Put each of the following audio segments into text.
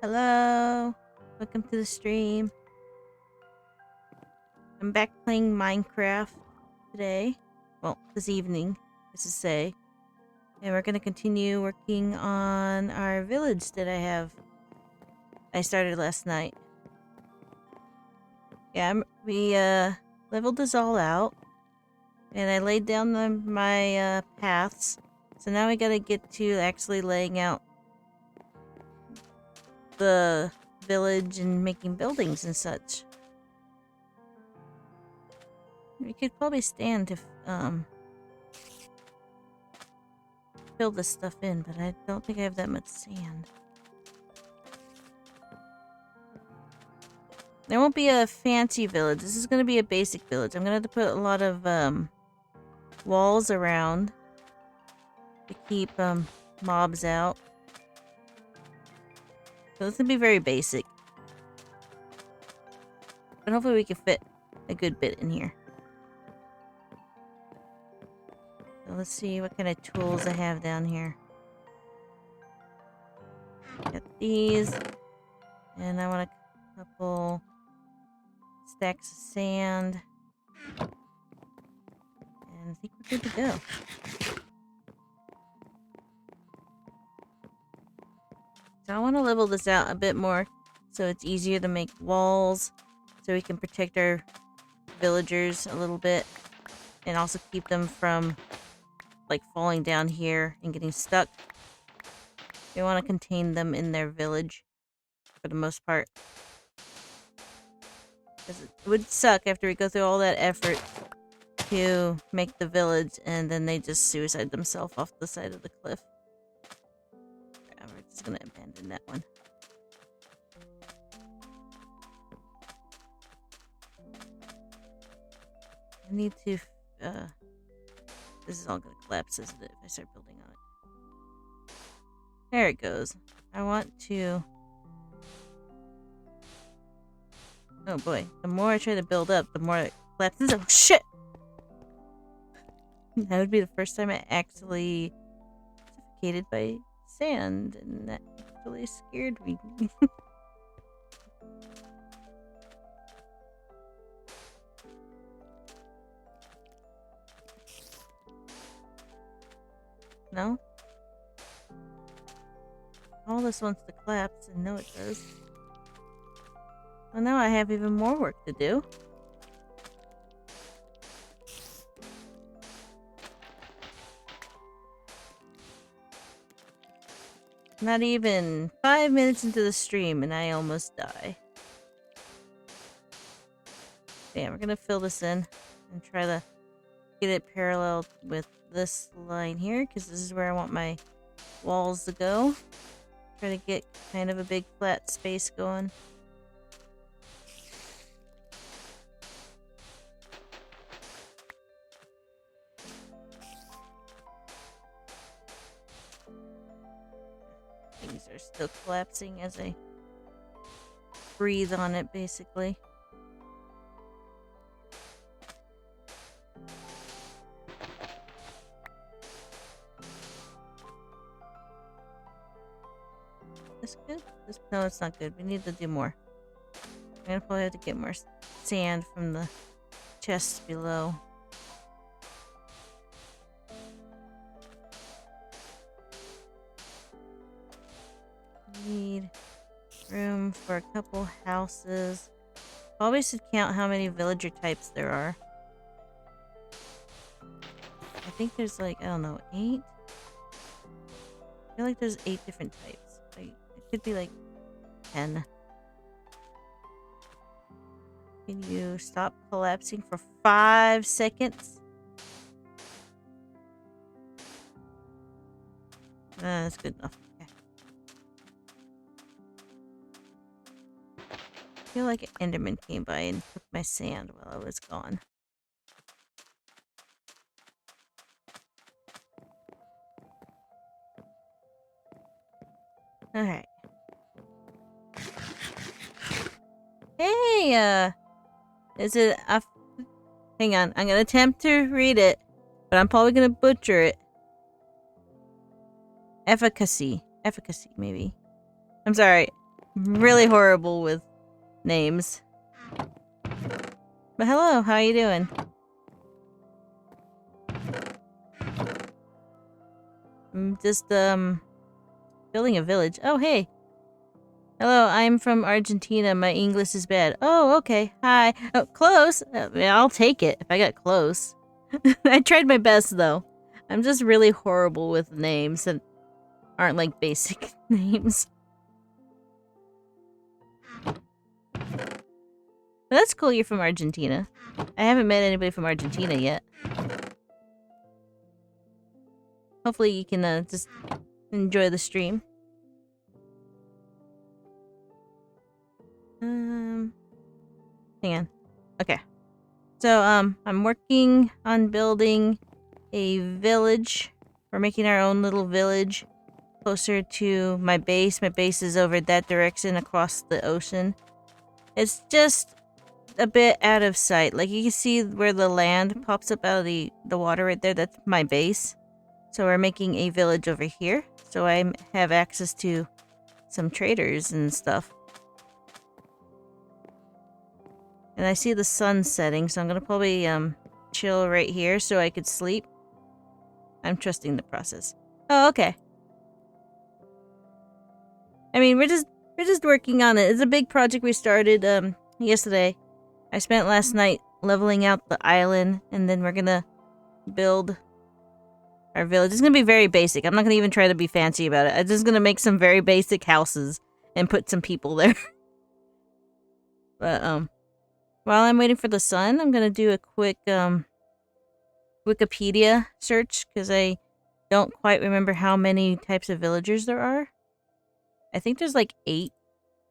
Hello, welcome to the stream. I'm back playing Minecraft today. Well, this evening, as to say. And we're gonna continue working on our village that I started last night. Yeah, we leveled this all out. And I laid down my paths. So now we gotta get to actually laying out the village and making buildings and such. We could probably stand to fill this stuff in, but I don't think I have that much sand. There won't be a fancy village. This is going to be a basic village. I'm going to have to put a lot of walls around to keep mobs out. So this is going to be very basic. But hopefully we can fit a good bit in here. So let's see what kind of tools I have down here. Got these. And I want a couple stacks of sand. And I think we're good to go. So I want to level this out a bit more so it's easier to make walls so we can protect our villagers a little bit and also keep them from like falling down here and getting stuck. We want to contain them in their village for the most part. Because it would suck after we go through all that effort to make the village and then they just suicide themselves off the side of the cliff. Yeah, we're just gonna abandon that one. I need to, this is all gonna collapse, isn't it, if I start building on it? There it goes. I want to... Oh boy, the more I try to build up, the more it collapses. Oh shit! That would be the first time I actually suffocated by sand, and that actually scared me. No? All this wants to collapse, and no it does. Well, now I have even more work to do. Not even 5 minutes into the stream, and I almost die. Yeah, we're gonna fill this in and try to get it parallel with this line here, because this is where I want my walls to go. Try to get kind of a big flat space going. Things are still collapsing as I breathe on it, basically. This good? No, it's not good. We need to do more. I'm gonna probably have to get more sand from the chests below. Need room for a couple houses. Probably should count how many villager types there are. I think there's like, I don't know, 8? I feel like there's 8 different types. Like, it could be like 10. Can you stop collapsing for 5 seconds? That's good enough. Okay. I feel like an Enderman came by and took my sand while I was gone. Alright. Hey, is it a... Hang on, I'm gonna attempt to read it, but I'm probably gonna butcher it. Efficacy, maybe. I'm sorry. really horrible with names. But hello, how are you doing? I'm just, building a village. Oh, hey. Hello, I'm from Argentina. My English is bad. Oh, okay. Hi. Oh, close. Yeah, I'll take it if I got close. I tried my best, though. I'm just really horrible with names that aren't, like, basic names. But that's cool you're from Argentina. I haven't met anybody from Argentina yet. Hopefully you can, just enjoy the stream. Hang on. Okay. So, I'm working on building a village. We're making our own little village closer to my base. My base is over that direction across the ocean. It's just a bit out of sight. Like, you can see where the land pops up out of the water right there. That's my base. So we're making a village over here. So I have access to some traders and stuff. And I see the sun setting, so I'm gonna probably chill right here so I could sleep. I'm trusting the process. Oh, okay. I mean, we're just working on it. It's a big project we started yesterday. I spent last night leveling out the island, and then we're gonna build our village. It's gonna be very basic. I'm not gonna even try to be fancy about it. I'm just gonna make some very basic houses and put some people there. But while I'm waiting for the sun, I'm gonna do a quick Wikipedia search because I don't quite remember how many types of villagers there are. I think there's like 8,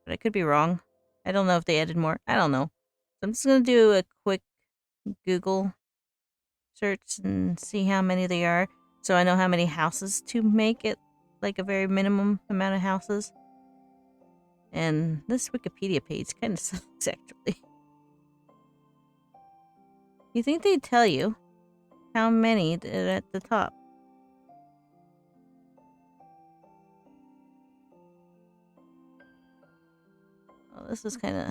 but I could be wrong. I don't know if they added more. I don't know. So I'm just gonna do a quick Google search and see how many they are, so I know how many houses to make it, like a very minimum amount of houses. And this Wikipedia page kind of sucks, actually. You think they'd tell you how many at the top? Oh, this is kind of...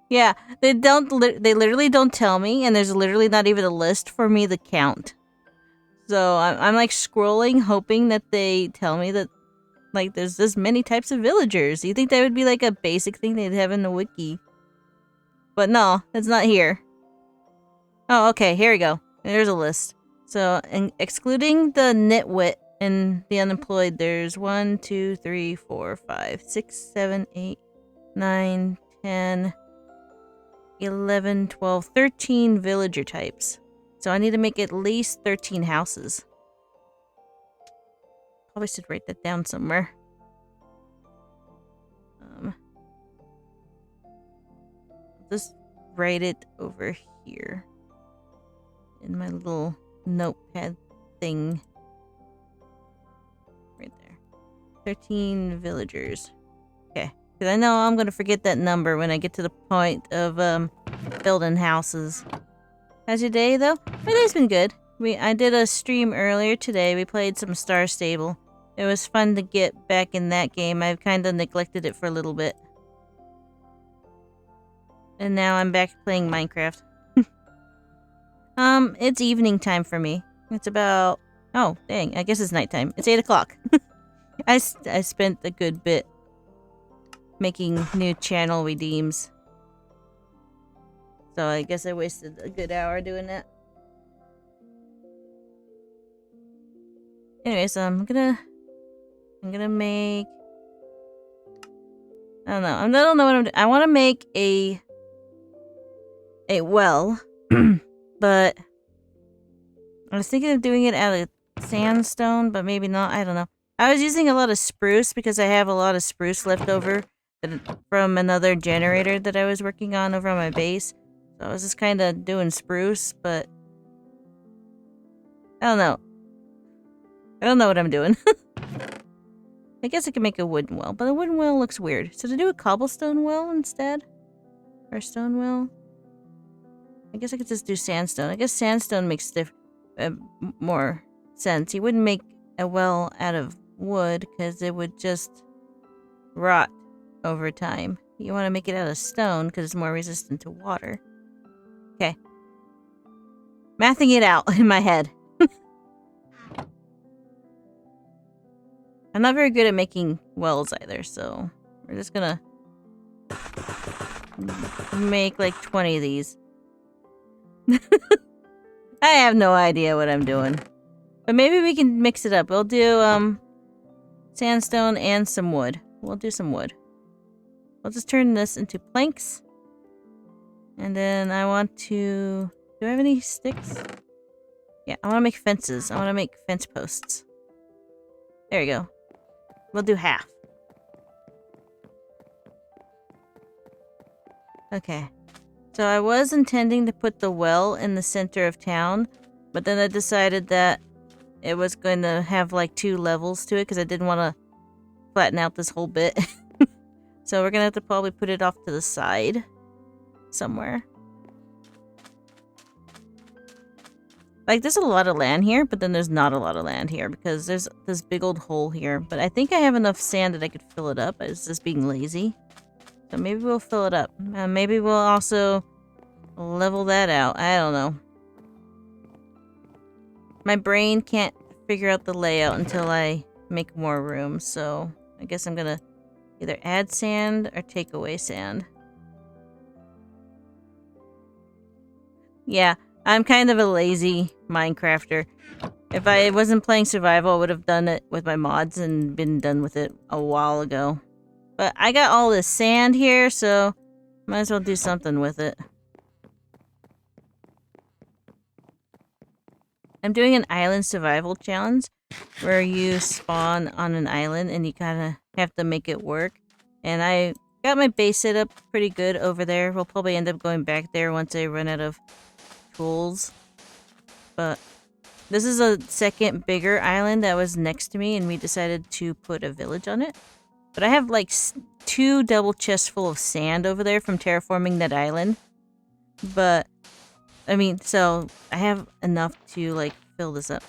Yeah, they literally don't tell me, and there's literally not even a list for me to count. So I'm like scrolling, hoping that they tell me that, like, there's this many types of villagers. You think that would be like a basic thing they'd have in the wiki? But no, it's not here. Oh, okay, here we go. There's a list. So, excluding the nitwit and the unemployed, there's 1, 2, 3, 4, 5, 6, 7, 8, 9, 10, 11, 12, 13 villager types. So I need to make at least 13 houses. Probably should write that down somewhere. Just write it over here in my little notepad thing. Right there. 13 villagers. Okay. Because I know I'm going to forget that number when I get to the point of building houses. How's your day, though? My day's been good. I did a stream earlier today. We played some Star Stable. It was fun to get back in that game. I've kind of neglected it for a little bit. And now I'm back playing Minecraft. It's evening time for me. It's about... Oh, dang. I guess it's nighttime. It's 8 o'clock. I spent a good bit making new channel redeems. So I guess I wasted a good hour doing that. Anyways, I'm gonna make... I don't know. I don't know what I'm doing. I want to make a well, but I was thinking of doing it out of sandstone, but maybe not. I don't know. I was using a lot of spruce because I have a lot of spruce left over from another generator that I was working on over on my base. So I was just kind of doing spruce, but I don't know. I don't know what I'm doing. I guess I could make a wooden well, but a wooden well looks weird. So to do a cobblestone well instead? Or a stone well? I guess I could just do sandstone. I guess sandstone makes more sense. You wouldn't make a well out of wood because it would just rot over time. You want to make it out of stone because it's more resistant to water. Okay. Mathing it out in my head. I'm not very good at making wells either, so we're just gonna make like 20 of these. I have no idea what I'm doing. But maybe we can mix it up. We'll do sandstone and some wood. We'll do some wood. We'll just turn this into planks. And then I want to... Do I have any sticks? Yeah, I want to make fences. I want to make fence posts. There you go. We'll do half. Okay. So I was intending to put the well in the center of town, but then I decided that it was going to have like 2 levels to it because I didn't want to flatten out this whole bit. So we're going to have to probably put it off to the side somewhere. Like, there's a lot of land here, but then there's not a lot of land here because there's this big old hole here. But I think I have enough sand that I could fill it up. I was just being lazy. So maybe we'll fill it up. Maybe we'll also level that out. I don't know. My brain can't figure out the layout until I make more room. So I guess I'm going to either add sand or take away sand. Yeah. I'm kind of a lazy Minecrafter. If I wasn't playing survival, I would have done it with my mods and been done with it a while ago. But I got all this sand here, so might as well do something with it. I'm doing an island survival challenge where you spawn on an island and you kind of have to make it work. And I got my base set up pretty good over there. We'll probably end up going back there once I run out of tools. But this is a second bigger island that was next to me and we decided to put a village on it. But I have like 2 double chests full of sand over there from terraforming that island. But I mean, so I have enough to like fill this up.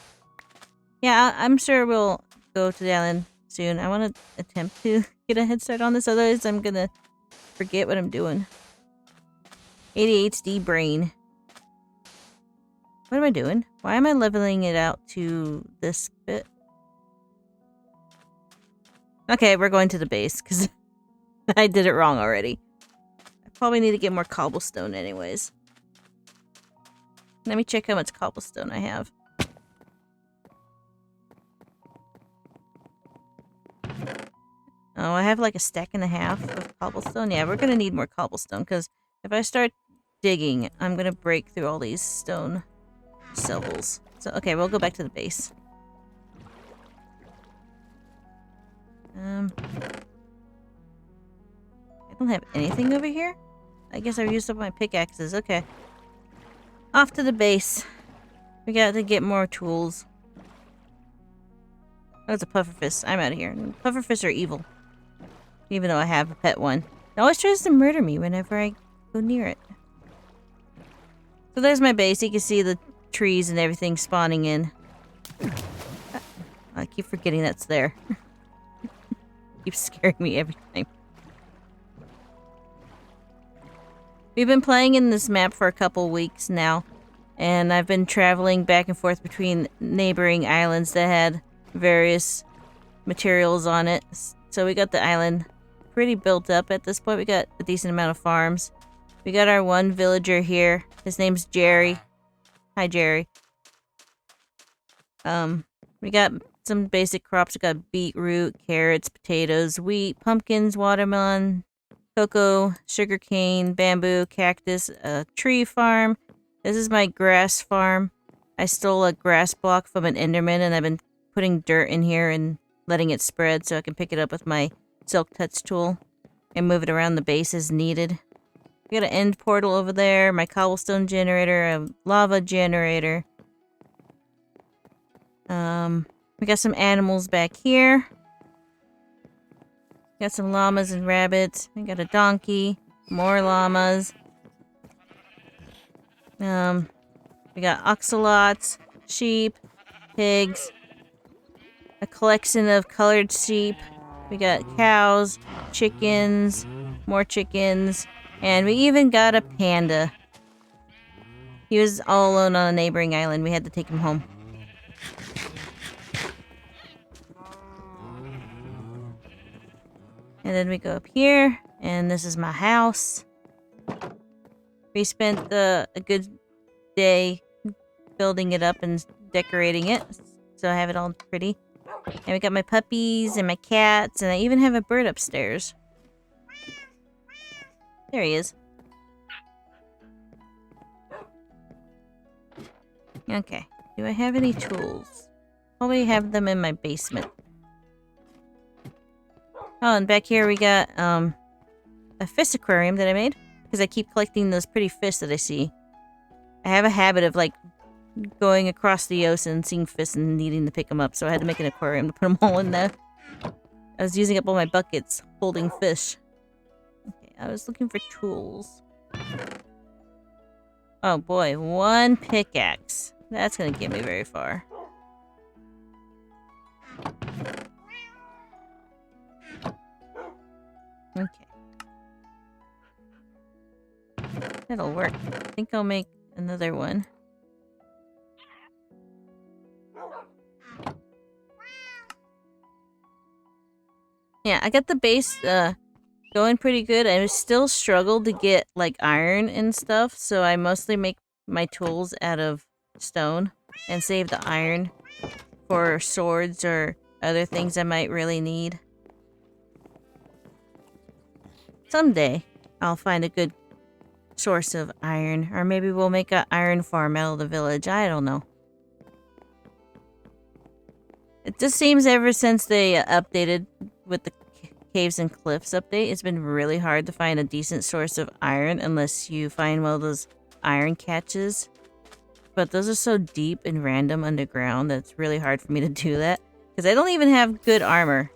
Yeah, I'm sure we'll go to the island soon. I want to attempt to get a head start on this, otherwise I'm gonna forget what I'm doing. ADHD brain. What am I doing? Why am I leveling it out to this bit? Okay, we're going to the base, because I did it wrong already. I probably need to get more cobblestone anyways. Let me check how much cobblestone I have. Oh, I have like a stack and a half of cobblestone. Yeah, we're going to need more cobblestone, because if I start digging, I'm going to break through all these stone shovels. So, okay, we'll go back to the base. I don't have anything over here? I guess I used up my pickaxes. Okay. Off to the base. We got to get more tools. Oh, it's a pufferfish. I'm out of here. Pufferfish are evil. Even though I have a pet one. It always tries to murder me whenever I go near it. So there's my base. You can see the trees and everything spawning in. I keep forgetting that's there. Keeps scaring me every time. We've been playing in this map for a couple weeks now, and I've been traveling back and forth between neighboring islands that had various materials on it. So we got the island pretty built up at this point. We got a decent amount of farms. We got our one villager here. His name's Jerry. Hi, Jerry. We got some basic crops. We got beetroot, carrots, potatoes, wheat, pumpkins, watermelon, cocoa, sugarcane, bamboo, cactus, a tree farm. This is my grass farm. I stole a grass block from an enderman and I've been putting dirt in here and letting it spread so I can pick it up with my silk touch tool and move it around the base as needed. We got an end portal over there, my cobblestone generator, a lava generator. We got some animals back here. Got some llamas and rabbits. We got a donkey. More llamas. We got oxalots, sheep, pigs, a collection of colored sheep. We got cows, chickens, more chickens, and we even got a panda. He was all alone on a neighboring island. We had to take him home. And then we go up here, and this is my house. We spent a good day building it up and decorating it, so I have it all pretty. And we got my puppies and my cats, and I even have a bird upstairs. There he is. Okay. Do I have any tools? Probably have them in my basement. Oh, and back here we got a fish aquarium that I made because I keep collecting those pretty fish that I see. I have a habit of like going across the ocean, seeing fish and needing to pick them up, so I had to make an aquarium to put them all in there. I was using up all my buckets holding fish. Okay, I was looking for tools. Oh boy, one pickaxe. That's gonna get me very far. Okay. That'll work. I think I'll make another one. Yeah, I got the base going pretty good. I still struggle to get like iron and stuff, so I mostly make my tools out of stone and save the iron for swords or other things I might really need. Someday, I'll find a good source of iron, or maybe we'll make an iron farm out of the village. I don't know. It just seems ever since they updated with the Caves and Cliffs update, it's been really hard to find a decent source of iron unless you find one of those iron catches. But those are so deep and random underground that it's really hard for me to do that. Because I don't even have good armor.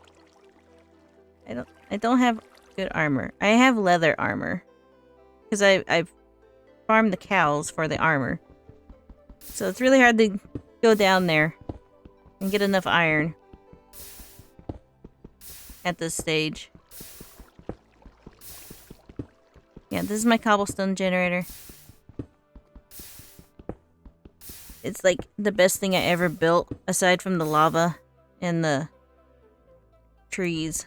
I don't have good armor. I have leather armor. Because I've farmed the cows for the armor. So it's really hard to go down there and get enough iron at this stage. Yeah, this is my cobblestone generator. It's like the best thing I ever built, aside from the lava and the trees.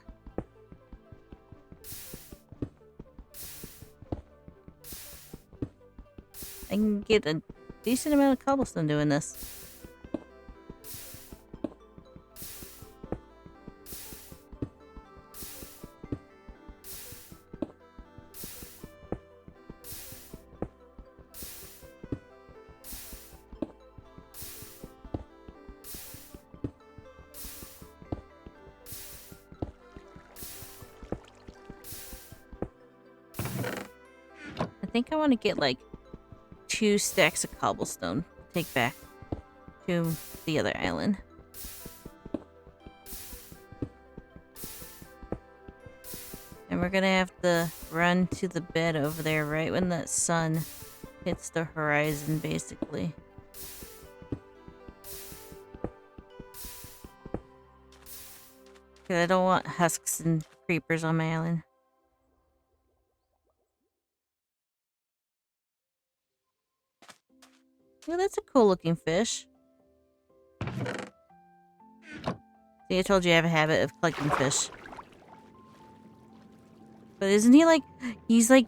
I can get a decent amount of cobblestone doing this. I think I want to get like 2 stacks of cobblestone to take back to the other island. And we're gonna have to run to the bed over there right when the sun hits the horizon, basically. Because I don't want husks and creepers on my island. Well, that's a cool looking fish. See, I told you I have a habit of collecting fish. But isn't he like... He's like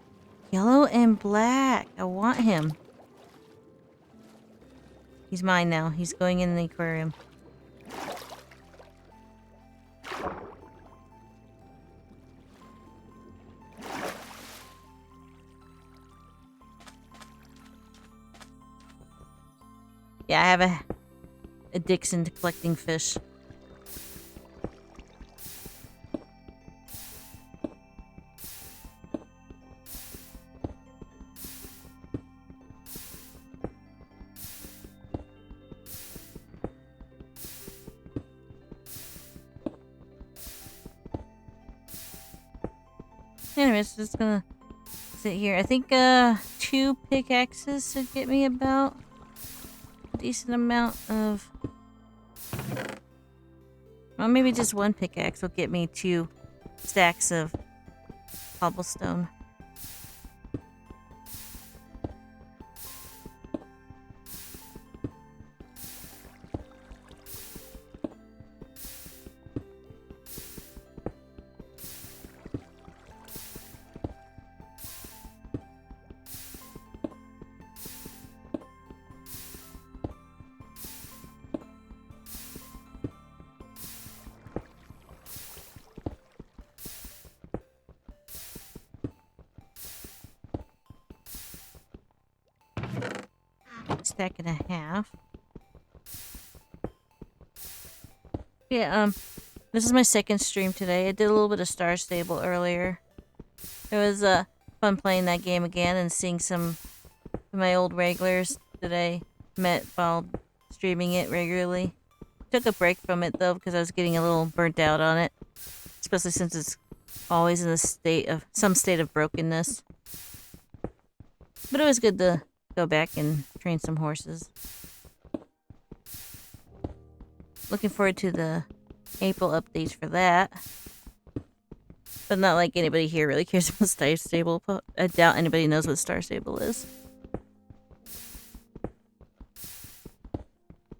yellow and black. I want him. He's mine now. He's going in the aquarium. Yeah, I have a addiction to collecting fish. Anyways, just gonna sit here. I think 2 pickaxes should get me about a decent amount of Well, maybe just one pickaxe will get me 2 stacks of cobblestone. Stack and a half. Yeah, this is my second stream today. I did a little bit of Star Stable earlier. It was fun playing that game again and seeing some of my old regulars that I met while streaming it regularly. Took a break from it though because I was getting a little burnt out on it, especially since it's always in some state of brokenness. But it was good to go back and train some horses. Looking forward to the April updates for that. But not like anybody here really cares about Star Stable. I doubt anybody knows what Star Stable is.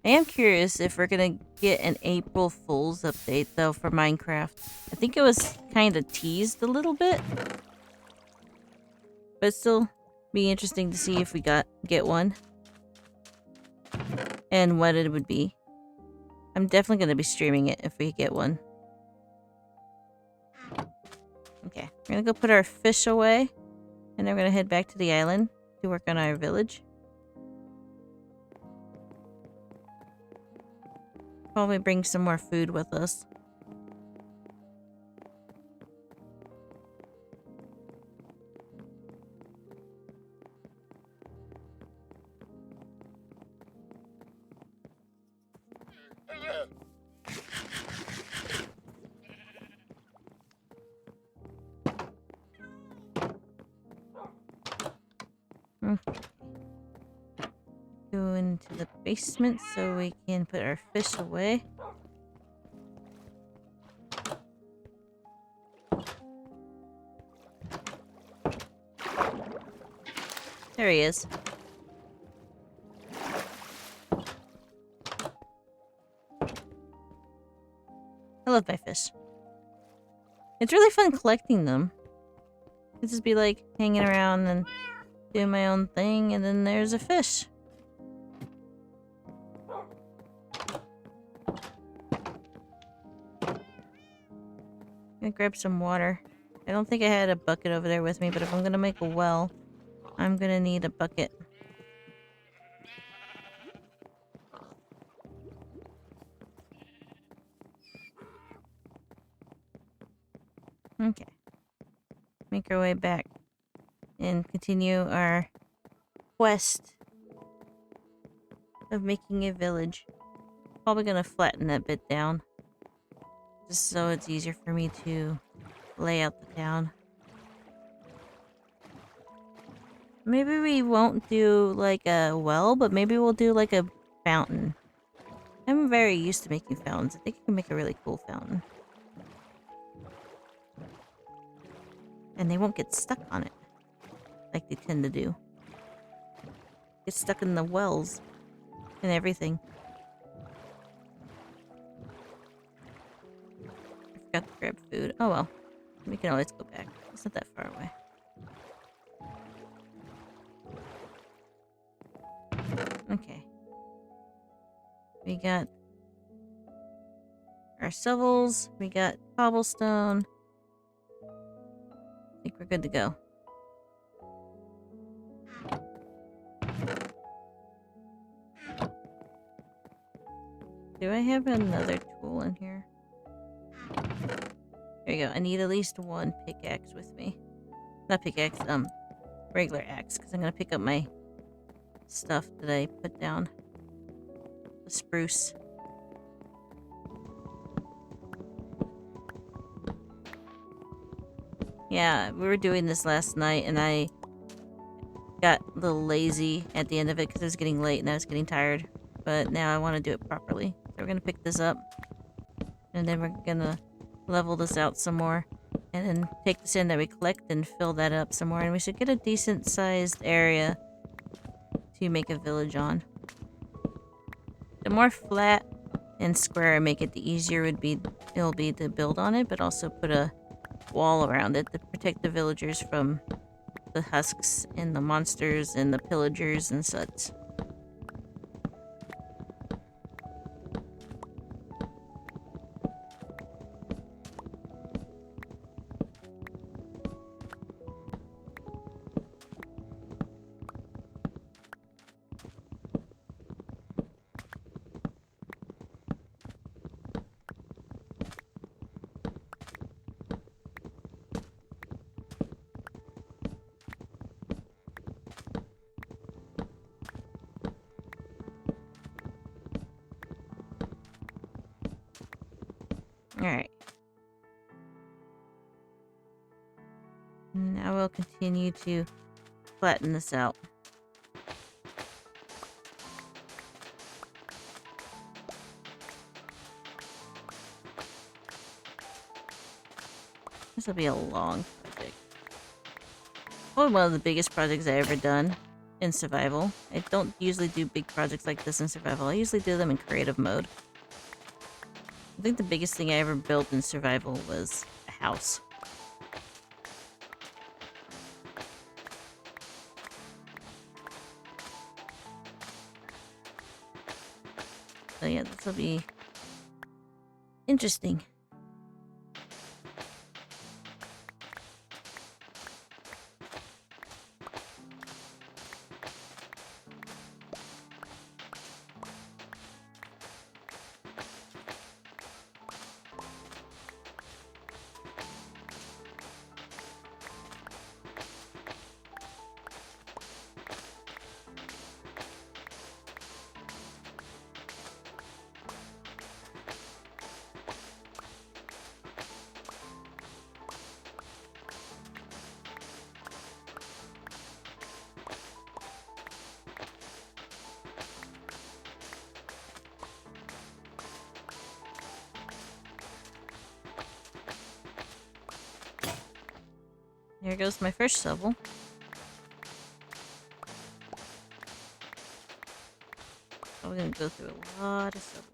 I am curious if we're gonna get an April Fool's update though for Minecraft. I think it was kind of teased a little bit. But it'd still be interesting to see if we get one. And what it would be. I'm definitely going to be streaming it if we get one. Okay, we're going to go put our fish away. And then we're going to head back to the island to work on our village. Probably bring some more food with us. Go into the basement so we can put our fish away. There he is. I love my fish. It's really fun collecting them. I'd just be like hanging around and doing my own thing, and then there's a fish. I'm gonna grab some water. I don't think I had a bucket over there with me, but if I'm gonna make a well, I'm gonna need a bucket. Okay. Make our way back and continue our quest of making a village. Probably gonna flatten that bit down, just so it's easier for me to lay out the town. Maybe we won't do like a well, but maybe we'll do like a fountain. I'm very used to making fountains. I think I can make a really cool fountain. And they won't get stuck on it like they tend to do. Get stuck in the wells and everything. I forgot to grab food. Oh well. We can always go back. It's not that far away. Okay. We got our shovels. We got cobblestone. I think we're good to go. Do I have another tool in here? There you go. I need at least one pickaxe with me. Not pickaxe, regular axe, because I'm gonna pick up my stuff that I put down. The spruce. Yeah, we were doing this last night, and I got a little lazy at the end of it because it was getting late and I was getting tired. But now I want to do it properly. we're gonna pick this up. And then we're gonna level this out some more. And then take the sand that we collect and fill that up some more. And we should get a decent sized area to make a village on. The more flat and square I make it, the easier it'll be to build on it, but also put a wall around it to protect the villagers from the husks and the monsters and the pillagers and such. Alright. Now we'll continue to flatten this out. This will be a long project. Probably one of the biggest projects I ever done in survival. I don't usually do big projects like this in survival. I usually do them in creative mode. I think the biggest thing I ever built in survival was a house. So yeah, this will be interesting. Here goes my first shovel. We're gonna go through a lot of shovels.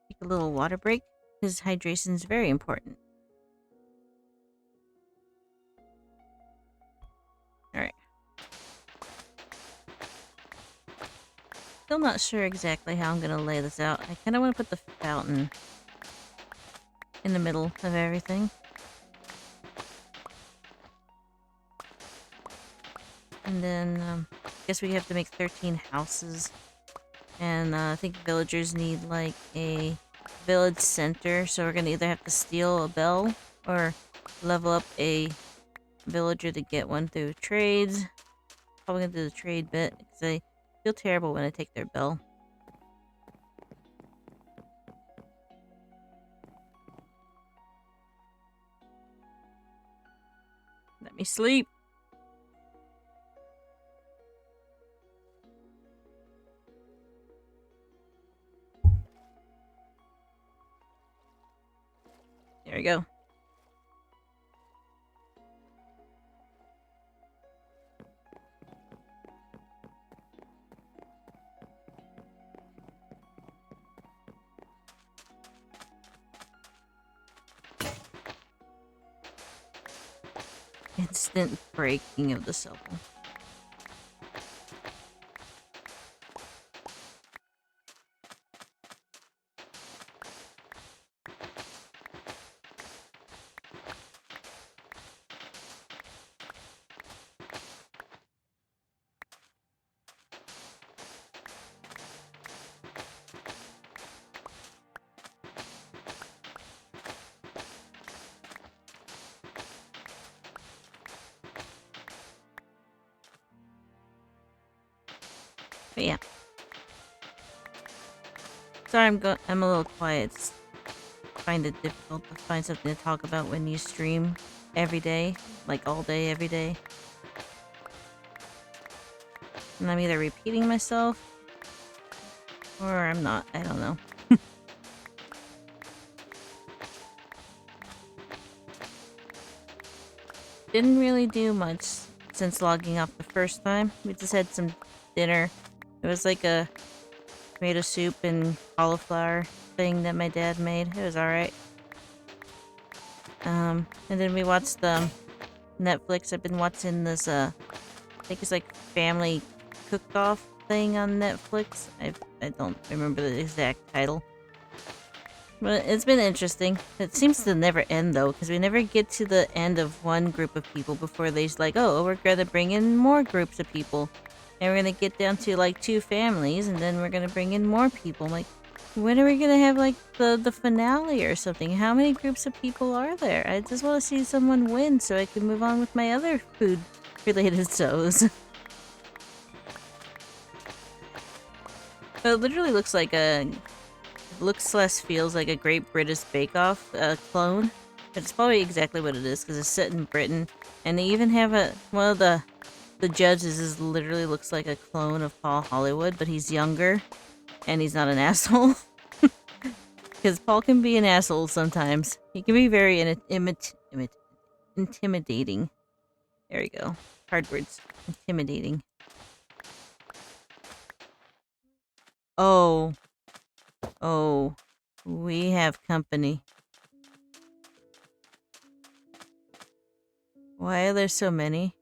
Take a little water break because hydration is very important. Alright. Still not sure exactly how I'm gonna lay this out. I kind of want to put the fountain in the middle of everything. And then, I guess we have to make 13 houses. And I think villagers need like a village center. So we're gonna either have to steal a bell or level up a villager to get one through trades. Probably gonna do the trade bit because I feel terrible when I take their bell. Let me sleep. There we go. Instant breaking of the shovel. But yeah. Sorry, I'm a little quiet. I find it difficult to find something to talk about when you stream every day, like all day, every day. And I'm either repeating myself or I'm not. I don't know. Didn't really do much since logging off the first time. We just had some dinner. It was like a tomato soup and cauliflower thing that my dad made. It was alright. And then we watched Netflix. I've been watching this, I think it's like family cook-off thing on Netflix. I don't remember the exact title. But it's been interesting. It seems to never end, though, because we never get to the end of one group of people before they's like, oh, we're going to bring in more groups of people. And we're going to get down to, like, 2 families, and then we're going to bring in more people. I'm like, when are we going to have, like, the finale or something? How many groups of people are there? I just want to see someone win so I can move on with my other food-related shows. But it literally looks like a... feels like a Great British Bake Off clone. It's probably exactly what it is because it's set in Britain, and they even have one of the judges is literally looks like a clone of Paul Hollywood, but he's younger and he's not an asshole. Because Paul can be an asshole sometimes. He can be very intimidating. There we go. Hard words. Intimidating. Oh. Oh. We have company. Why are there so many?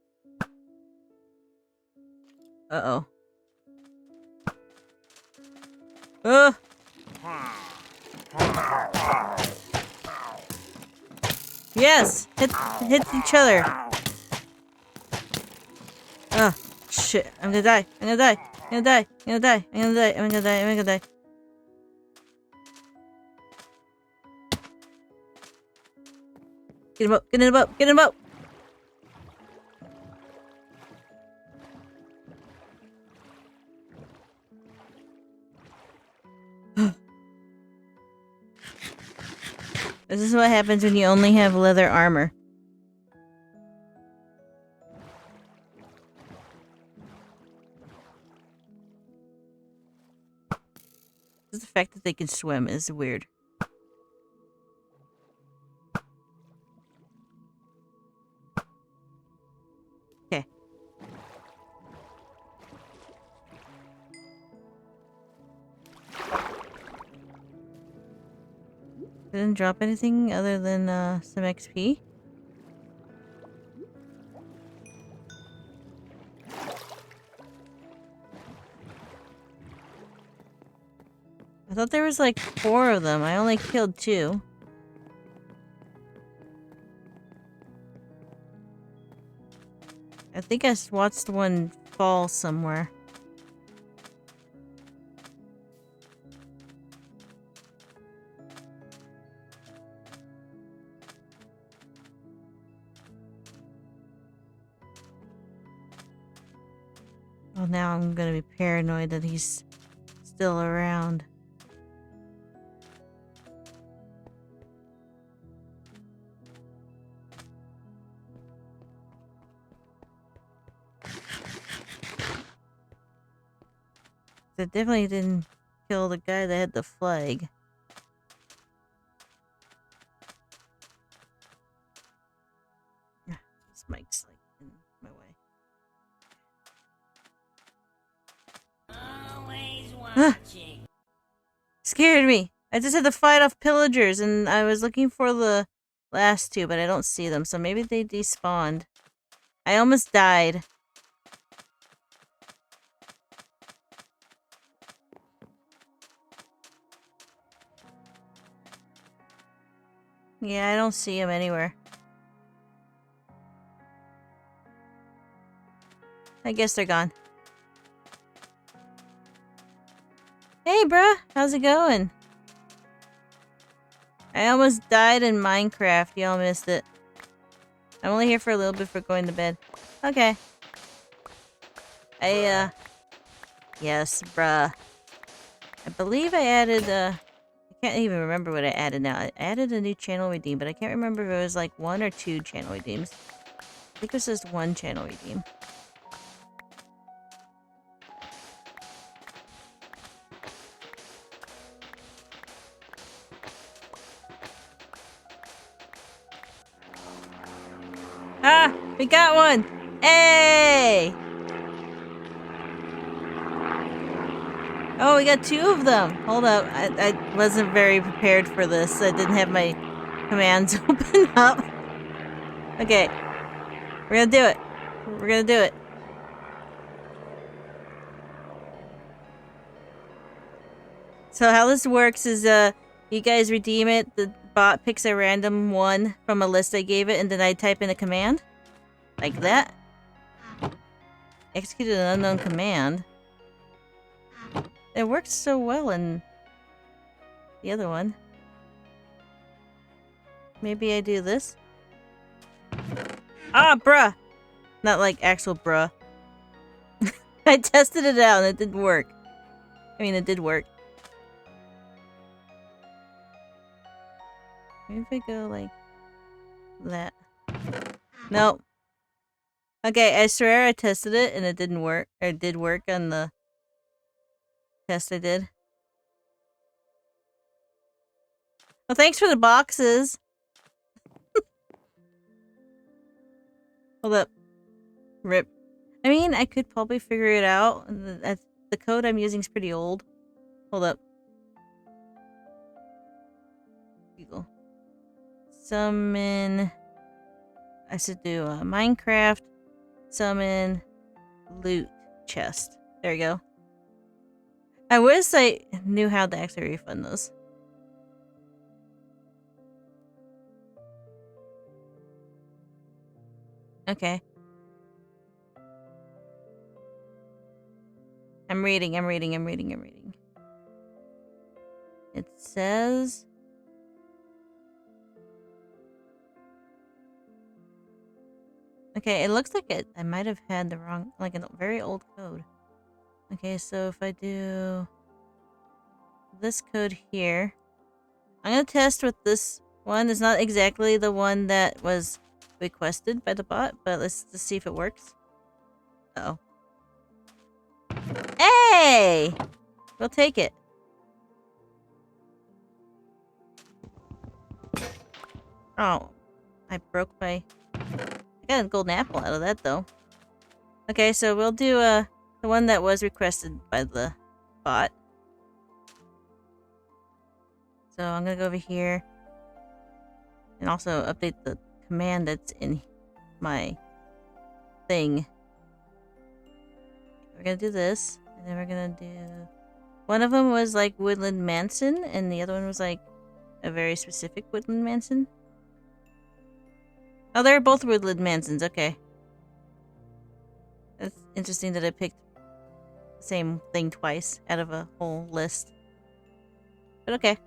Uh-oh. Ugh! Yes! Hit each other! Ugh. Shit. I'm gonna die. I'm gonna die. I'm gonna die. I'm gonna die. I'm gonna die. I'm gonna die. I'm gonna die. Get him up. Get him up. Get him up! This is what happens when you only have leather armor. Just the fact that they can swim is weird. Okay. Didn't drop anything other than some XP. I thought there was like 4 of them. I only killed 2. I think I watched one fall somewhere. Well, now I'm gonna be paranoid that he's still around. I definitely didn't kill the guy that had the flag. This mic's like in my way. Always watching. Scared me. I just had to fight off pillagers, and I was looking for the last 2, but I don't see them, so maybe they despawned. I almost died. Yeah, I don't see him anywhere. I guess they're gone. Hey, bruh. How's it going? I almost died in Minecraft. Y'all missed it. I'm only here for a little bit before going to bed. Okay. Yes, bruh. I believe I added, I can't even remember what I added now. I added a new channel redeem, but I can't remember if it was like 1 or 2 channel redeems. I think it was just 1 channel redeem. Ah! We got one! Hey! Oh, we got 2 of them! Hold up. I wasn't very prepared for this. I didn't have my commands open up. Okay. We're gonna do it. We're gonna do it. So how this works is, you guys redeem it, the bot picks a random one from a list I gave it, and then I type in a command. Like that. Executed an unknown command. It works so well in the other one. Maybe I do this. Ah, bruh! Not like actual bruh. I tested it out and it didn't work. I mean, it did work. Maybe if I go like that. Nope. Okay, I swear I tested it and it didn't work. Or it did work on the test I did. Well, thanks for the boxes. Hold up. Rip. I mean, I could probably figure it out. The code I'm using is pretty old. Hold up. Google. Summon. I should do Minecraft. Summon. Loot chest. There you go. I wish I knew how to actually refund those. Okay. I'm reading. It says... Okay, it looks like I might have had the wrong... Like a very old code. Okay, so if I do... this code here... I'm gonna test with this one. It's not exactly the one that was requested by the bot, but let's just see if it works. Uh-oh. Hey! We'll take it. Oh. I broke my... I got a golden apple out of that, though. Okay, so we'll do the one that was requested by the bot. So I'm gonna go over here. And also update the command that's in my thing. We're gonna do this. And then we're gonna do... One of them was like Woodland Mansion, and the other one was like a very specific Woodland Mansion. Oh, they're both Woodland Mansions, okay. That's interesting that I picked the same thing twice out of a whole list. But okay.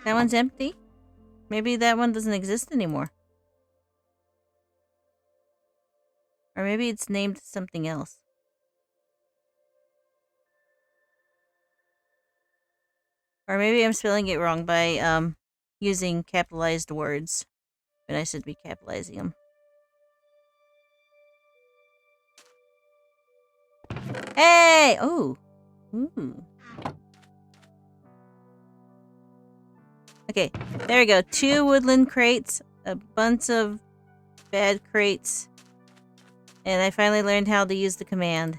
That one's empty? Maybe that one doesn't exist anymore. Or maybe it's named something else. Or maybe I'm spelling it wrong by using capitalized words when I should be capitalizing them. Hey! Oh! Ooh. Okay, there we go. 2 woodland crates, a bunch of bad crates, and I finally learned how to use the command.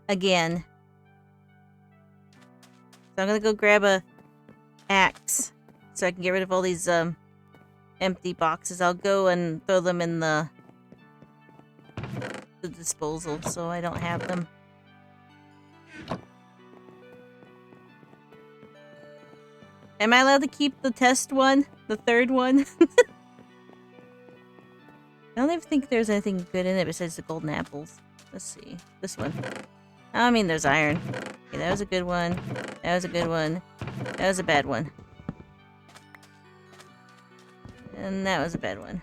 Again. So I'm gonna go grab a axe so I can get rid of all these empty boxes. I'll go and throw them in the disposal so I don't have them. Am I allowed to keep the test one? The third one? I don't even think there's anything good in it besides the golden apples. Let's see. This one. I mean, there's iron. Okay, that was a good one. That was a good one. That was a bad one. And that was a bad one.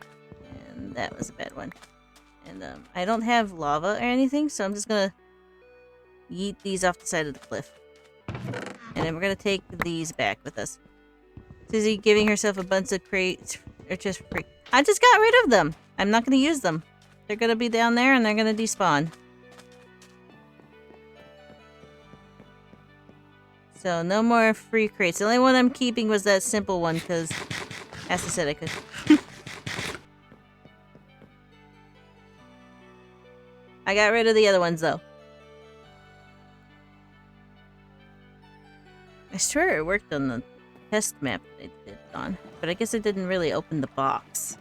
And that was a bad one. And I don't have lava or anything, so I'm just gonna yeet these off the side of the cliff. And then we're gonna take these back with us. Susie giving herself a bunch of crates, or just free. I just got rid of them. I'm not gonna use them. They're gonna be down there and they're gonna despawn. So no more free crates. The only one I'm keeping was that simple one because, as I said, I could. I got rid of the other ones though. I swear it worked on the test map that I did on, but I guess it didn't really open the box.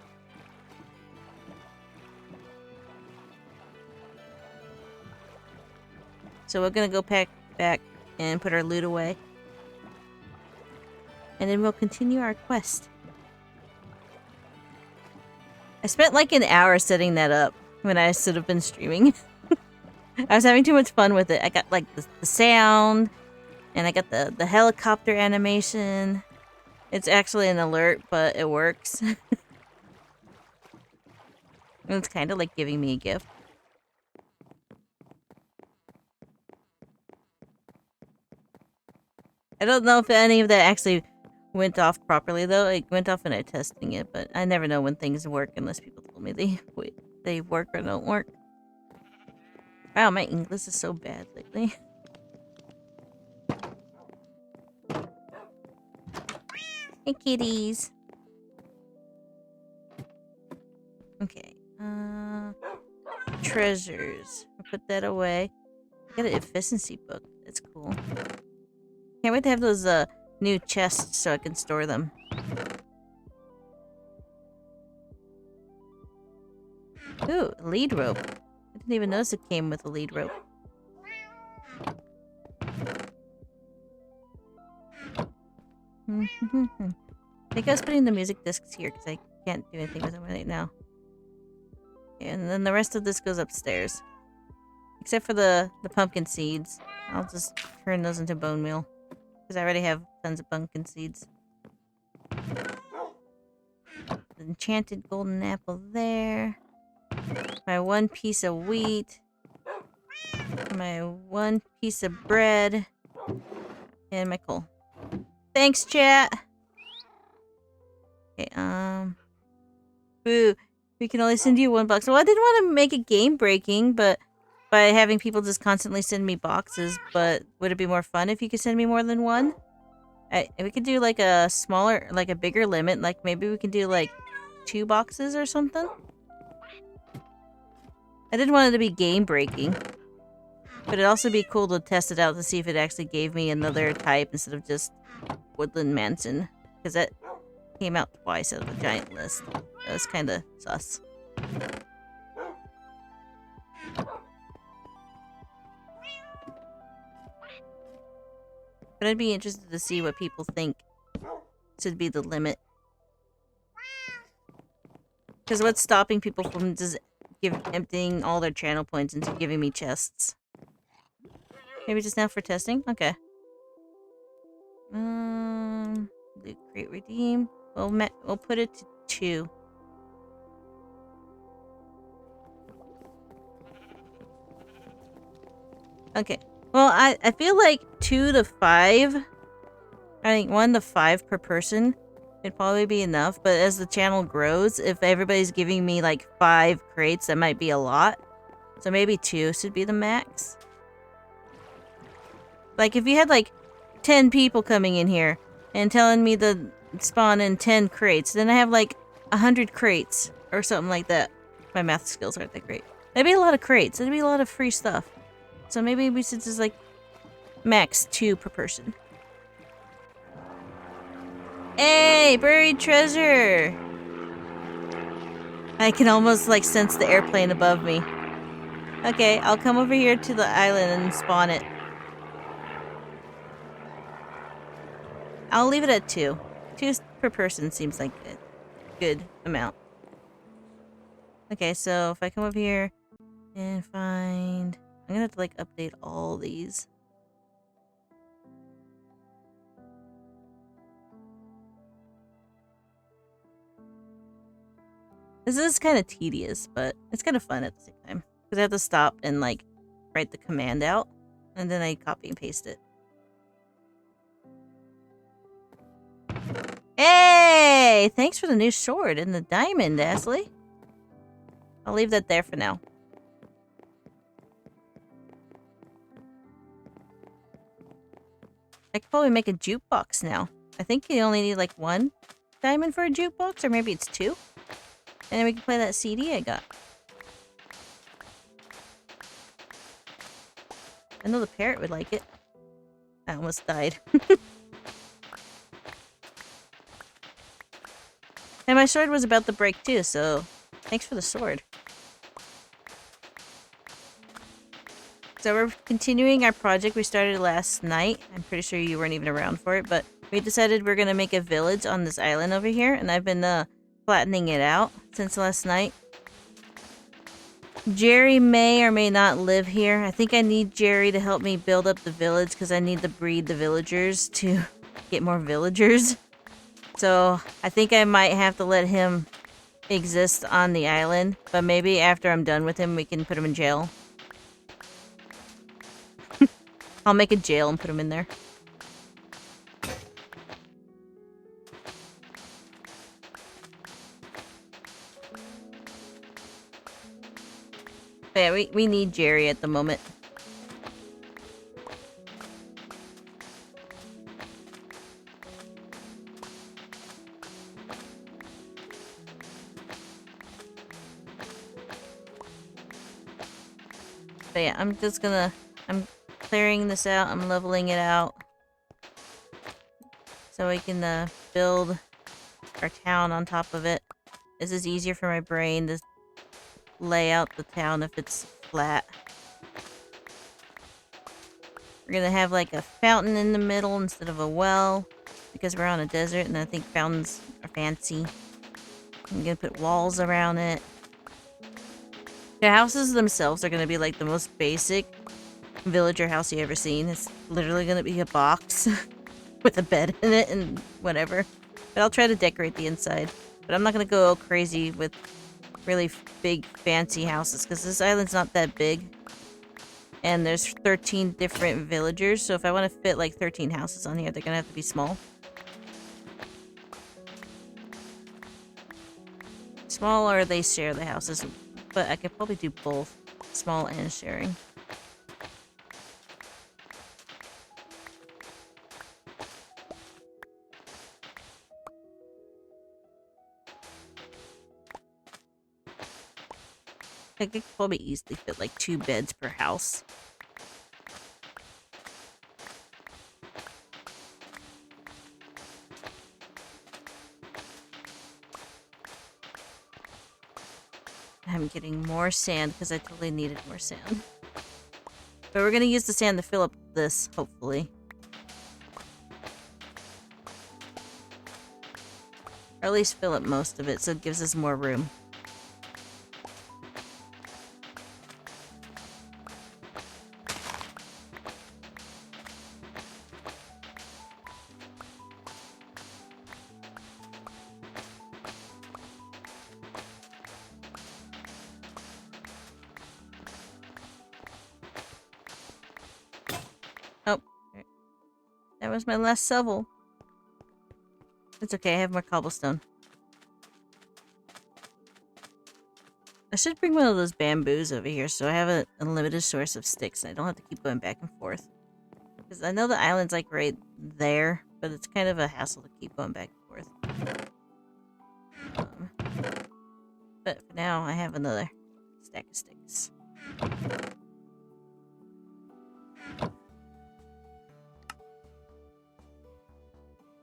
So we're gonna go back and put our loot away. And then we'll continue our quest. I spent like an hour setting that up when I should have been streaming. I was having too much fun with it. I got like the sound, and I got the helicopter animation. It's actually an alert, but it works. It's kind of like giving me a gift. I don't know if any of that actually went off properly, though. It went off when I was testing it, but I never know when things work unless people told me they work or don't work. Wow, my English is so bad lately. Hey, kitties. Okay. Treasures. I'll put that away. I got an efficiency book. That's cool. Can't wait to have those new chests so I can store them. Ooh, a lead rope. I didn't even notice it came with a lead rope. I think I was putting the music discs here because I can't do anything with them right now. And then the rest of this goes upstairs. Except for the pumpkin seeds. I'll just turn those into bone meal. Because I already have tons of pumpkin seeds. The enchanted golden apple there. My one piece of wheat. My one piece of bread. And my coal. Thanks, chat! Okay, Boo. We can only send you one box. Well, I didn't want to make it game-breaking, but by having people just constantly send me boxes, but would it be more fun if you could send me more than one? We could do like a smaller, like a bigger limit. Like maybe we can do like 2 boxes or something. I didn't want it to be game-breaking, but it'd also be cool to test it out to see if it actually gave me another type instead of just Woodland Mansion, because that came out twice out of a giant list. That was kind of sus. But I'd be interested to see what people think should be the limit. Because what's stopping people from just emptying all their channel points into giving me chests? Maybe just now for testing? Okay. Loot crate redeem. We'll put it to 2. Okay. Well, I feel like 2 to 5. I think 1 to 5 per person would probably be enough. But as the channel grows, if everybody's giving me like 5 crates, that might be a lot. So maybe 2 should be the max. Like if you had like 10 people coming in here and telling me to spawn in 10 crates, then I have like 100 crates or something like that. My math skills aren't that great. That'd be a lot of crates. That'd be a lot of free stuff. So maybe we should just like max 2 per person. Hey, buried treasure! I can almost like sense the airplane above me. Okay, I'll come over here to the island and spawn it. I'll leave it at 2. 2 per person seems like a good amount. Okay, so if I come over here and find... I'm gonna have to like update all these. This is kind of tedious, but it's kind of fun at the same time. Because I have to stop and, like, write the command out. And then I copy and paste it. Hey! Thanks for the new sword and the diamond, Ashley. I'll leave that there for now. I could probably make a jukebox now. I think you only need, like, 1 diamond for a jukebox, or maybe it's 2. And then we can play that CD I got. I know the parrot would like it. I almost died. And my sword was about to break too, so thanks for the sword. So we're continuing our project we started last night. I'm pretty sure you weren't even around for it, but we decided we're going to make a village on this island over here, and I've been flattening it out since last night. Jerry may or may not live here. I think I need Jerry to help me build up the village because I need to breed the villagers to get more villagers. So I think I might have to let him exist on the island, but maybe after I'm done with him, we can put him in jail. I'll make a jail and put him in there. But yeah, we need Jerry at the moment. But yeah, I'm clearing this out. I'm leveling it out. So we can build our town on top of it. This is easier for my brain to lay out the town if it's flat. We're gonna have like a fountain in the middle instead of a well. Because we're on a desert and I think fountains are fancy. I'm gonna put walls around it. The houses themselves are gonna be like the most basic villager house you ever seen. It's literally gonna be a box with a bed in it and whatever. But I'll try to decorate the inside. But I'm not gonna go crazy with really big fancy houses because this island's not that big. And there's 13 different villagers, so if I want to fit like 13 houses on here, they're gonna have to be small. Small or they share the houses, but I could probably do both, small and sharing. I could probably easily fit like 2 beds per house. I'm getting more sand because I totally needed more sand. But we're gonna use the sand to fill up this, hopefully. Or at least fill up most of it so it gives us more room. Oh, that was my last shovel. It's okay, I have more cobblestone. I should bring one of those bamboos over here so I have a unlimited source of sticks and I don't have to keep going back and forth. Because I know the island's like right there, but it's kind of a hassle to keep going back and forth. But for now, I have another stack of sticks.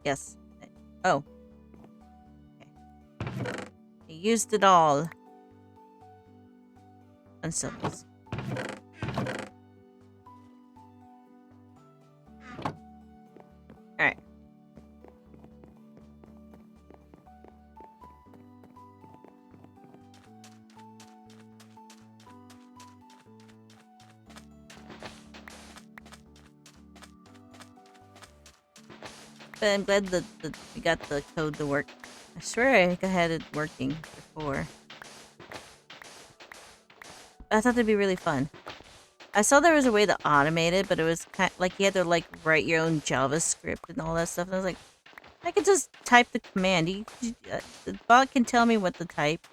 Yes. Oh. Okay. I used it all. On shovels. Alright. But I'm glad that we got the code to work. I swear I had it working before. I thought that'd be really fun. I saw there was a way to automate it, but it was kind of, like you had to like write your own JavaScript and all that stuff. And I was like, I could just type the command. The bot can tell me what to type,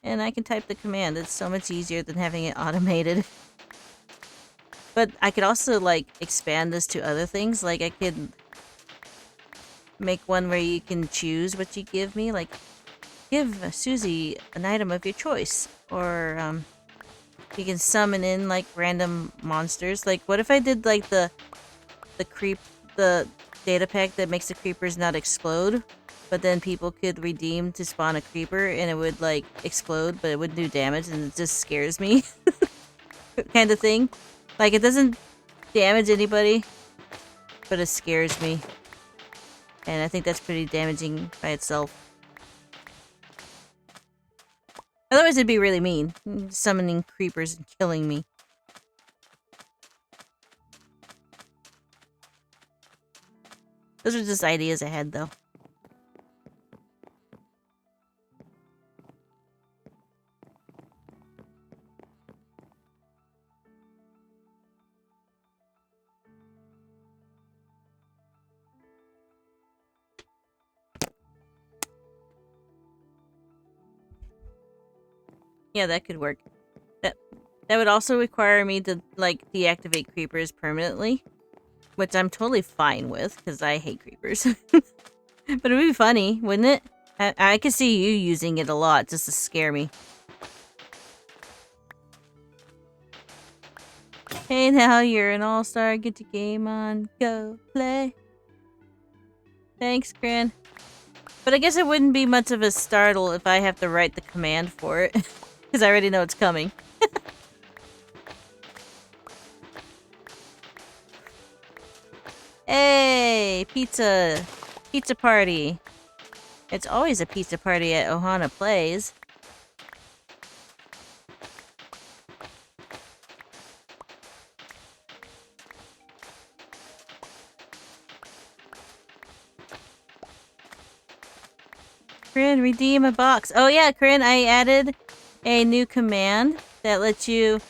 and I can type the command. It's so much easier than having it automated. But I could also like expand this to other things. Like I could make one where you can choose what you give me. Like give Susie an item of your choice, or you can summon in like random monsters. Like what if I did like the data pack that makes the creepers not explode, but then people could redeem to spawn a creeper and it would like explode, but it wouldn't do damage, and it just scares me, kind of thing. Like it doesn't damage anybody, but it scares me, and I think that's pretty damaging by itself. Otherwise, it'd be really mean, summoning creepers and killing me. Those are just ideas I had, though. Yeah, that could work. That would also require me to, like, deactivate creepers permanently, which I'm totally fine with, because I hate creepers. But it would be funny, wouldn't it? I could see you using it a lot just to scare me. Hey now, you're an all-star, get your game on, go play. Thanks, Grin. But I guess it wouldn't be much of a startle if I have to write the command for it, because I already know it's coming. Hey, pizza party. It's always a pizza party at Ohana Plays. Corinne, redeem a box. Oh yeah, Corinne, I added a new command that lets you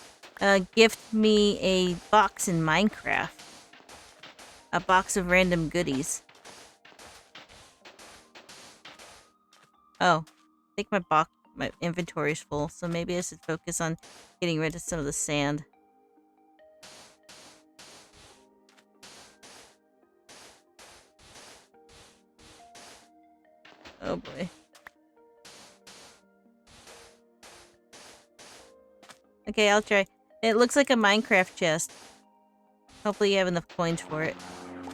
gift me a box in Minecraft. A box of random goodies. Oh, I think my inventory's full, so maybe I should focus on getting rid of some of the sand. Oh boy. Okay, I'll try. It looks like a Minecraft chest. Hopefully you have enough coins for it.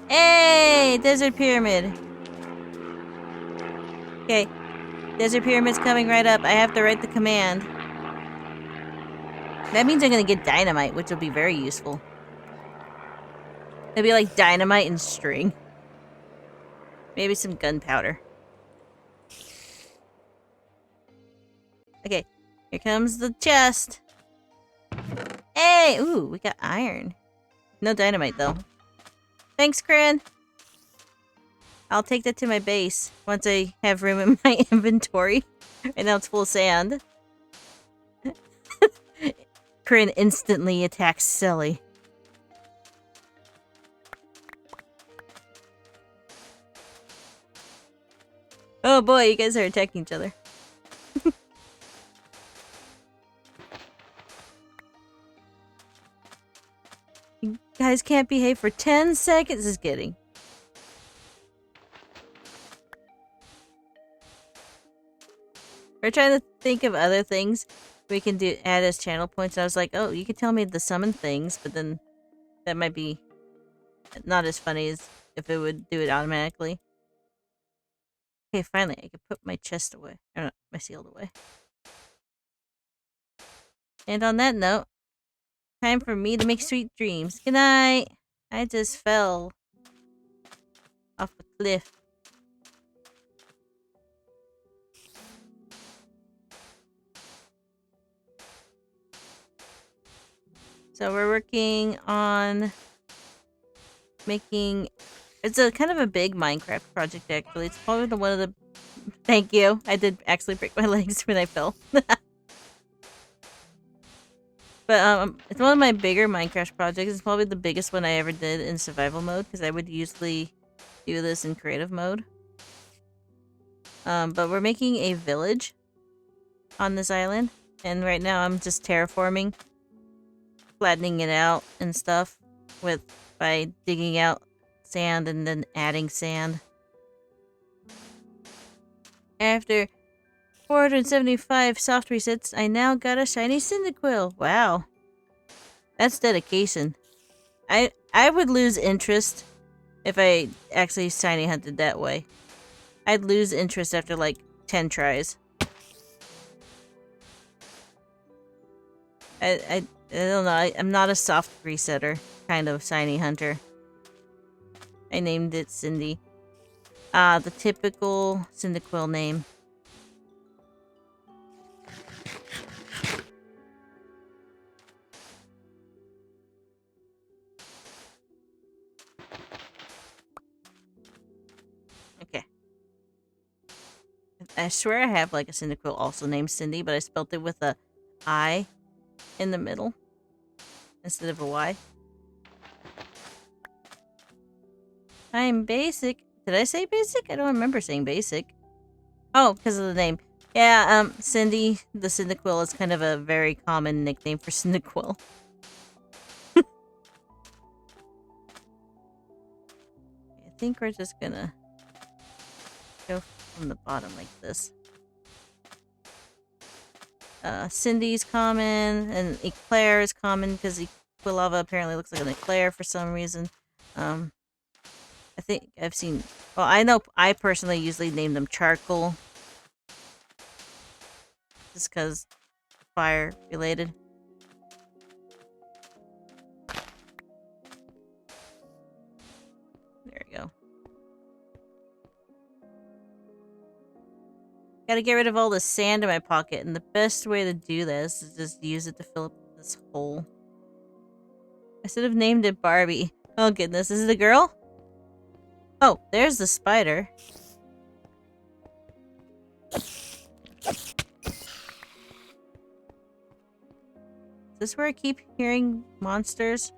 Hey! Desert Pyramid! Okay. Desert Pyramid's coming right up. I have to write the command. That means I'm gonna get dynamite, which will be very useful. It'll be like dynamite and string. Maybe some gunpowder. Okay. Here comes the chest. Hey! Ooh, we got iron. No dynamite, though. Thanks, Cran. I'll take that to my base once I have room in my inventory. Right now it's full of sand. Cran instantly attacks Silly. Oh boy, you guys are attacking each other. You guys can't behave for 10 seconds. Just kidding. We're trying to think of other things we can add as channel points. I was like, oh, you could tell me to summon things, but then that might be not as funny as if it would do it automatically. Okay, finally, I can put my chest away. Or not, my shield away. And on that note, time for me to make sweet dreams. Good night. I just fell off a cliff. So we're working on making... It's a kind of a big Minecraft project, actually. It's probably one of the... Thank you. I did actually break my legs when I fell. But it's one of my bigger Minecraft projects. It's probably the biggest one I ever did in survival mode because I would usually do this in creative mode. But we're making a village on this island, and right now I'm just terraforming, flattening it out and stuff by digging out sand and then adding sand. After 475 soft resets, I now got a shiny Cyndaquil. Wow. That's dedication. I would lose interest if I actually shiny hunted that way. I'd lose interest after like 10 tries. I don't know. I'm not a soft resetter kind of shiny hunter. I named it Cindy. The typical Cyndaquil name. Okay. I swear I have like a Cyndaquil also named Cindy, but I spelt it with a I in the middle instead of a Y. I'm basic. Did I say basic? I don't remember saying basic. Oh, because of the name. Yeah, Cindy, the Cyndaquil is kind of a very common nickname for Cyndaquil. I think we're just gonna go from the bottom like this. Cindy's common, and Eclair is common because Equilava apparently looks like an Eclair for some reason. I think I've seen... Well, I know I personally usually name them Charcoal. Just because fire related. There we go. Gotta get rid of all the sand in my pocket, and the best way to do this is just use it to fill up this hole. I should have named it Barbie. Oh goodness, is it a girl? Oh, there's the spider. Is this where I keep hearing monsters?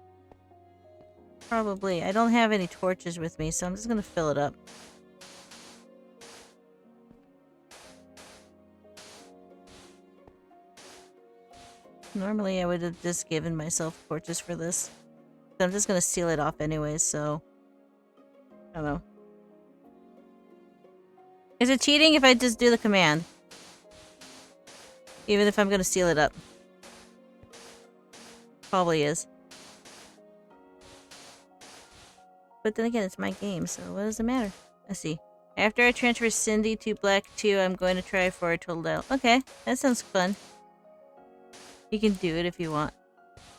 Probably. I don't have any torches with me, so I'm just gonna fill it up. Normally I would have just given myself torches for this. But I'm just gonna seal it off anyways, so... I don't know. Is it cheating if I just do the command? Even if I'm gonna seal it up. Probably is. But then again, it's my game, so what does it matter? Let's see. After I transfer Cindy to Black 2, I'm going to try for a total out. Okay, that sounds fun. You can do it if you want.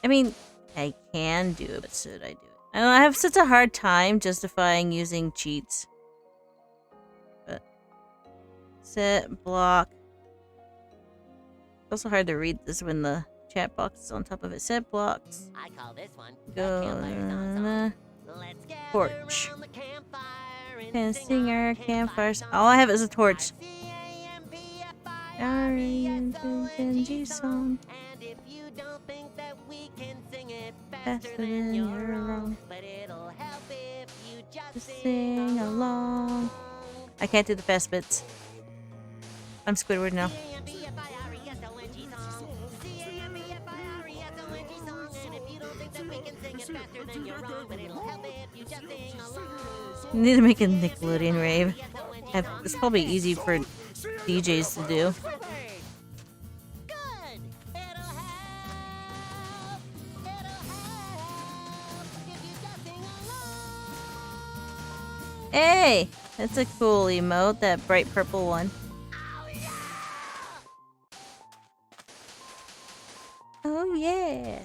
I mean, I can do it, but should I do it? I don't know, I have such a hard time justifying using cheats. But set block. It's also hard to read this when the chat box is on top of it. Set blocks. I call this one Go Let's torch. And sing our campfires. All I have is a torch. R-E-N-G song. And if you don't think that we can sing it Faster than you're wrong. But it'll help if you just Sing along. I can't do the fast bits. I'm Squidward now. You need to make a Nickelodeon rave. It's probably easy for DJs to do. Hey! That's a cool emote, that bright purple one. Oh yeah!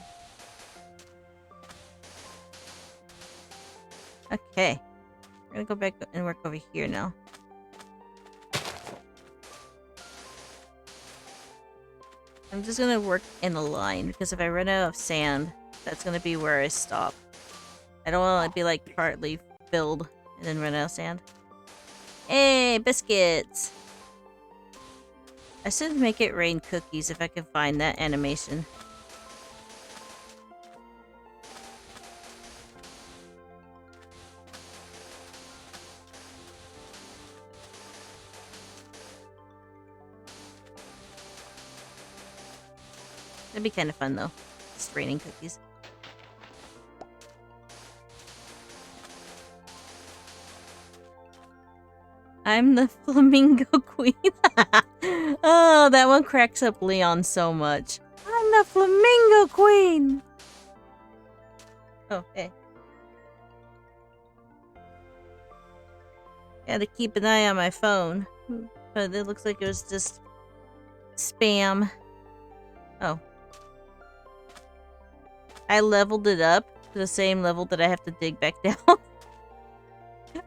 Okay. We're gonna go back and work over here now. I'm just gonna work in a line, because if I run out of sand, that's gonna be where I stop. I don't want to be like partly filled and then run out of sand. Hey, biscuits! I should make it rain cookies if I can find that animation. That'd be kind of fun, though. Just raining cookies. I'm the flamingo queen. Oh, that one cracks up Leon so much. I'm the flamingo queen. Oh, hey. Had to keep an eye on my phone. But it looks like it was just spam. Oh. I leveled it up to the same level that I have to dig back down.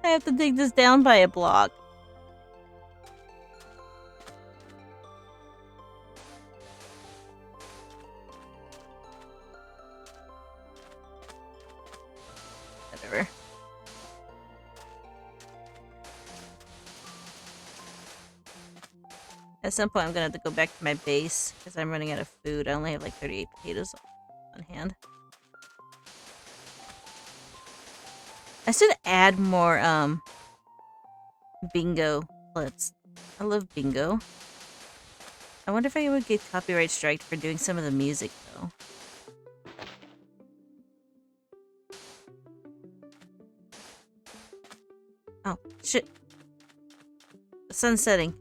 I have to dig this down by a block. Whatever. At some point, I'm gonna have to go back to my base because I'm running out of food. I only have like 38 potatoes on hand. I should add more bingo clips. I love bingo. I wonder if I would get copyright striked for doing some of the music though. Oh, shit. The sun's setting.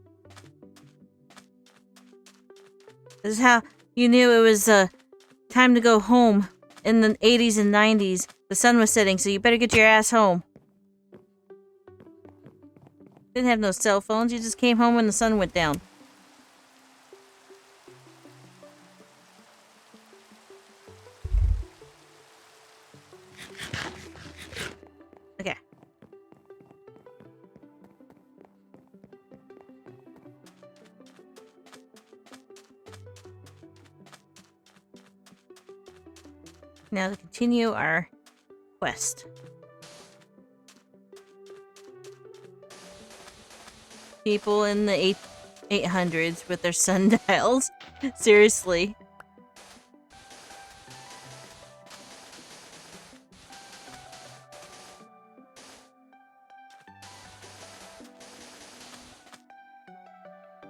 This is how you knew it was time to go home in the 80s and 90s. The sun was setting, so you better get your ass home. Didn't have no cell phones. You just came home when the sun went down. Okay. Now to continue our quest. People in the 800s with their sundials. Seriously.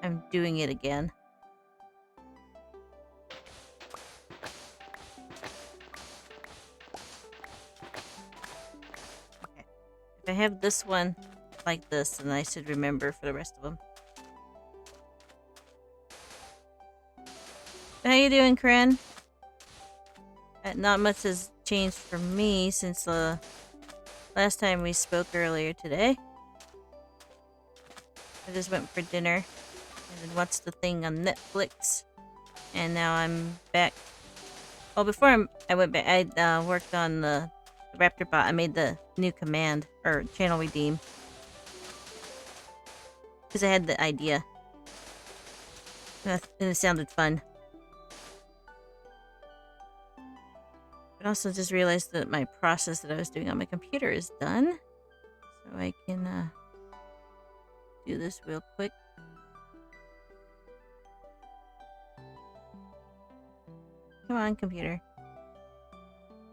I'm doing it again. Okay. If I have this one like this, then I should remember for the rest of them. How you doing, Corinne? Not much has changed for me since the last time we spoke earlier today. I just went for dinner and then watched the thing on Netflix. And now I'm back. Well, before I went back, I worked on the Raptor bot. I made the new command, or channel redeem. Because I had the idea. And it sounded fun. But also just realized that my process that I was doing on my computer is done. So I can do this real quick. Come on, computer.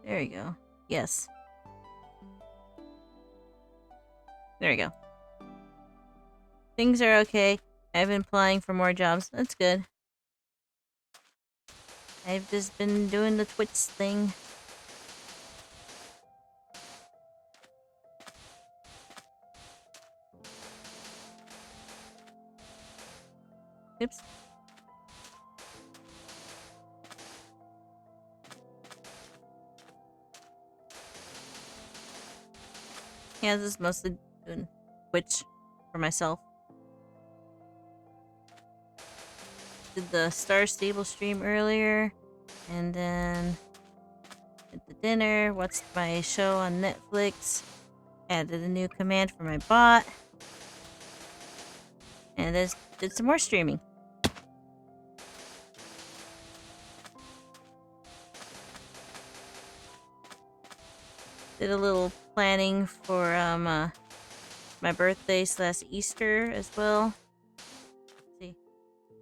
There we go. Yes. There we go. Things are okay. I've been applying for more jobs. That's good. I've just been doing the Twitch thing. Oops. Yeah, this is mostly doing Twitch for myself. Did the Star Stable stream earlier, and then did the dinner, watched my show on Netflix, added a new command for my bot, and then did some more streaming. Did a little planning for my birthday / Easter as well. Let's see,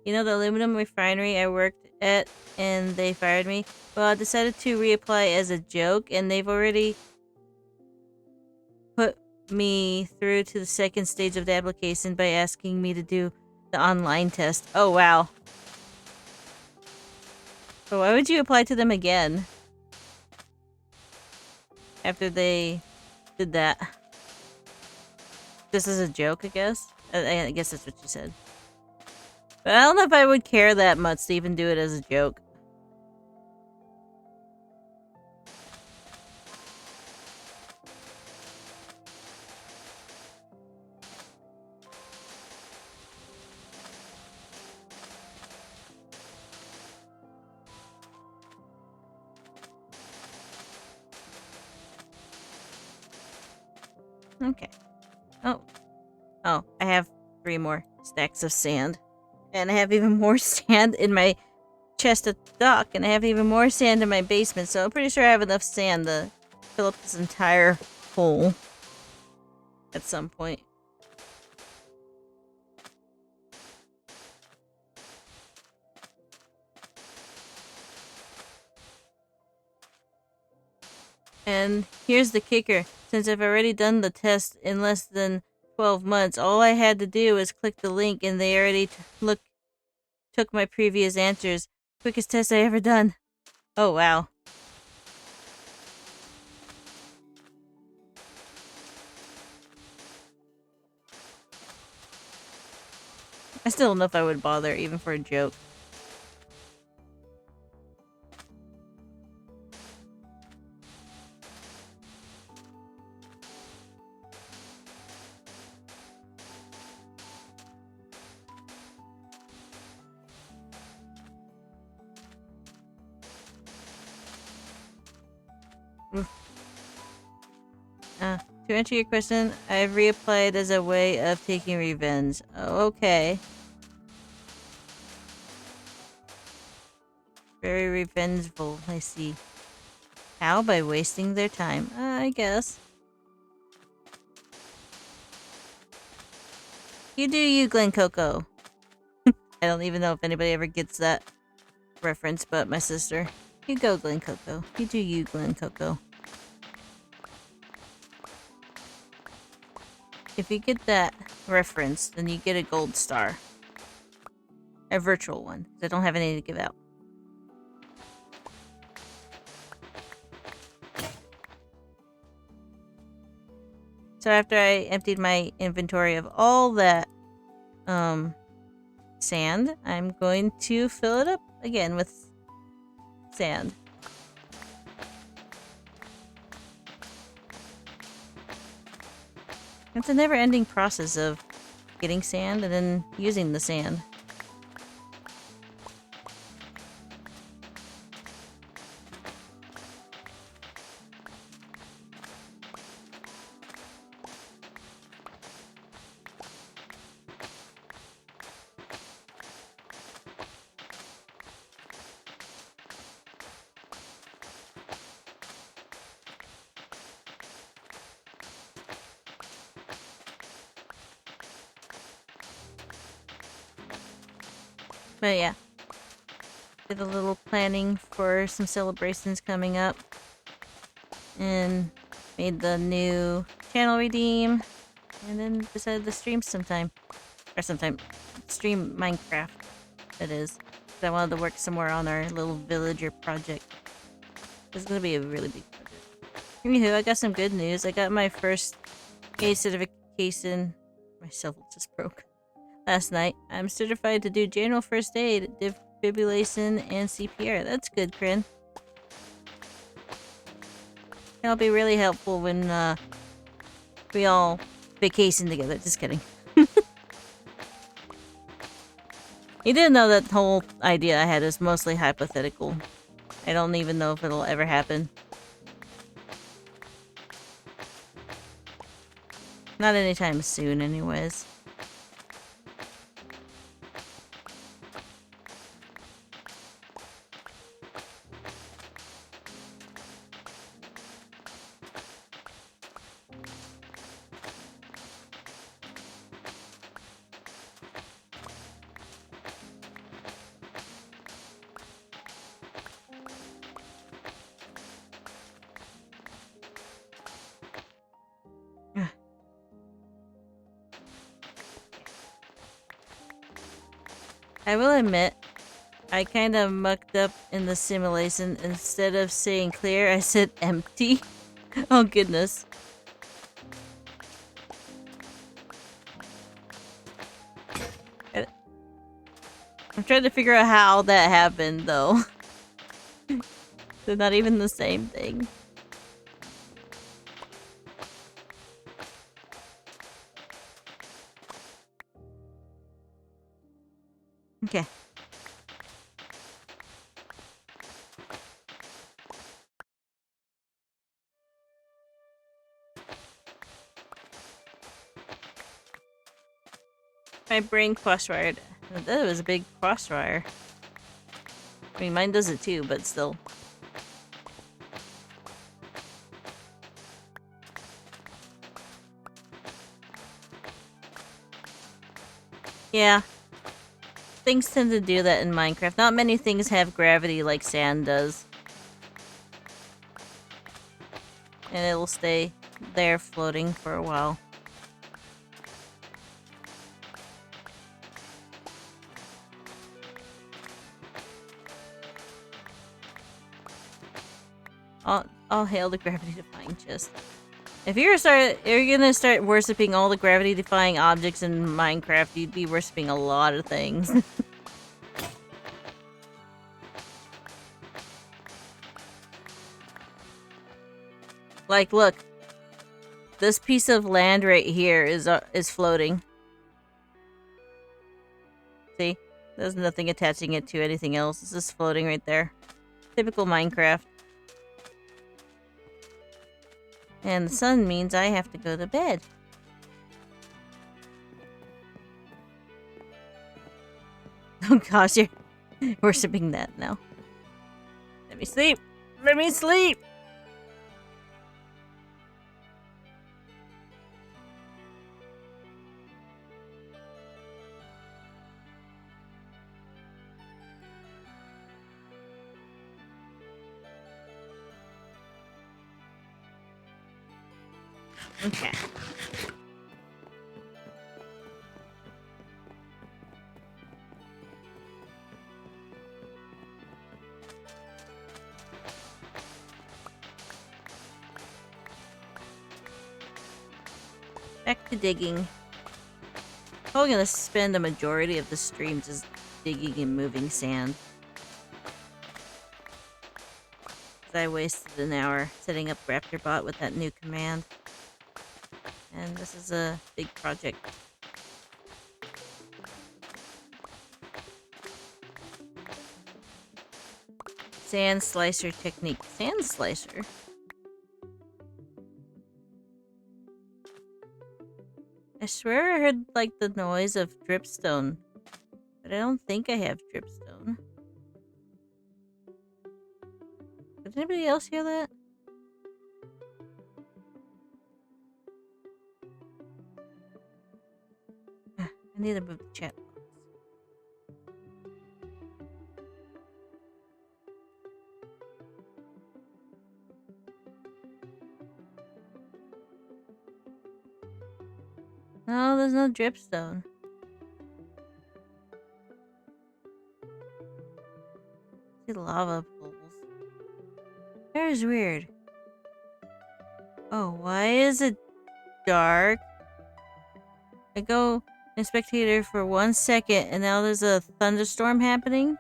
you know the aluminum refinery I worked at and they fired me? Well, I decided to reapply as a joke, and they've already put me through to the second stage of the application by asking me to do the online test. Oh, wow. But why would you apply to them again? After they did that. This is a joke, I guess? I guess that's what you said. But I don't know if I would care that much to even do it as a joke. Okay. Oh. Oh, I have 3 more stacks of sand. And I have even more sand in my chest at the dock. And I have even more sand in my basement. So I'm pretty sure I have enough sand to fill up this entire hole. At some point. And here's the kicker. Since I've already done the test in less than 12 months, all I had to do was click the link and they already took my previous answers. Quickest test I ever done. Oh, wow. I still don't know if I would bother, even for a joke. To answer your question, I've reapplied as a way of taking revenge. Oh, okay. Very revengeful, I see. How? By wasting their time. I guess. You do you, Glen Coco. I don't even know if anybody ever gets that reference, but my sister. You go, Glen Coco. You do you, Glen Coco. If you get that reference, then you get a gold star. A virtual one, 'cause I don't have any to give out. So after I emptied my inventory of all that sand, I'm going to fill it up again with sand. It's a never-ending process of getting sand and then using the sand. But yeah, did a little planning for some celebrations coming up. And made the new channel redeem. And then decided to stream sometime. Or sometime. Stream Minecraft, that is. 'Cause I wanted to work somewhere on our little villager project. It's gonna be a really big project. Anywho, I got some good news. I got my first A certification. My cell phone just broke. Last night. I'm certified to do general first aid, defibrillation, and CPR. That's good, Kryn. That'll be really helpful when we all vacation together. Just kidding. You didn't know that whole idea I had is mostly hypothetical. I don't even know if it'll ever happen. Not anytime soon, anyways. I will admit, I kind of mucked up in the simulation. Instead of saying clear, I said empty. Oh goodness. I'm trying to figure out how that happened though. They're not even the same thing. Okay. My brain crosswired. That was a big crosswire. I mean, mine does it too, but still. Yeah. Things tend to do that in Minecraft. Not many things have gravity like sand does. And it'll stay there floating for a while. I'll hail the gravity-defying chest. If you're gonna start worshipping all the gravity-defying objects in Minecraft, you'd be worshipping a lot of things. Like, look. This piece of land right here is floating. See? There's nothing attaching it to anything else. It's just floating right there. Typical Minecraft. And the sun means I have to go to bed. Oh gosh, you're worshipping that now. Let me sleep! Let me sleep! Okay. Back to digging. Probably gonna spend a majority of the stream just digging and moving sand. I wasted an hour setting up RaptorBot with that new command. And this is a big project. Sand slicer technique. Sand slicer? I swear I heard like the noise of dripstone. But I don't think I have dripstone. Did anybody else hear that? I need to move the chat box. No, there's no dripstone. See lava pools. That is weird. Oh, why is it dark? I go in spectator for 1 second and now there's a thunderstorm happening.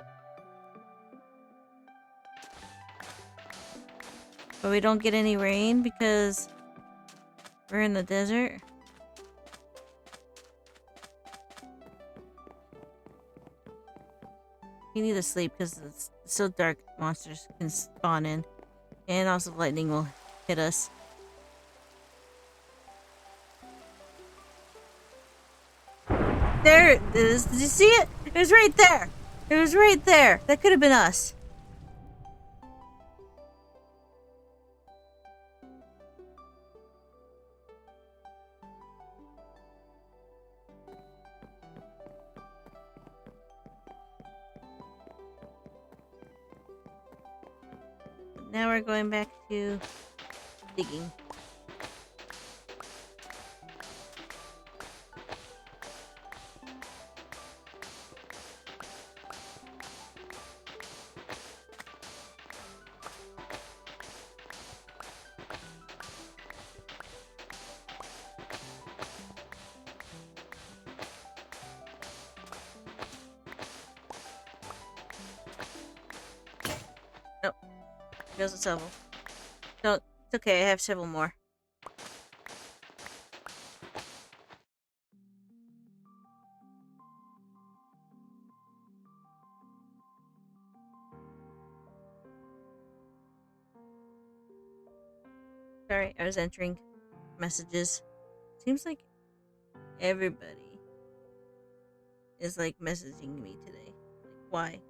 But we don't get any rain because we're in the desert. You need to sleep because it's so dark monsters can spawn in. And also lightning will hit us. There it is. Did you see it? It was right there. It was right there. That could have been us. Now we're going back to digging. Goes a shovel. Don't. It's okay. I have several more. Sorry, I was entering messages. Seems like everybody is like messaging me today. Like, why?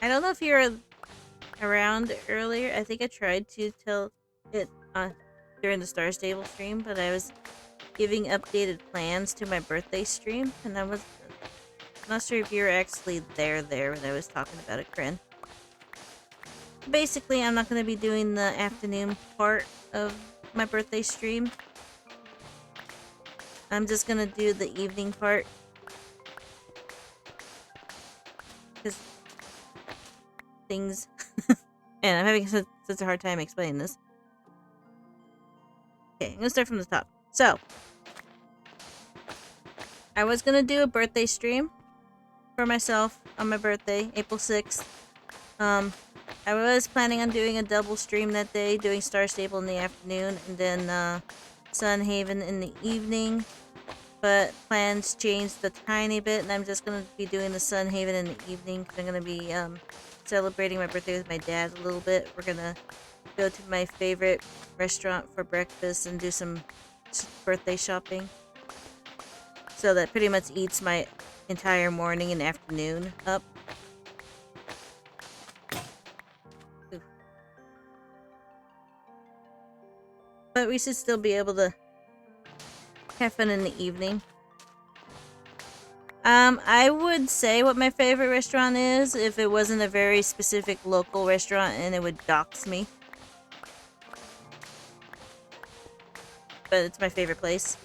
I don't know if you were around earlier. I think I tried to tell it during the Star Stable stream, but I was giving updated plans to my birthday stream, and I was not sure if you were actually there when I was talking about it, Corinne. Basically, I'm not going to be doing the afternoon part of my birthday stream. I'm just going to do the evening part. Because things... and I'm having such a hard time explaining this. Okay, I'm going to start from the top. So, I was going to do a birthday stream for myself on my birthday, April 6th. I was planning on doing a double stream that day, doing Star Stable in the afternoon, and then Sun Haven in the evening. But plans changed a tiny bit, and I'm just going to be doing the Sun Haven in the evening, because I'm going to be celebrating my birthday with my dad a little bit. We're going to go to my favorite restaurant for breakfast and do some birthday shopping. So that pretty much eats my entire morning and afternoon up. But we should still be able to have fun in the evening. I would say what my favorite restaurant is if it wasn't a very specific local restaurant and it would dox me. But it's my favorite place.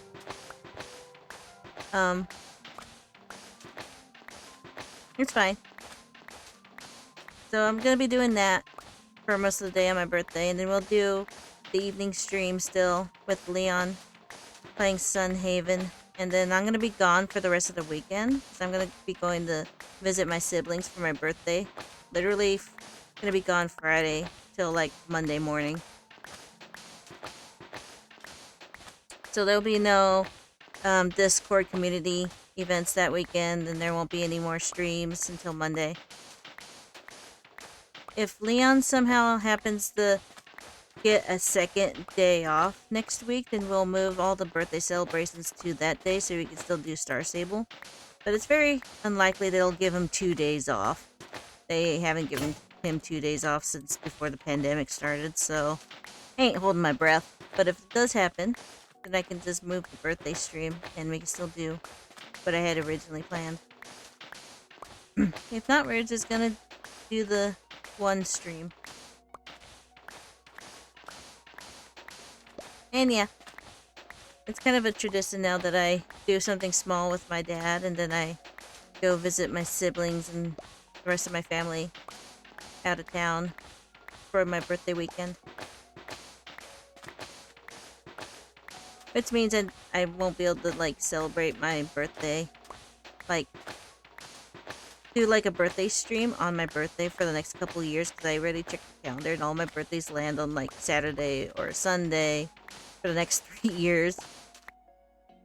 It's fine. So I'm gonna be doing that for most of the day on my birthday, and then we'll do the evening stream still with Leon playing Sun Haven, and then I'm gonna be gone for the rest of the weekend. So I'm gonna be going to visit my siblings for my birthday. Literally gonna be gone Friday till like Monday morning. So there'll be no Discord community events that weekend, and there won't be any more streams until Monday. If Leon somehow happens to get a second day off next week, then we'll move all the birthday celebrations to that day so we can still do Star Stable. But it's very unlikely they'll give him 2 days off. They haven't given him 2 days off since before the pandemic started, so I ain't holding my breath. But if it does happen, then I can just move the birthday stream and we can still do what I had originally planned. If not, we're just gonna do the one stream. And yeah, it's kind of a tradition now that I do something small with my dad and then I go visit my siblings and the rest of my family out of town for my birthday weekend. Which means I won't be able to like celebrate my birthday, like do like a birthday stream on my birthday for the next couple of years, because I already checked the calendar and all my birthdays land on like Saturday or Sunday for the next 3 years.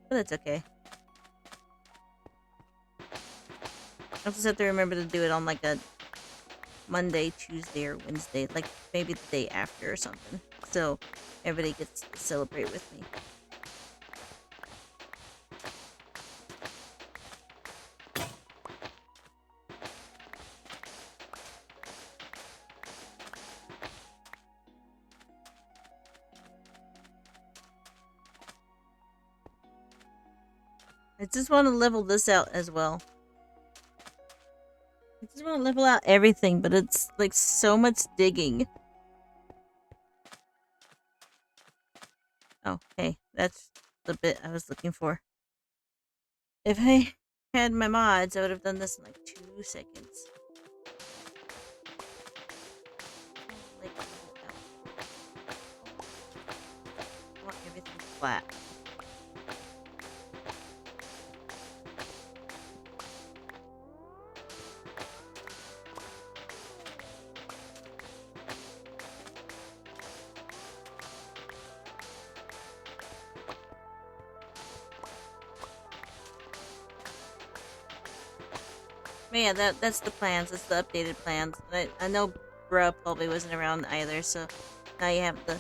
But that's okay. I'll just have to remember to do it on like a Monday, Tuesday, or Wednesday, like maybe the day after or something, so everybody gets to celebrate with me. I just want to level this out as well. I just want to level out everything, but it's like so much digging. Oh, hey, that's the bit I was looking for. If I had my mods, I would have done this in like 2 seconds. Like, I want everything flat. But yeah, that's the plans. That's the updated plans. I know Bruh probably wasn't around either, so now you have the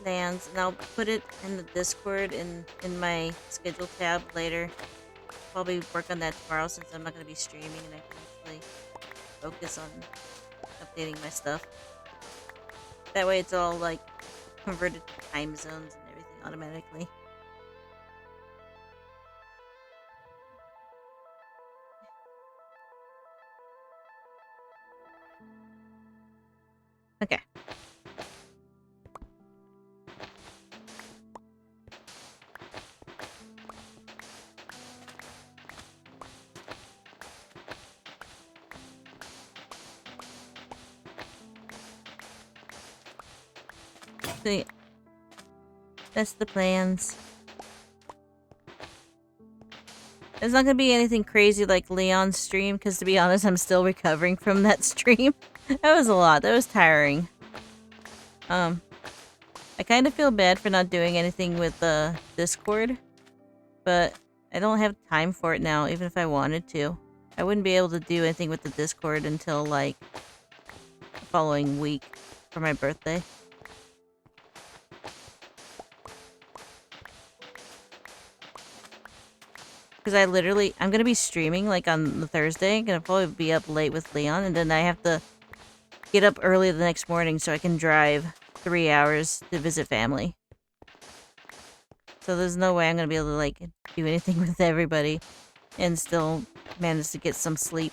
plans, and I'll put it in the Discord in my schedule tab later. Probably work on that tomorrow since I'm not gonna be streaming and I can actually focus on updating my stuff. That way, it's all like converted to time zones and everything automatically. Okay. So yeah, that's the plans. It's not gonna be anything crazy like Leon's stream, because to be honest, I'm still recovering from that stream. That was a lot. That was tiring. I kind of feel bad for not doing anything with the Discord, but I don't have time for it now, even if I wanted to. I wouldn't be able to do anything with the Discord until, like, the following week for my birthday. Because I'm gonna be streaming, like, on the Thursday. I'm gonna probably be up late with Leon, and then I have to get up early the next morning so I can drive 3 hours to visit family. So there's no way I'm gonna be able to, like, do anything with everybody and still manage to get some sleep.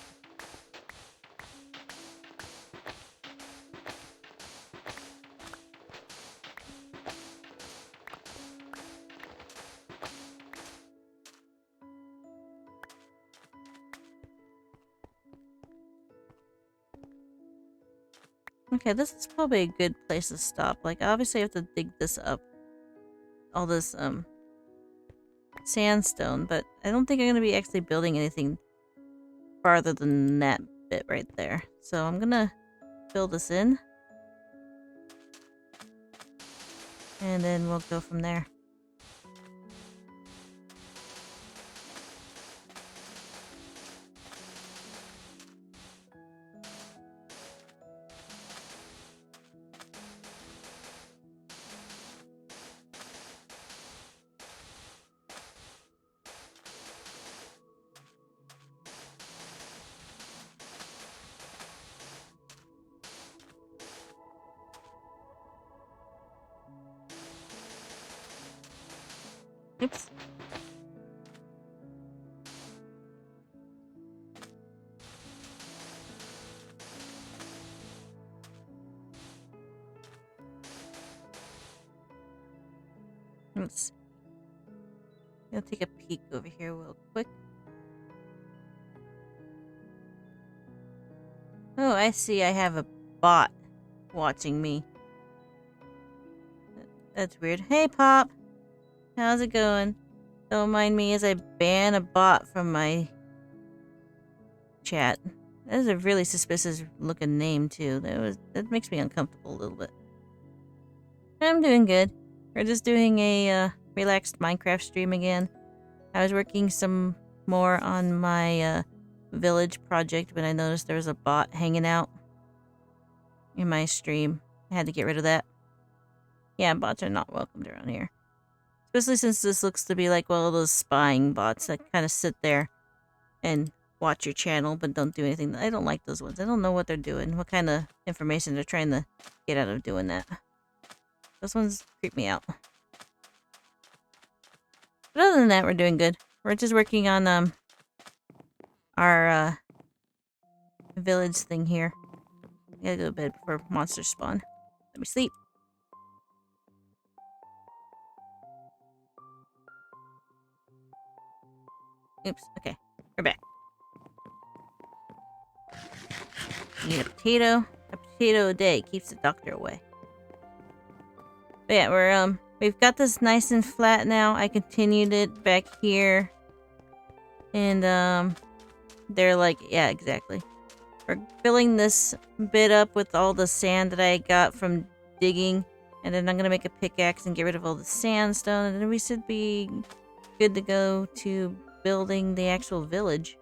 Okay, this is probably a good place to stop. Like, obviously I have to dig this up. All this, sandstone, but I don't think I'm gonna be actually building anything farther than that bit right there. So I'm gonna fill this in. And then we'll go from there. Oops. Let's see. I'll take a peek over here real quick. Oh, I see. I have a bot watching me. That's weird. Hey, Pop. How's it going? Don't mind me as I ban a bot from my chat. That is a really suspicious looking name, too. That makes me uncomfortable a little bit. I'm doing good. We're just doing a relaxed Minecraft stream again. I was working some more on my village project when I noticed there was a bot hanging out in my stream. I had to get rid of that. Yeah, bots are not welcomed around here. Especially since this looks to be like one of those spying bots that kind of sit there and watch your channel but don't do anything. I don't like those ones. I don't know what they're doing, what kind of information they're trying to get out of doing that. Those ones creep me out. But other than that, we're doing good. We're just working on our village thing here. I gotta go to bed before monsters spawn. Let me sleep. Oops, okay. We're back. Need a potato. A potato a day keeps the doctor away. But yeah, we've got this nice and flat now. I continued it back here. And they're like, yeah, exactly. We're filling this bit up with all the sand that I got from digging. And then I'm gonna make a pickaxe and get rid of all the sandstone. And then we should be good to go to building the actual village.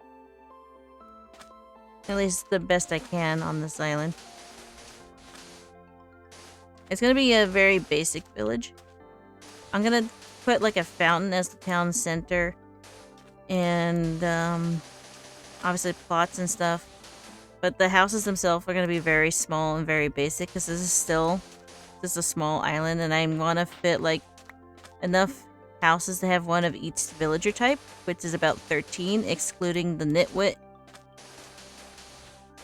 At least the best I can on this island. It's gonna be a very basic village. I'm gonna put like a fountain as the town center. And obviously plots and stuff. But the houses themselves are gonna be very small and very basic because this is still just a small island, and I want to fit like enough houses to have one of each villager type, which is about 13, excluding the nitwit.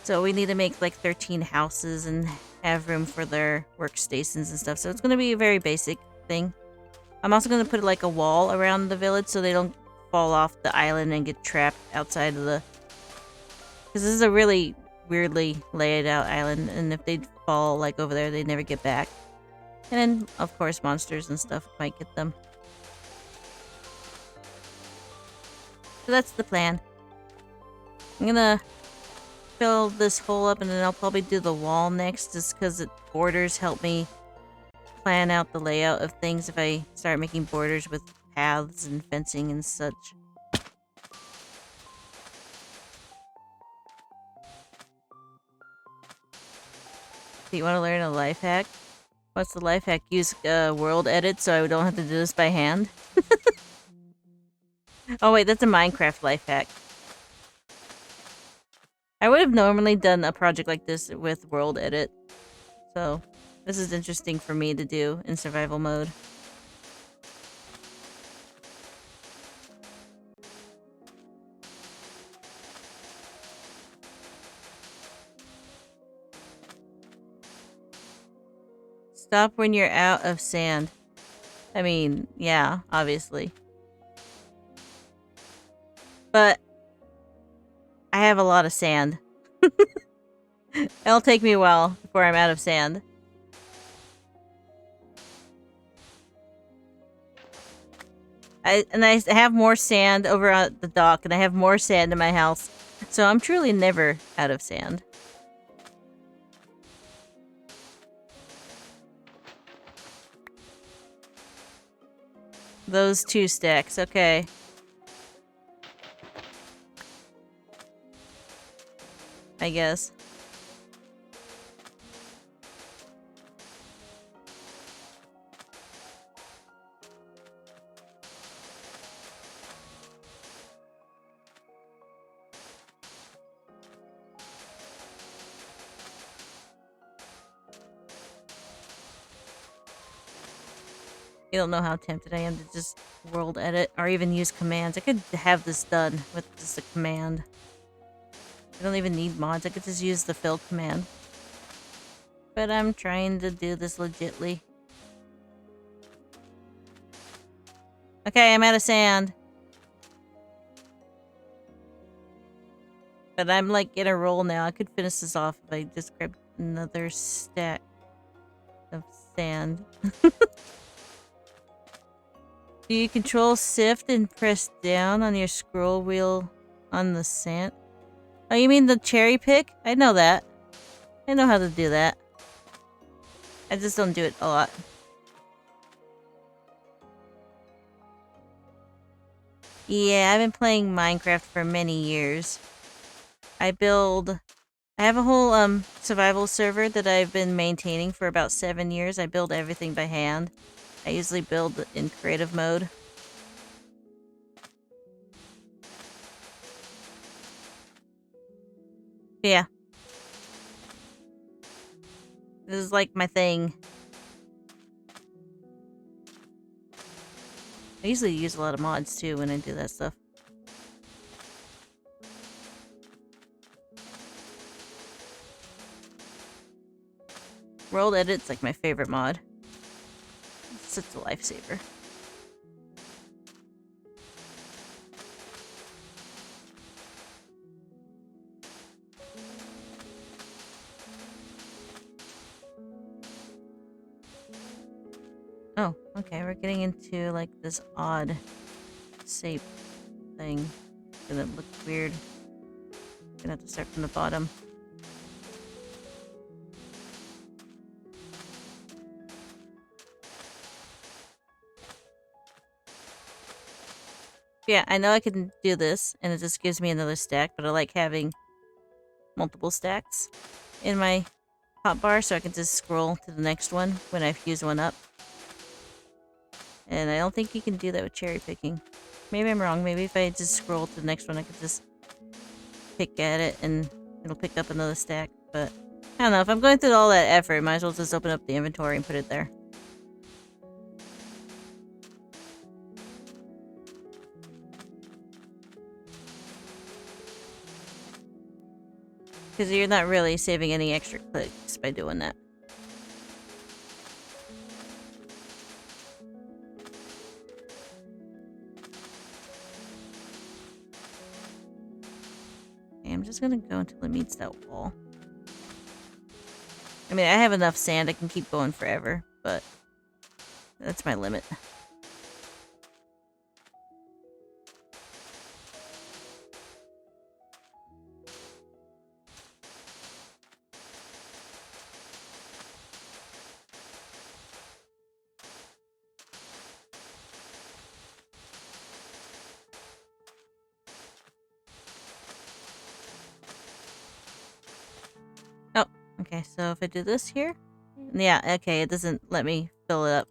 So we need to make like 13 houses and have room for their workstations and stuff. So it's going to be a very basic thing. I'm also going to put like a wall around the village so they don't fall off the island and get trapped outside of the... Because this is a really weirdly laid out island, and if they fall like over there, they'd never get back. And then, of course, monsters and stuff might get them. So that's the plan. I'm gonna fill this hole up, and then I'll probably do the wall next, just because borders help me plan out the layout of things if I start making borders with paths and fencing and such. Do you want to learn a life hack? What's the life hack? Use world edit so I don't have to do this by hand? Oh wait, that's a Minecraft life hack. I would have normally done a project like this with world edit. So, this is interesting for me to do in survival mode. Stop when you're out of sand. I mean, yeah, obviously. But I have a lot of sand. It'll take me a while before I'm out of sand. I have more sand over at the dock, and I have more sand in my house. So I'm truly never out of sand. Those 2 stacks, okay. I guess. You don't know how tempted I am to just world edit or even use commands. I could have this done with just a command. I don't even need mods. I could just use the fill command. But I'm trying to do this legitly. Okay, I'm out of sand. But I'm like in a roll now. I could finish this off if I just grabbed another stack of sand. Do you control shift and press down on your scroll wheel on the sand? Oh, you mean the cherry pick? I know that. I know how to do that. I just don't do it a lot. Yeah, I've been playing Minecraft for many years. I have a whole survival server that I've been maintaining for about 7 years. I build everything by hand. I usually build in creative mode. Yeah. This is like my thing. I usually use a lot of mods too when I do that stuff. World edit's like my favorite mod. It's such a lifesaver. Oh, okay, we're getting into like this odd shape thing. It's gonna look weird. Gonna have to start from the bottom. Yeah, I know I can do this, and it just gives me another stack, but I like having multiple stacks in my hotbar so I can just scroll to the next one when I've used one up. And I don't think you can do that with cherry picking. Maybe I'm wrong. Maybe if I just scroll to the next one, I could just pick at it and it'll pick up another stack. But I don't know. If I'm going through all that effort, I might as well just open up the inventory and put it there. Because you're not really saving any extra clicks by doing that. Okay, I'm just gonna go until it meets that wall. I mean, I have enough sand I can keep going forever, but that's my limit. Oh, okay, so if I do this here, yeah, okay, it doesn't let me fill it up.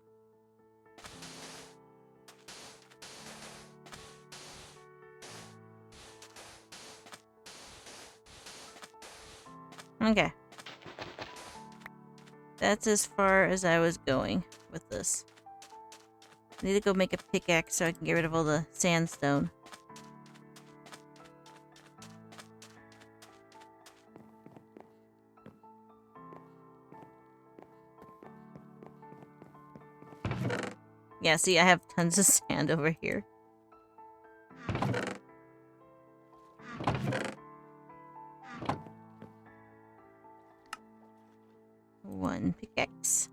Okay. That's as far as I was going with this. I need to go make a pickaxe so I can get rid of all the sandstone. Yeah, see, I have tons of sand over here. One pickaxe.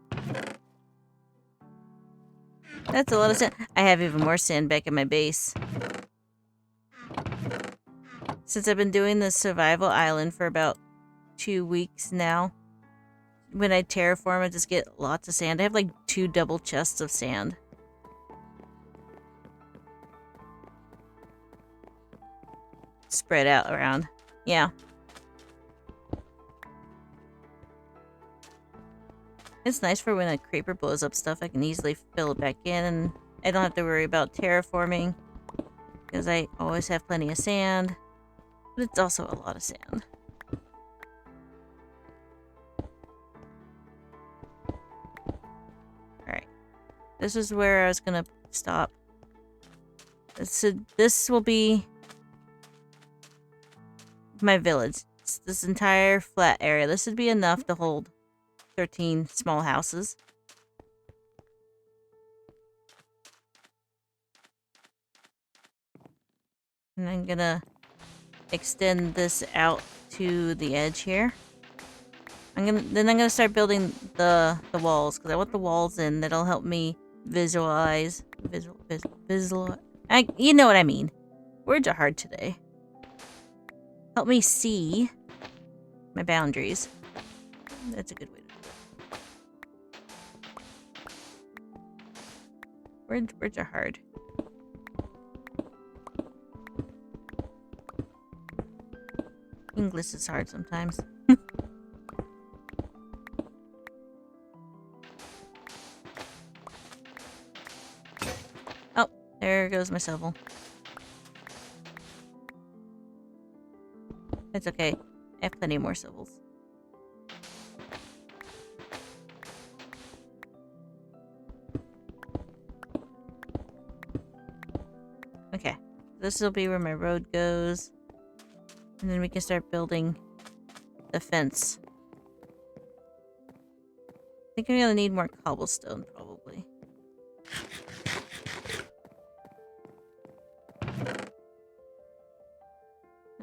That's a lot of sand. I have even more sand back in my base. Since I've been doing the survival island for about 2 weeks now, when I terraform, I just get lots of sand. I have like 2 double chests of sand. Spread out around. Yeah. It's nice for when a creeper blows up stuff, I can easily fill it back in and I don't have to worry about terraforming because I always have plenty of sand, but it's also a lot of sand. Alright, this is where I was gonna stop. So this will be my village. It's this entire flat area. This would be enough to hold 13 small houses. And I'm gonna extend this out to the edge here. I'm gonna start building the walls because I want the walls in. That'll help me visualize. You know what I mean. Words are hard today. Help me see my boundaries. That's a good way to do it. Words are hard. English is hard sometimes. Oh, there goes my shovel. It's okay. I have plenty more shovels. Okay. This will be where my road goes. And then we can start building the fence. I think I'm gonna need more cobblestone, probably.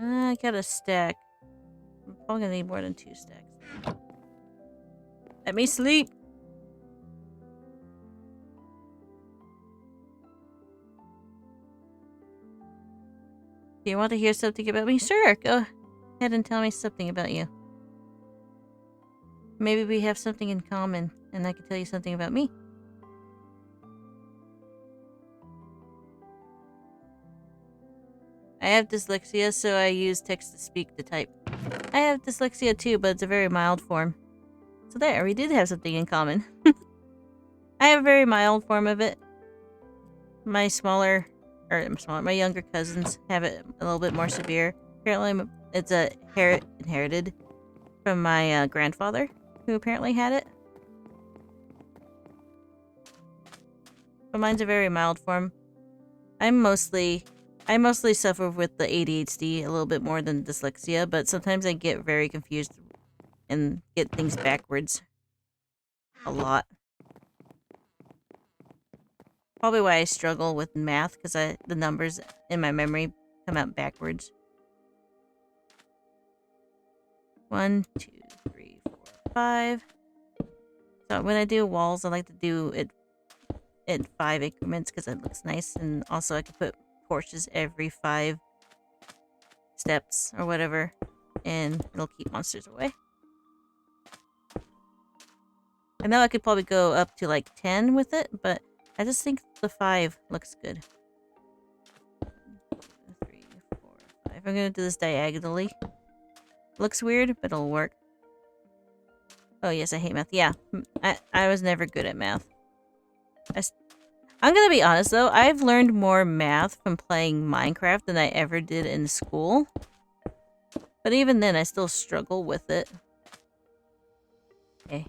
I got a stack. I'm probably gonna need more than 2 stacks. Let me sleep! Do you want to hear something about me? Sure, go ahead and tell me something about you. Maybe we have something in common, and I can tell you something about me. I have dyslexia, so I use text-to-speak to type. I have dyslexia too, but it's a very mild form. So there, we did have something in common. I have a very mild form of it. My my younger cousins have it a little bit more severe. Apparently, it's inherited from my grandfather, who apparently had it. But mine's a very mild form. I mostly suffer with the ADHD a little bit more than dyslexia, but sometimes I get very confused and get things backwards a lot. Probably why I struggle with math, because the numbers in my memory come out backwards. 1, 2, 3, 4, 5. So when I do walls, I like to do it in 5 increments because it looks nice, and also I can put torches every 5 steps or whatever, and it'll keep monsters away. I know I could probably go up to like 10 with it, but I just think the 5 looks good. 1, 2, 3, 4, 5. I'm gonna do this diagonally. Looks weird, but it'll work. Oh yes, I hate math. Yeah, I was never good at math. I'm gonna be honest though, I've learned more math from playing Minecraft than I ever did in school. But even then, I still struggle with it. Okay.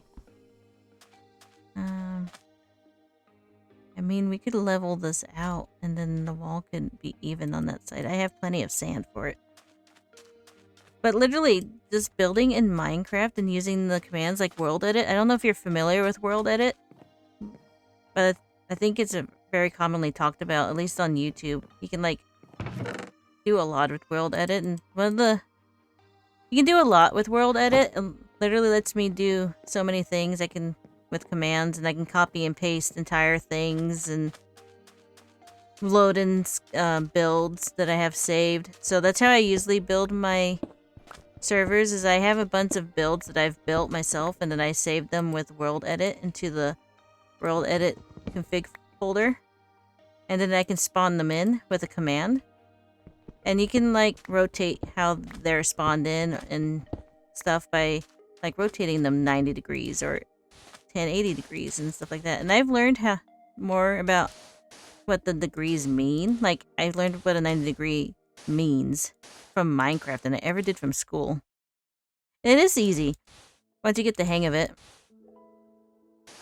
I mean, we could level this out, and then the wall could be even on that side. I have plenty of sand for it. But literally, just building in Minecraft and using the commands like World Edit. I don't know if you're familiar with World Edit, but I think it's very commonly talked about, at least on YouTube. You can like do a lot with World Edit, and you can do a lot with World Edit. It literally lets me do so many things. I can with commands, and I can copy and paste entire things and load in builds that I have saved. So that's how I usually build my servers, is I have a bunch of builds that I've built myself, and then I save them with World Edit into the World Edit config folder, and then I can spawn them in with a command. And you can like rotate how they're spawned in and stuff by like rotating them 90 degrees or 1080 degrees and stuff like that. And I've learned more about what the degrees mean. Like, I've learned what a 90 degree means from Minecraft than I ever did from school. And it is easy once you get the hang of it.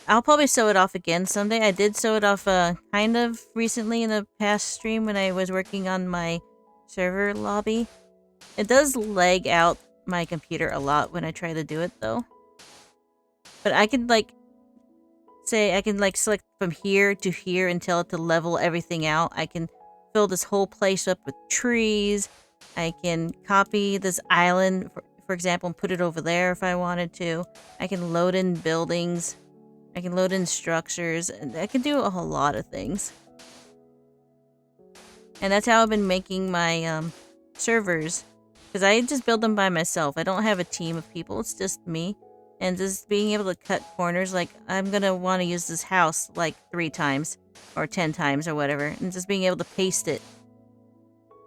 I'll probably sew it off again someday. I did sew it off kind of recently in a past stream when I was working on my server lobby. It does lag out my computer a lot when I try to do it though. But I can like select from here to here and tell it to level everything out. I can fill this whole place up with trees. I can copy this island, for example, and put it over there if I wanted to. I can load in buildings. I can load in structures. And I can do a whole lot of things. And that's how I've been making my servers. Because I just build them by myself. I don't have a team of people. It's just me. And just being able to cut corners, like, I'm gonna want to use this house, like, 3 times, or 10 times, or whatever, and just being able to paste it,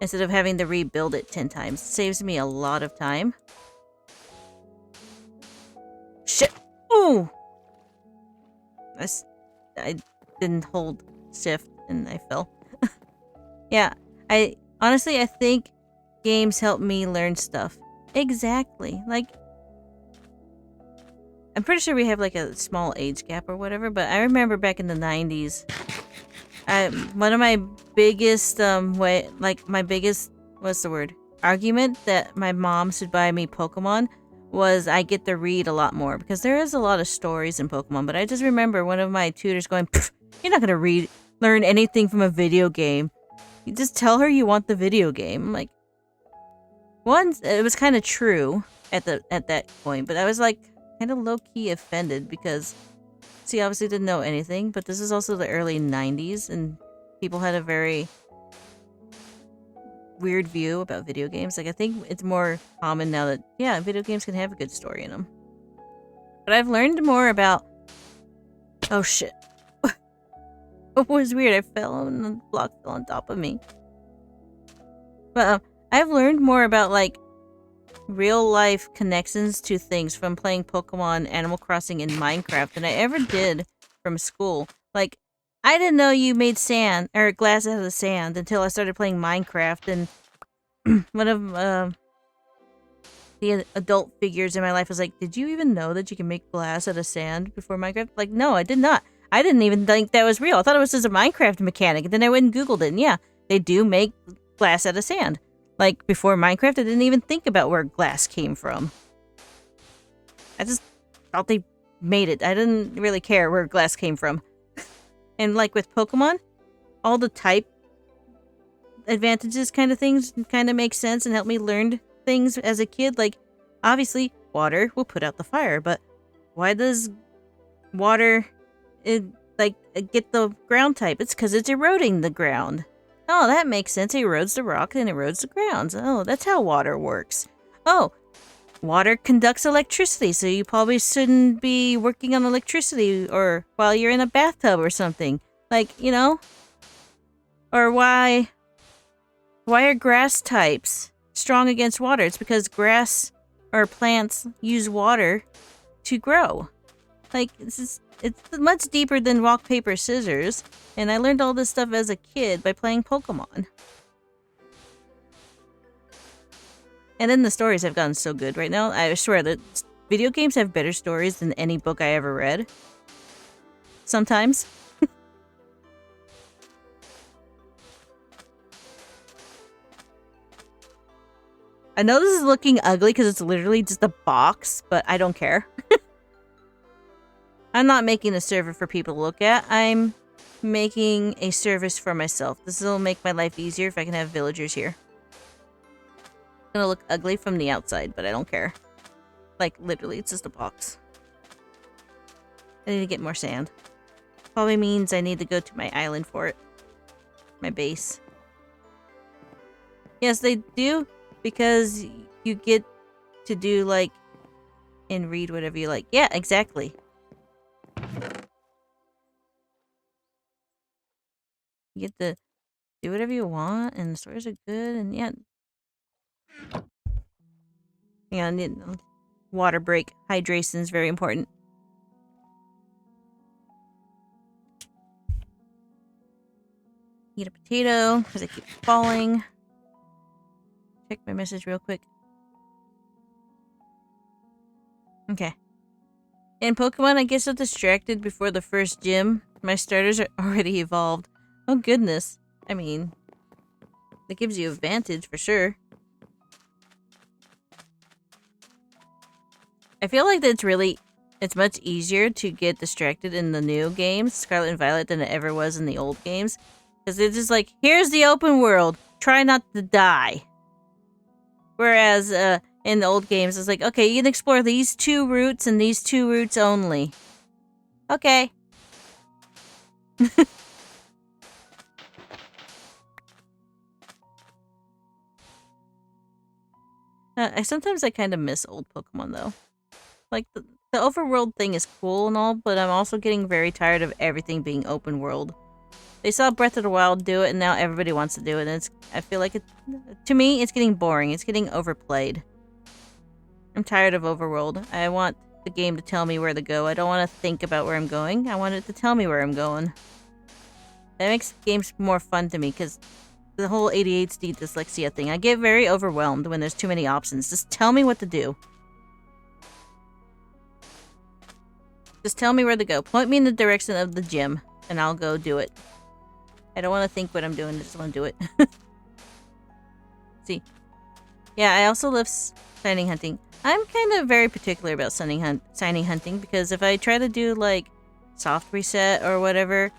instead of having to rebuild it 10 times. It saves me a lot of time. Shit! Ooh! I didn't hold shift, and I fell. Yeah, honestly, I think games help me learn stuff. Exactly, like, I'm pretty sure we have like a small age gap or whatever, but I remember back in the 90s, one of my biggest, what's the word? Argument that my mom should buy me Pokemon was I get to read a lot more, because there is a lot of stories in Pokemon, but I just remember one of my tutors going, "You're not gonna learn anything from a video game. You just tell her you want the video game." I'm like, it was kind of true at that point, but I was like, kind of low-key offended because she obviously didn't know anything, but this is also the early 90s and people had a very weird view about video games. Like, I think it's more common now that, yeah, video games can have a good story in them. But I've learned more about... Oh, shit. It was weird. I fell and the block fell on top of me. But I've learned more about like real life connections to things from playing Pokemon, Animal Crossing, and Minecraft than I ever did from school. Like, I didn't know you made sand or glass out of the sand until I started playing Minecraft, and one of the adult figures in my life was like, "Did you even know that you can make glass out of sand before Minecraft?" Like, no, I did not. I didn't even think that was real. I thought it was just a Minecraft mechanic, and then I went and Googled it, and yeah, they do make glass out of sand. Like, before Minecraft, I didn't even think about where glass came from. I just thought they made it. I didn't really care where glass came from. And like with Pokemon, all the type advantages kind of things kind of make sense and help me learn things as a kid. Like, obviously, water will put out the fire, but why does water get the ground type? It's because it's eroding the ground. Oh, that makes sense. It erodes the rock and erodes the grounds. Oh, that's how water works. Oh, water conducts electricity, so you probably shouldn't be working on electricity or while you're in a bathtub or something. Like, you know? Or why are grass types strong against water? It's because grass or plants use water to grow. Like, it's much deeper than rock, paper, scissors. And I learned all this stuff as a kid by playing Pokemon. And then the stories have gotten so good right now. I swear that video games have better stories than any book I ever read. Sometimes. I know this is looking ugly because it's literally just a box, but I don't care. I'm not making a server for people to look at. I'm making a service for myself. This will make my life easier if I can have villagers here. It's gonna look ugly from the outside, but I don't care. Like, literally, it's just a box. I need to get more sand. Probably means I need to go to my island for it. My base. Yes, they do, because you get to do, like, and read whatever you like. Yeah, exactly. You get to do whatever you want, and the stories are good, and yeah. Yeah, I need water break. Hydration is very important. Eat a potato, because I keep falling. Check my message real quick. Okay. In Pokemon, I get so distracted before the first gym. My starters are already evolved. Oh goodness. I mean, that gives you advantage for sure. I feel like it's much easier to get distracted in the new games, Scarlet and Violet, than it ever was in the old games. Because it's just like, here's the open world. Try not to die. Whereas, in the old games, it's like, okay, you can explore these 2 routes and these 2 routes only. Okay. Sometimes I kind of miss old Pokemon, though. Like, the overworld thing is cool and all, but I'm also getting very tired of everything being open world. They saw Breath of the Wild do it, and now everybody wants to do it, and I feel like to me, it's getting boring. It's getting overplayed. I'm tired of overworld. I want the game to tell me where to go. I don't want to think about where I'm going. I want it to tell me where I'm going. That makes games more fun to me, because the whole ADHD dyslexia thing, I get very overwhelmed when there's too many options. Just tell me what to do. Just tell me where to go. Point me in the direction of the gym, and I'll go do it. I don't want to think what I'm doing. I just want to do it. See. Yeah, I also love signing hunting. I'm kind of very particular about signing hunting, because if I try to do, like, soft reset or whatever,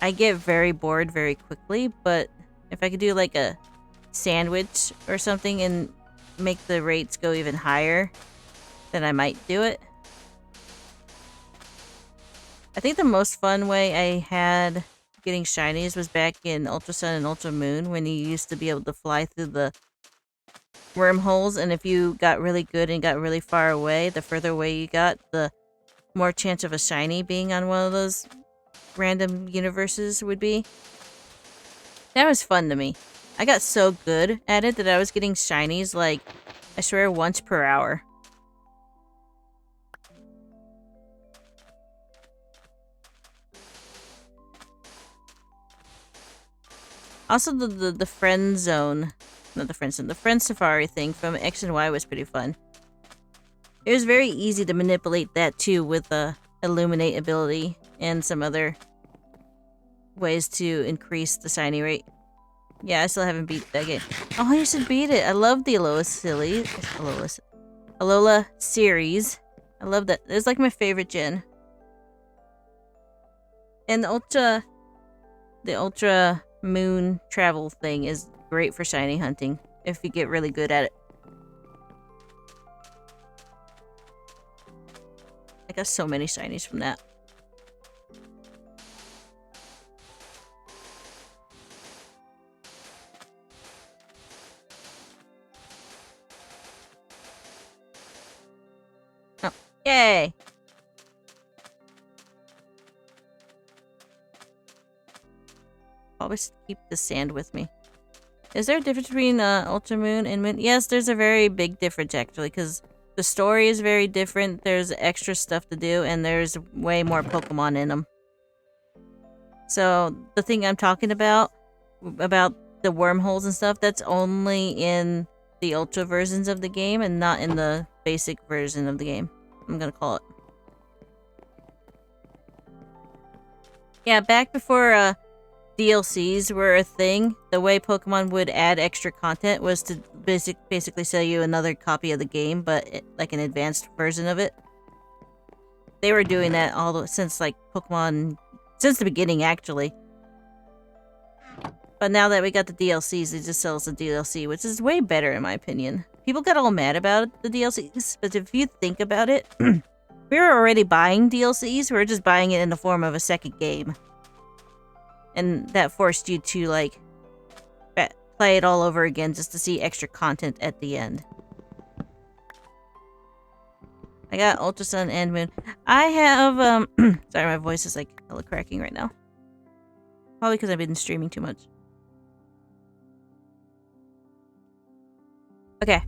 I get very bored very quickly. But if I could do, like, a sandwich or something and make the rates go even higher, then I might do it. I think the most fun way I had getting shinies was back in Ultra Sun and Ultra Moon, when you used to be able to fly through the wormholes, and if you got really good and got really far away, the further away you got, the more chance of a shiny being on one of those random universes would be. That was fun to me. I got so good at it that I was getting shinies, like, I swear, once per hour. Also, the friend zone, not the friend zone, the friend safari thing from X and Y was pretty fun. It was very easy to manipulate that too with the illuminate ability and some other ways to increase the shiny rate. Yeah, I still haven't beat that game. Oh, you should beat it. I love the Alola series. I love that. It's like my favorite gen. And the Ultra Moon travel thing is great for shiny hunting if you get really good at it. I got so many shinies from that. Oh, yay! Always keep the sand with me. Is there a difference between Ultra Moon and Moon? Yes, there's a very big difference actually, because the story is very different. There's extra stuff to do, and there's way more Pokemon in them. So the thing I'm talking about the wormholes and stuff, that's only in the Ultra versions of the game and not in the basic version of the game. I'm gonna call it. Yeah, back before DLCs were a thing, the way Pokemon would add extra content was to basically sell you another copy of the game, but like an advanced version of it. They were doing that since like Pokemon, since the beginning actually. But now that we got the DLCs, they just sell us the DLC, which is way better in my opinion. People got all mad about the DLCs, but if you think about it, we were already buying DLCs, we were just buying it in the form of a second game. And that forced you to, like, play it all over again just to see extra content at the end. I got Ultra Sun and Moon. I have, sorry, my voice is, like, hella cracking right now. Probably because I've been streaming too much. Okay.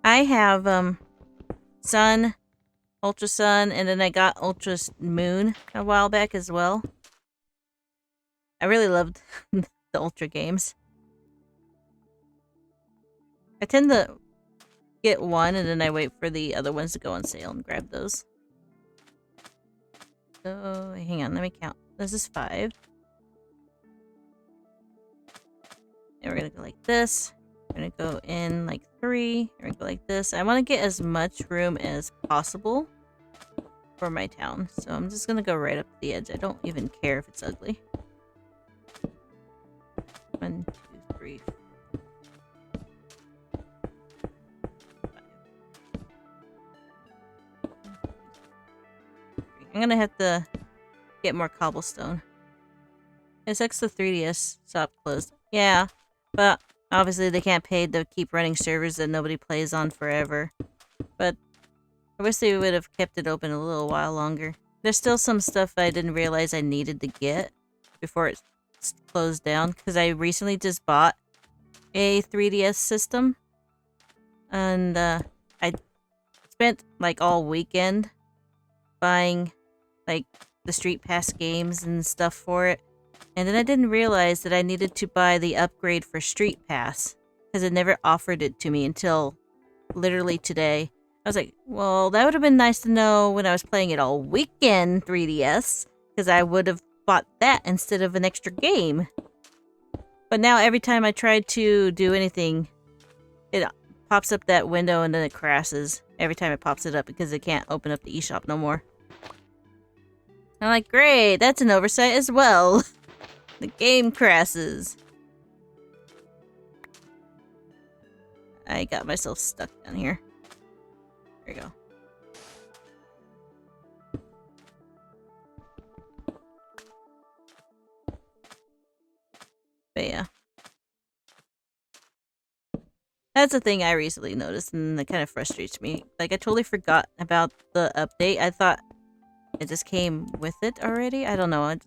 I have, Sun, Ultra Sun, and then I got Ultra Moon a while back as well. I really loved the Ultra games. I tend to get one and then I wait for the other ones to go on sale and grab those. So, hang on, let me count. This is 5. And we're gonna go like this. We're gonna go in like 3. We're gonna go like this. I want to get as much room as possible for my town. So I'm just gonna go right up to the edge. I don't even care if it's ugly. 1, 2, 3, 4. I'm gonna have to get more cobblestone. It sucks the 3DS shop closed. Yeah, but obviously they can't pay to keep running servers that nobody plays on forever. But I wish they would have kept it open a little while longer. There's still some stuff I didn't realize I needed to get before it closed down, because I recently just bought a 3DS system. And I spent like all weekend buying like the Street Pass games and stuff for it. And then I didn't realize that I needed to buy the upgrade for Street Pass because it never offered it to me until literally today. I was like, well, that would have been nice to know when I was playing it all weekend 3DS, because I would have bought that instead of an extra game. But now every time I try to do anything, it pops up that window and then it crashes every time it pops it up because it can't open up the eShop no more. I'm like, great, that's an oversight as well. The game crashes. I got myself stuck down here. There we go. But yeah. That's a thing I recently noticed, and that kind of frustrates me. Like, I totally forgot about the update. I thought it just came with it already. I don't know. I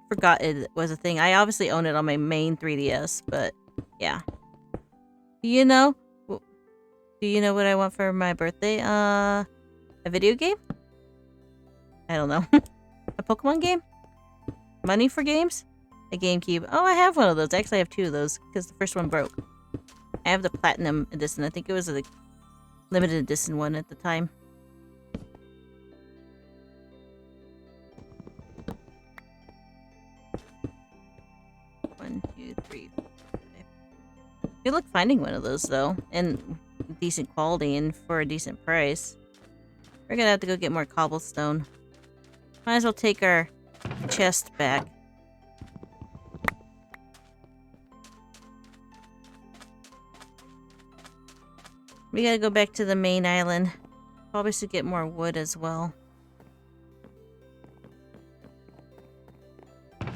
forgot it was a thing. I obviously own it on my main 3DS, but yeah. Do you know? Do you know what I want for my birthday? A video game? I don't know. A Pokemon game? Money for games? A GameCube. Oh, I have one of those. Actually, I have two of those because the first one broke. I have the Platinum Edition. I think it was a limited edition one at the time. One, two, three, four, five. Good luck finding one of those, though. And decent quality and for a decent price. We're gonna have to go get more cobblestone. Might as well take our chest back. We gotta go back to the main island. Probably should get more wood as well.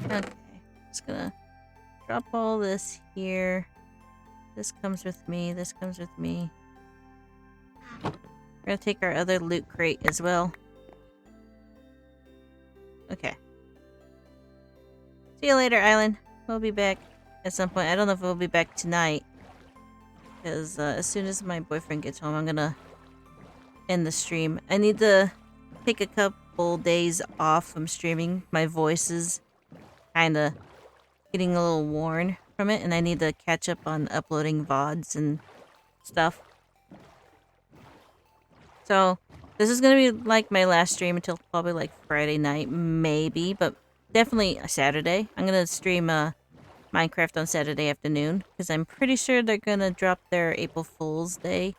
Okay, just gonna drop all this here. This comes with me, this comes with me. We're gonna take our other loot crate as well. Okay. See you later, island. We'll be back at some point. I don't know if we'll be back tonight. Because as soon as my boyfriend gets home, I'm gonna end the stream. I need to take a couple days off from streaming. My voice is kind of getting a little worn from it, and I need to catch up on uploading VODs and stuff. So, this is gonna be like my last stream until probably like Friday night, maybe, but definitely a Saturday. I'm gonna stream Minecraft on Saturday afternoon because I'm pretty sure they're gonna drop their April Fool's Day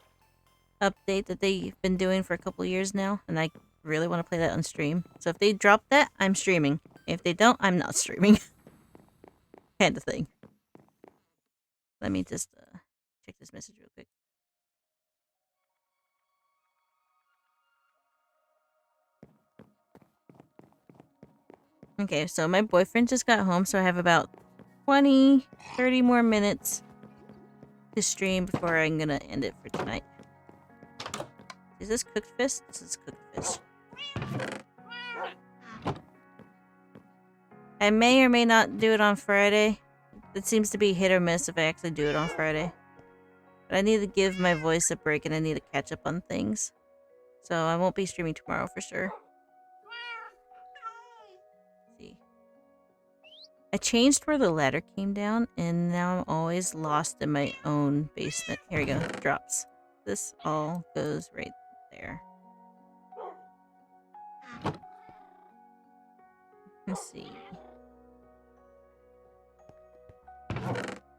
update that they've been doing for a couple years now, and I really want to play that on stream. So if they drop that, I'm streaming. If they don't, I'm not streaming. Kind of thing. Let me just check this message real quick. Okay, so my boyfriend just got home, so I have about 20, 30 more minutes to stream before I'm gonna end it for tonight. Is this cooked fish? This is cooked fish. I may or may not do it on Friday. It seems to be hit or miss if I actually do it on Friday. But I need to give my voice a break and I need to catch up on things. So I won't be streaming tomorrow for sure. Let's see. I changed where the ladder came down and now I'm always lost in my own basement. Here we go. Drops. This all goes right there. Let's see.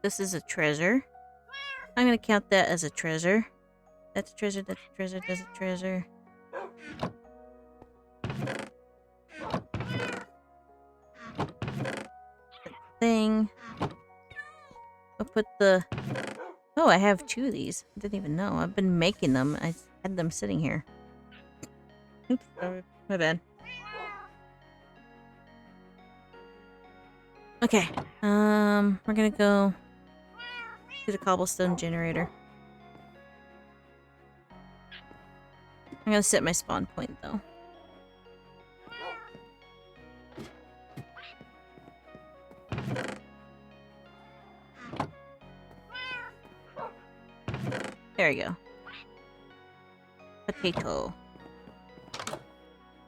This is a treasure. I'm gonna count that as a treasure. That's a treasure, that's a treasure, that's a treasure. Thing. I'll put the... Oh, I have two of these. I didn't even know. I've been making them. I had them sitting here. Oops, sorry. My bad. Okay. We're gonna go to the cobblestone generator. I'm gonna set my spawn point though. There we go. Potato.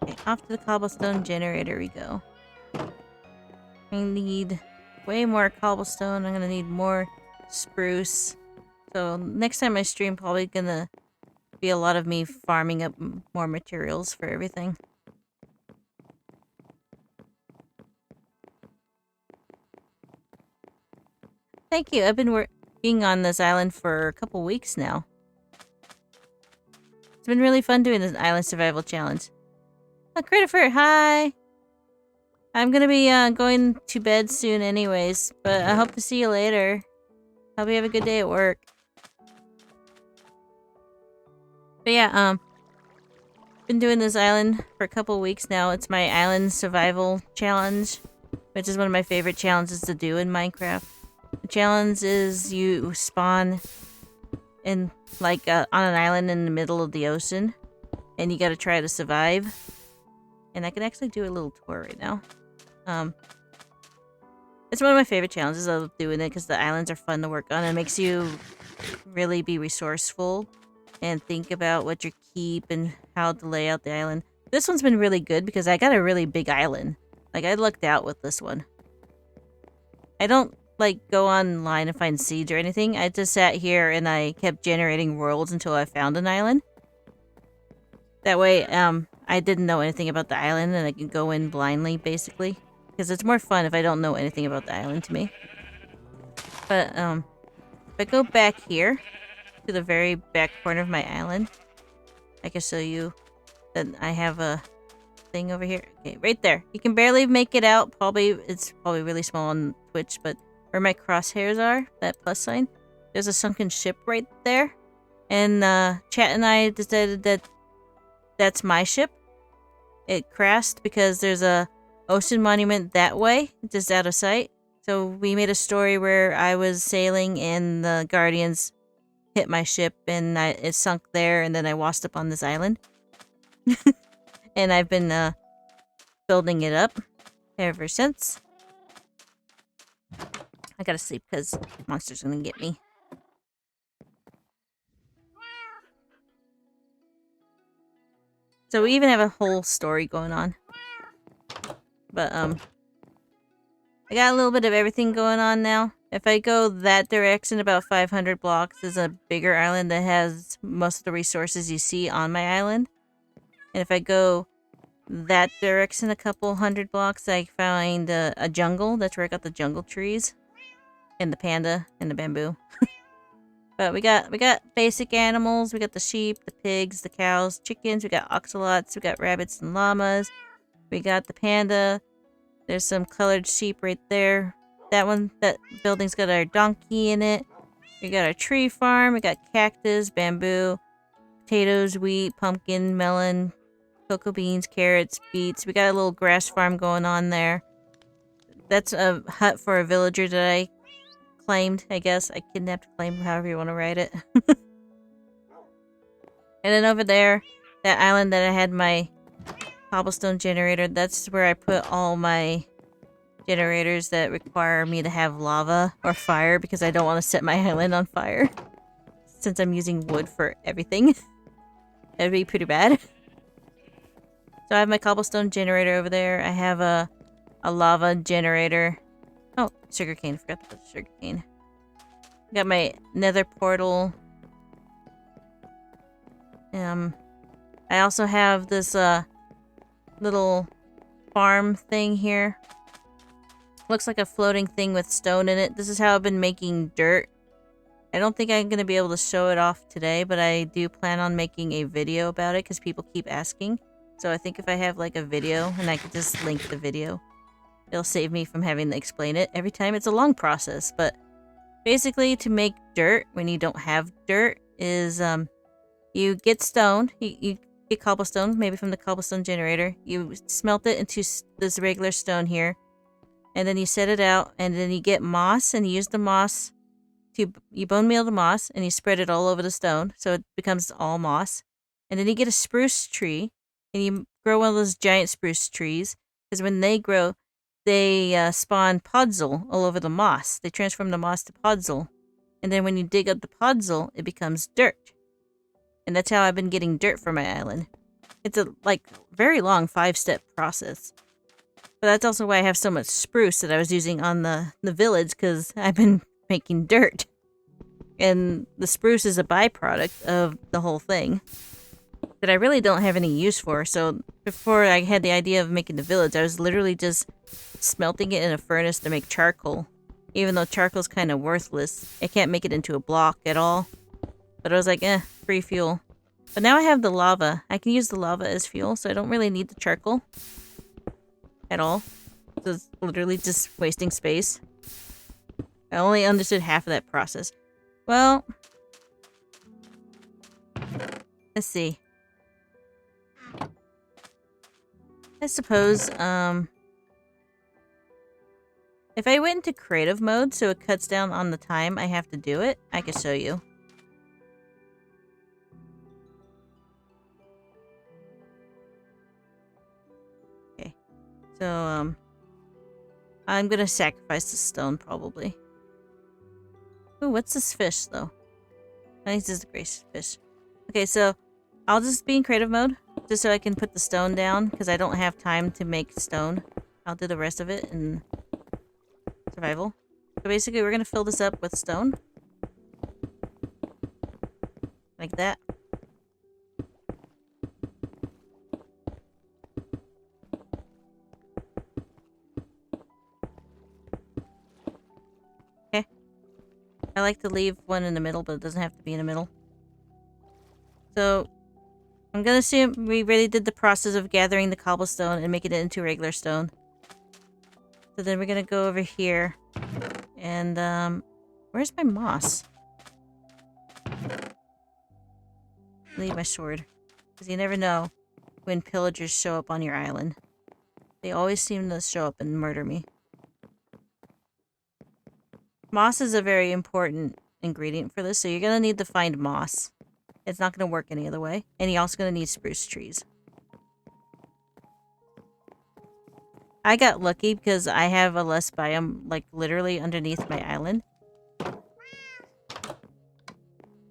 Okay, off to the cobblestone generator we go. I need way more cobblestone. I'm gonna need more spruce. So next time I stream, probably gonna be a lot of me farming up more materials for everything. Thank you. I've been working on this island for a couple weeks now. It's been really fun doing this island survival challenge. Oh, Christopher, hi! I'm gonna be going to bed soon anyways, but I hope to see you later. Hope you have a good day at work. But yeah, been doing this island for a couple weeks now. It's my island survival challenge, which is one of my favorite challenges to do in Minecraft. The challenge is you spawn in like on an island in the middle of the ocean, and you gotta try to survive. And I can actually do a little tour right now. It's one of my favorite challenges of doing it because the islands are fun to work on. It makes you really be resourceful and think about what you keep and how to lay out the island. This one's been really good because I got a really big island. Like, I lucked out with this one. I don't, like, go online and find seeds or anything. I just sat here and I kept generating worlds until I found an island. That way, I didn't know anything about the island and I could go in blindly, basically. Because it's more fun if I don't know anything about the island to me. But, if I go back here to the very back corner of my island, I can show you that I have a thing over here. Okay, right there. You can barely make it out. It's probably really small on Twitch, but where my crosshairs are, that plus sign, there's a sunken ship right there. And Chat and I decided that that's my ship. It crashed because there's a ocean monument that way, just out of sight. So we made a story where I was sailing and the Guardians hit my ship and it sunk there, and then I washed up on this island. And I've been building it up ever since. I gotta sleep because monster's gonna get me. So we even have a whole story going on. But I got a little bit of everything going on now. If I go that direction about 500 blocks, there's a bigger island that has most of the resources you see on my island. And if I go that direction a couple hundred blocks, I find a jungle. That's where I got the jungle trees. And the panda and the bamboo. But we got basic animals. We got the sheep, the pigs, the cows, chickens. We got oxalots. We got rabbits and llamas. We got the panda. There's some colored sheep right there. That building's got our donkey in it. We got our tree farm. We got cactus, bamboo, potatoes, wheat, pumpkin, melon, cocoa beans, carrots, beets. We got a little grass farm going on there. That's a hut for a villager that I claimed, I guess. I kidnapped, claimed, however you want to write it. And then over there, that island that I had my cobblestone generator, that's where I put all my generators that require me to have lava or fire because I don't want to set my island on fire. Since I'm using wood for everything. That'd be pretty bad. So I have my cobblestone generator over there. I have a lava generator. Oh, sugarcane. Forgot to put the sugarcane. Got my nether portal. I also have this little farm thing here. Looks like a floating thing with stone in it. This is how I've been making dirt. I don't think I'm going to be able to show it off today, but I do plan on making a video about it because people keep asking. So I think if I have like a video and I could just link the video, it'll save me from having to explain it every time. It's a long process, but basically to make dirt when you don't have dirt is you get stone, you get cobblestone, maybe from the cobblestone generator. You smelt it into this regular stone here, and then you set it out, and then you get moss, and you use the moss you bone meal the moss, and you spread it all over the stone, so it becomes all moss. And then you get a spruce tree, and you grow one of those giant spruce trees, because when they grow, they spawn podzol all over the moss. They transform the moss to podzol, and then when you dig up the podzol, it becomes dirt. And that's how I've been getting dirt for my island. It's a very long 5-step process. But that's also why I have so much spruce that I was using on the village, because I've been making dirt. And the spruce is a byproduct of the whole thing that I really don't have any use for. So before I had the idea of making the village, I was literally just smelting it in a furnace to make charcoal. Even though charcoal's kind of worthless. I can't make it into a block at all. But I was like, free fuel. But now I have the lava. I can use the lava as fuel, so I don't really need the charcoal at all. So it's literally just wasting space. I only understood half of that process. Well, let's see. I suppose, if I went into creative mode so it cuts down on the time I have to do it, I could show you. Okay. So, I'm gonna sacrifice the stone, probably. Ooh, what's this fish, though? I think this is the gray fish. Okay, so I'll just be in creative mode just so I can put the stone down because I don't have time to make stone. I'll do the rest of it in survival. So basically, we're going to fill this up with stone. Like that. Okay. I like to leave one in the middle, but it doesn't have to be in the middle. So, I'm going to assume we really did the process of gathering the cobblestone and making it into regular stone. So then we're going to go over here. And, where's my moss? Leave my sword. Because you never know when pillagers show up on your island. They always seem to show up and murder me. Moss is a very important ingredient for this, so you're going to need to find moss. It's not going to work any other way. And you're also going to need spruce trees. I got lucky because I have a lush biome, like, literally underneath my island.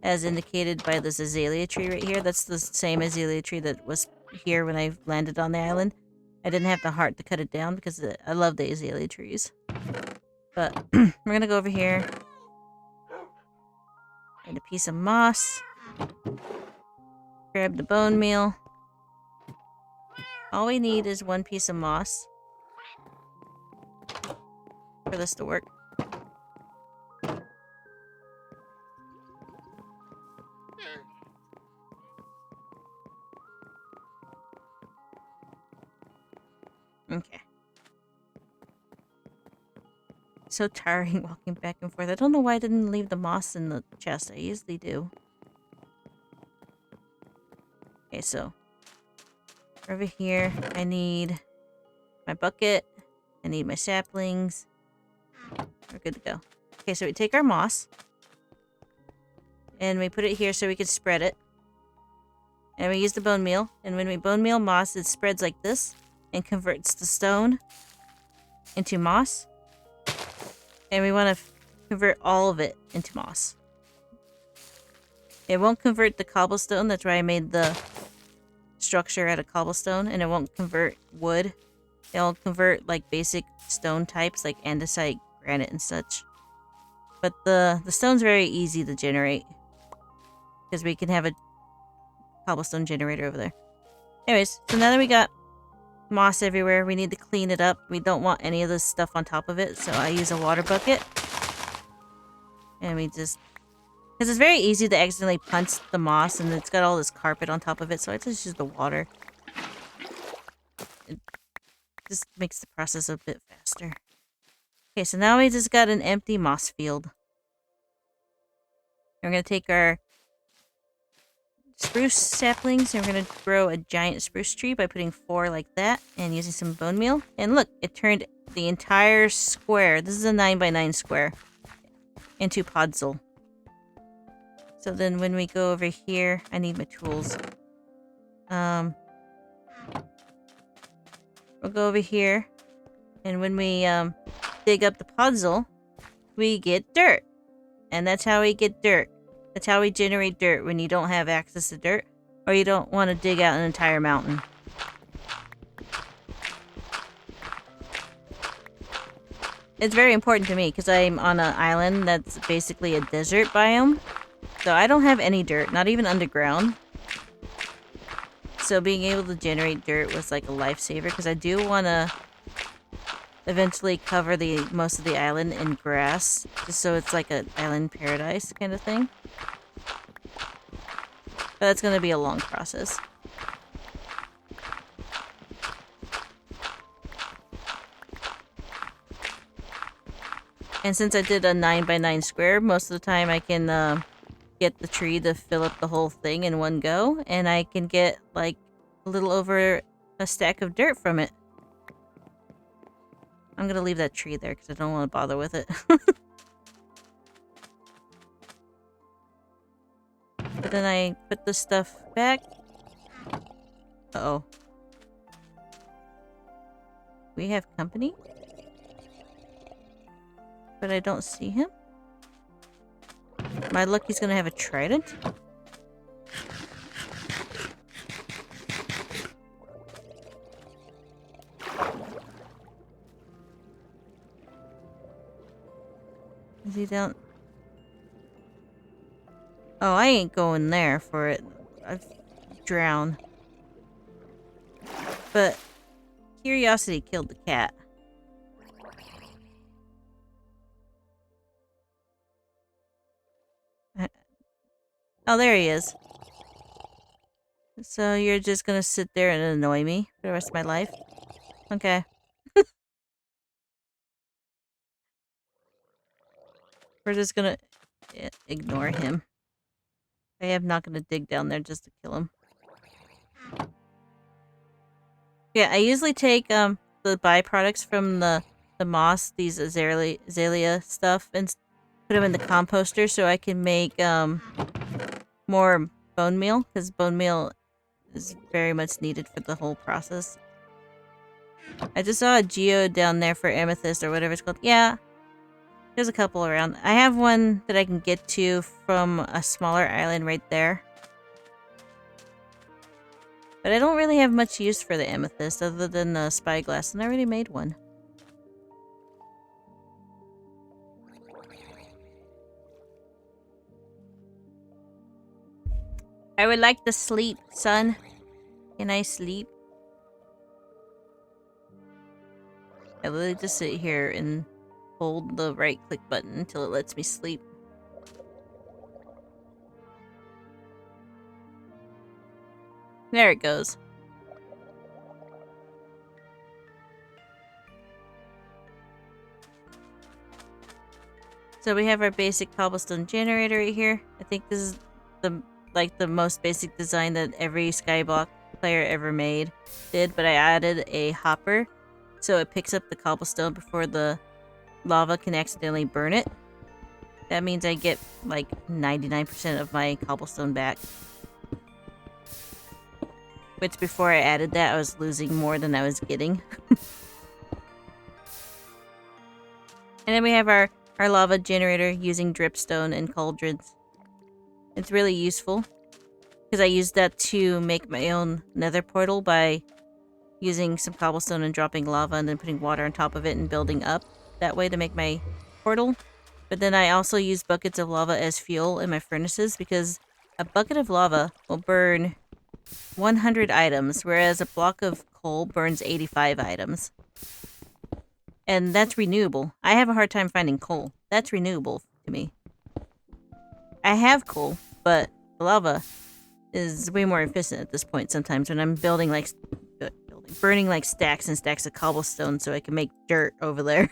As indicated by this azalea tree right here. That's the same azalea tree that was here when I landed on the island. I didn't have the heart to cut it down because I love the azalea trees. But we're going to go over here. And a piece of moss. Grab the bone meal. All we need is one piece of moss for this to work. Okay. So tiring walking back and forth. I don't know why I didn't leave the moss in the chest. I usually do. Okay, so over here, I need my bucket. I need my saplings. We're good to go. Okay, so we take our moss. And we put it here so we can spread it. And we use the bone meal. And when we bone meal moss, it spreads like this. And converts the stone into moss. And we want to convert all of it into moss. It won't convert the cobblestone. That's why I made the structure out of cobblestone. And it won't convert wood. It'll convert like basic stone types like andesite, granite, and such. But the stone's very easy to generate. Because we can have a cobblestone generator over there. Anyways, so now that we got moss everywhere, we need to clean it up. We don't want any of this stuff on top of it, so I use a water bucket. And we just... because it's very easy to accidentally punch the moss, and it's got all this carpet on top of it, so I just use the water. It just makes the process a bit faster. Okay, so now we just got an empty moss field. And we're going to take our spruce saplings, and we're going to grow a giant spruce tree by putting 4 like that and using some bone meal. And look, it turned the entire square, this is a 9x9 square, into podzol. So then when we go over here, I need my tools. We'll go over here, and when we dig up the podzol, we get dirt. And that's how we get dirt. That's how we generate dirt when you don't have access to dirt, or you don't want to dig out an entire mountain. It's very important to me because I'm on an island that's basically a desert biome. So I don't have any dirt, not even underground. So being able to generate dirt was like a lifesaver because I do want to eventually cover most of the island in grass, just so it's like an island paradise kind of thing. But that's going to be a long process. And since I did a 9x9 square, most of the time I can get the tree to fill up the whole thing in one go, and I can get like a little over a stack of dirt from it. I'm gonna leave that tree there because I don't want to bother with it. But then I put the stuff back. Uh-oh. We have company? But I don't see him? My luck, he's gonna have a trident? Is he down? Oh, I ain't going there for it. I've drowned. But curiosity killed the cat. Oh, there he is. So you're just gonna sit there and annoy me for the rest of my life? Okay. We're just gonna ignore him. I am not gonna dig down there just to kill him. Yeah, I usually take the byproducts from the moss, these azalea stuff, and put them in the composter so I can make more bone meal, because bone meal is very much needed for the whole process. I just saw a geode down there for amethyst or whatever it's called. Yeah, there's a couple around. I have one that I can get to from a smaller island right there. But I don't really have much use for the amethyst other than the spyglass, and I already made one. I would like to sleep, son. Can I sleep? I literally just sit here and hold the right click button until it lets me sleep. There it goes. So we have our basic cobblestone generator right here. I think this is the most basic design that every Skyblock player ever did, but I added a hopper so it picks up the cobblestone before the lava can accidentally burn it. That means I get like 99% of my cobblestone back. Which before I added that, I was losing more than I was getting. And then we have our lava generator using dripstone and cauldrons. It's really useful because I used that to make my own nether portal by using some cobblestone and dropping lava and then putting water on top of it and building up that way to make my portal. But then I also use buckets of lava as fuel in my furnaces because a bucket of lava will burn 100 items, whereas a block of coal burns 85 items. And that's renewable. I have a hard time finding coal. That's renewable to me. I have coal, but lava is way more efficient at this point sometimes when I'm burning like stacks and stacks of cobblestone so I can make dirt over there.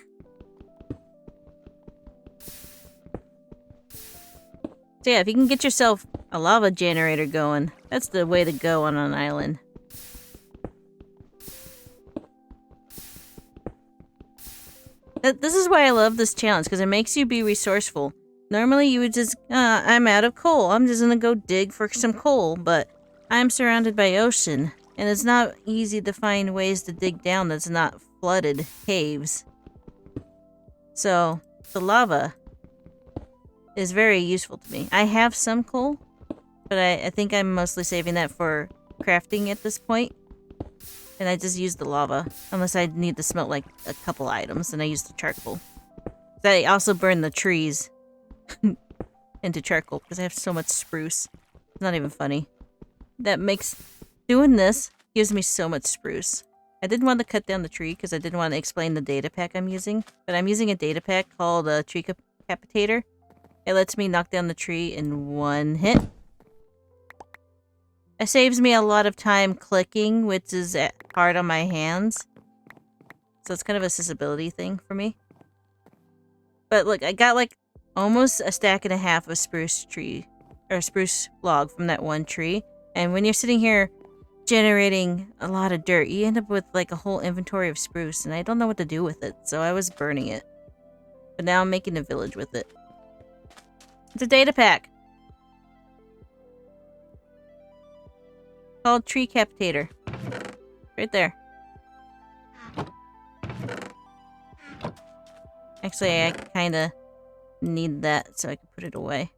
So yeah, if you can get yourself a lava generator going, that's the way to go on an island. This is why I love this challenge, because it makes you be resourceful. Normally you would just, I'm out of coal, I'm just gonna go dig for some coal, but I'm surrounded by ocean, and it's not easy to find ways to dig down that's not flooded caves. So, the lava is very useful to me. I have some coal, but I think I'm mostly saving that for crafting at this point. And I just use the lava, unless I need to smelt like a couple items, and I use the charcoal. I also burn the trees into charcoal because I have so much spruce. It's not even funny. Doing this gives me so much spruce. I didn't want to cut down the tree because I didn't want to explain the data pack I'm using, but I'm using a data pack called a tree capitator. It lets me knock down the tree in one hit. It saves me a lot of time clicking, which is hard on my hands. So it's kind of a accessibility thing for me. But look, I got like almost a stack and a half of spruce log from that one tree. And when you're sitting here generating a lot of dirt, you end up with like a whole inventory of spruce, and I don't know what to do with it, so I was burning it. But now I'm making a village with it. It's a data pack called Tree Capitator. Right there. Actually, I kind of need that so I can put it away.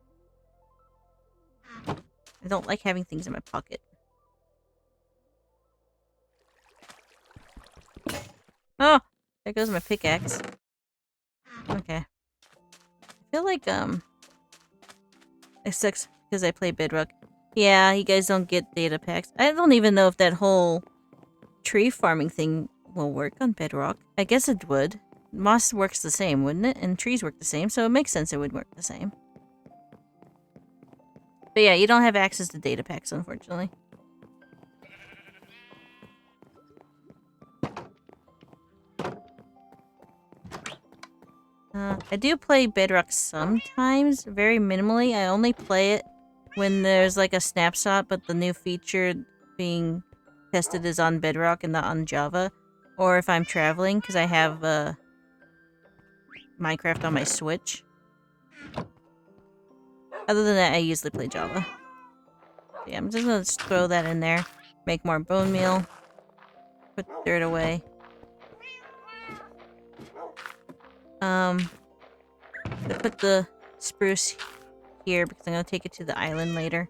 I don't like having things in my pocket. Oh! There goes my pickaxe. Okay. I feel like, it sucks because I play Bedrock. Yeah, you guys don't get data packs. I don't even know if that whole tree farming thing will work on Bedrock. I guess it would. Moss works the same, wouldn't it? And trees work the same, so it makes sense it would work the same. But yeah, you don't have access to data packs, unfortunately. I do play Bedrock sometimes, very minimally. I only play it when there's like a snapshot, but the new feature being tested is on Bedrock and not on Java. Or if I'm traveling, because I have Minecraft on my Switch. Other than that, I usually play Java. So yeah, I'm just gonna throw that in there. Make more bone meal. Put the dirt away. Put the spruce here because I'm gonna take it to the island later.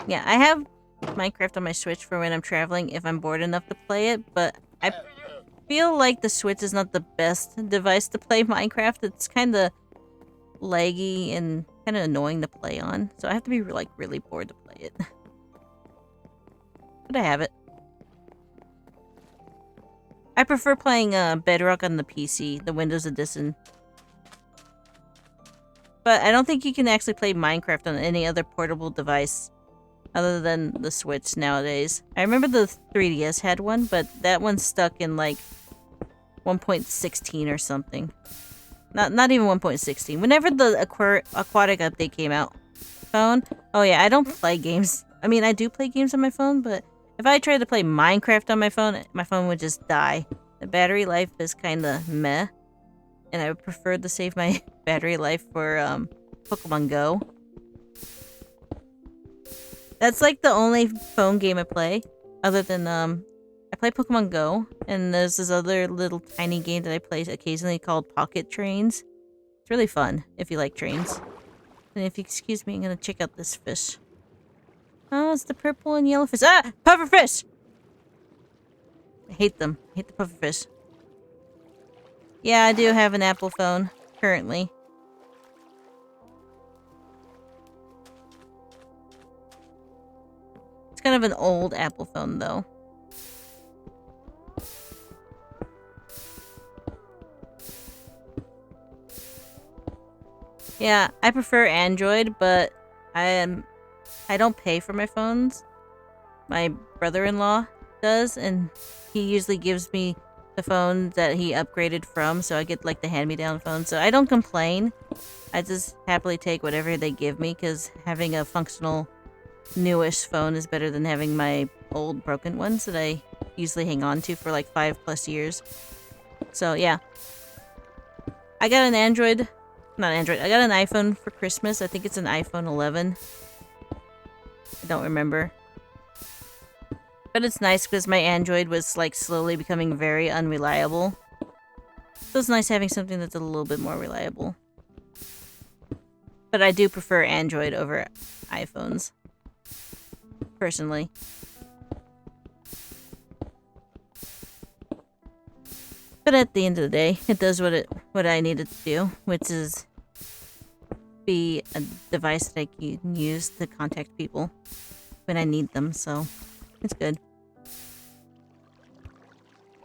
Yeah, I have Minecraft on my Switch for when I'm traveling if I'm bored enough to play it, but I feel like the Switch is not the best device to play Minecraft. It's kind of laggy and kind of annoying to play on, so I have to be like really bored to play it. But I have it. I prefer playing Bedrock on the PC, the Windows Edition. But I don't think you can actually play Minecraft on any other portable device other than the Switch nowadays. I remember the 3DS had one, but that one's stuck in like 1.16 or something. Not even 1.16. Whenever the aquatic update came out. Phone? Oh yeah, I don't play games. I mean, I do play games on my phone, but if I tried to play Minecraft on my phone would just die. The battery life is kind of meh. And I would prefer to save my battery life for Pokemon Go. That's like the only phone game I play. Other than, I play Pokemon Go. And there's this other little tiny game that I play occasionally called Pocket Trains. It's really fun if you like trains. And if you excuse me, I'm gonna check out this fish. Oh, it's the purple and yellow fish. Ah! Pufferfish! I hate them. I hate the pufferfish. Yeah, I do have an Apple phone, currently. It's kind of an old Apple phone, though. Yeah, I prefer Android, but I don't pay for my phones. My brother-in-law does, and he usually gives me the phone that he upgraded from, so I get like the hand-me-down phone. So I don't complain. I just happily take whatever they give me, because having a functional, newish phone is better than having my old broken ones that I usually hang on to for like 5+ years. So yeah. I got an Android. Not Android. I got an iPhone for Christmas. I think it's an iPhone 11. I don't remember. But it's nice because my Android was like slowly becoming very unreliable. So it's nice having something that's a little bit more reliable. But I do prefer Android over iPhones. Personally. But at the end of the day, it does what I need it to do, which is be a device that I can use to contact people when I need them, so it's good.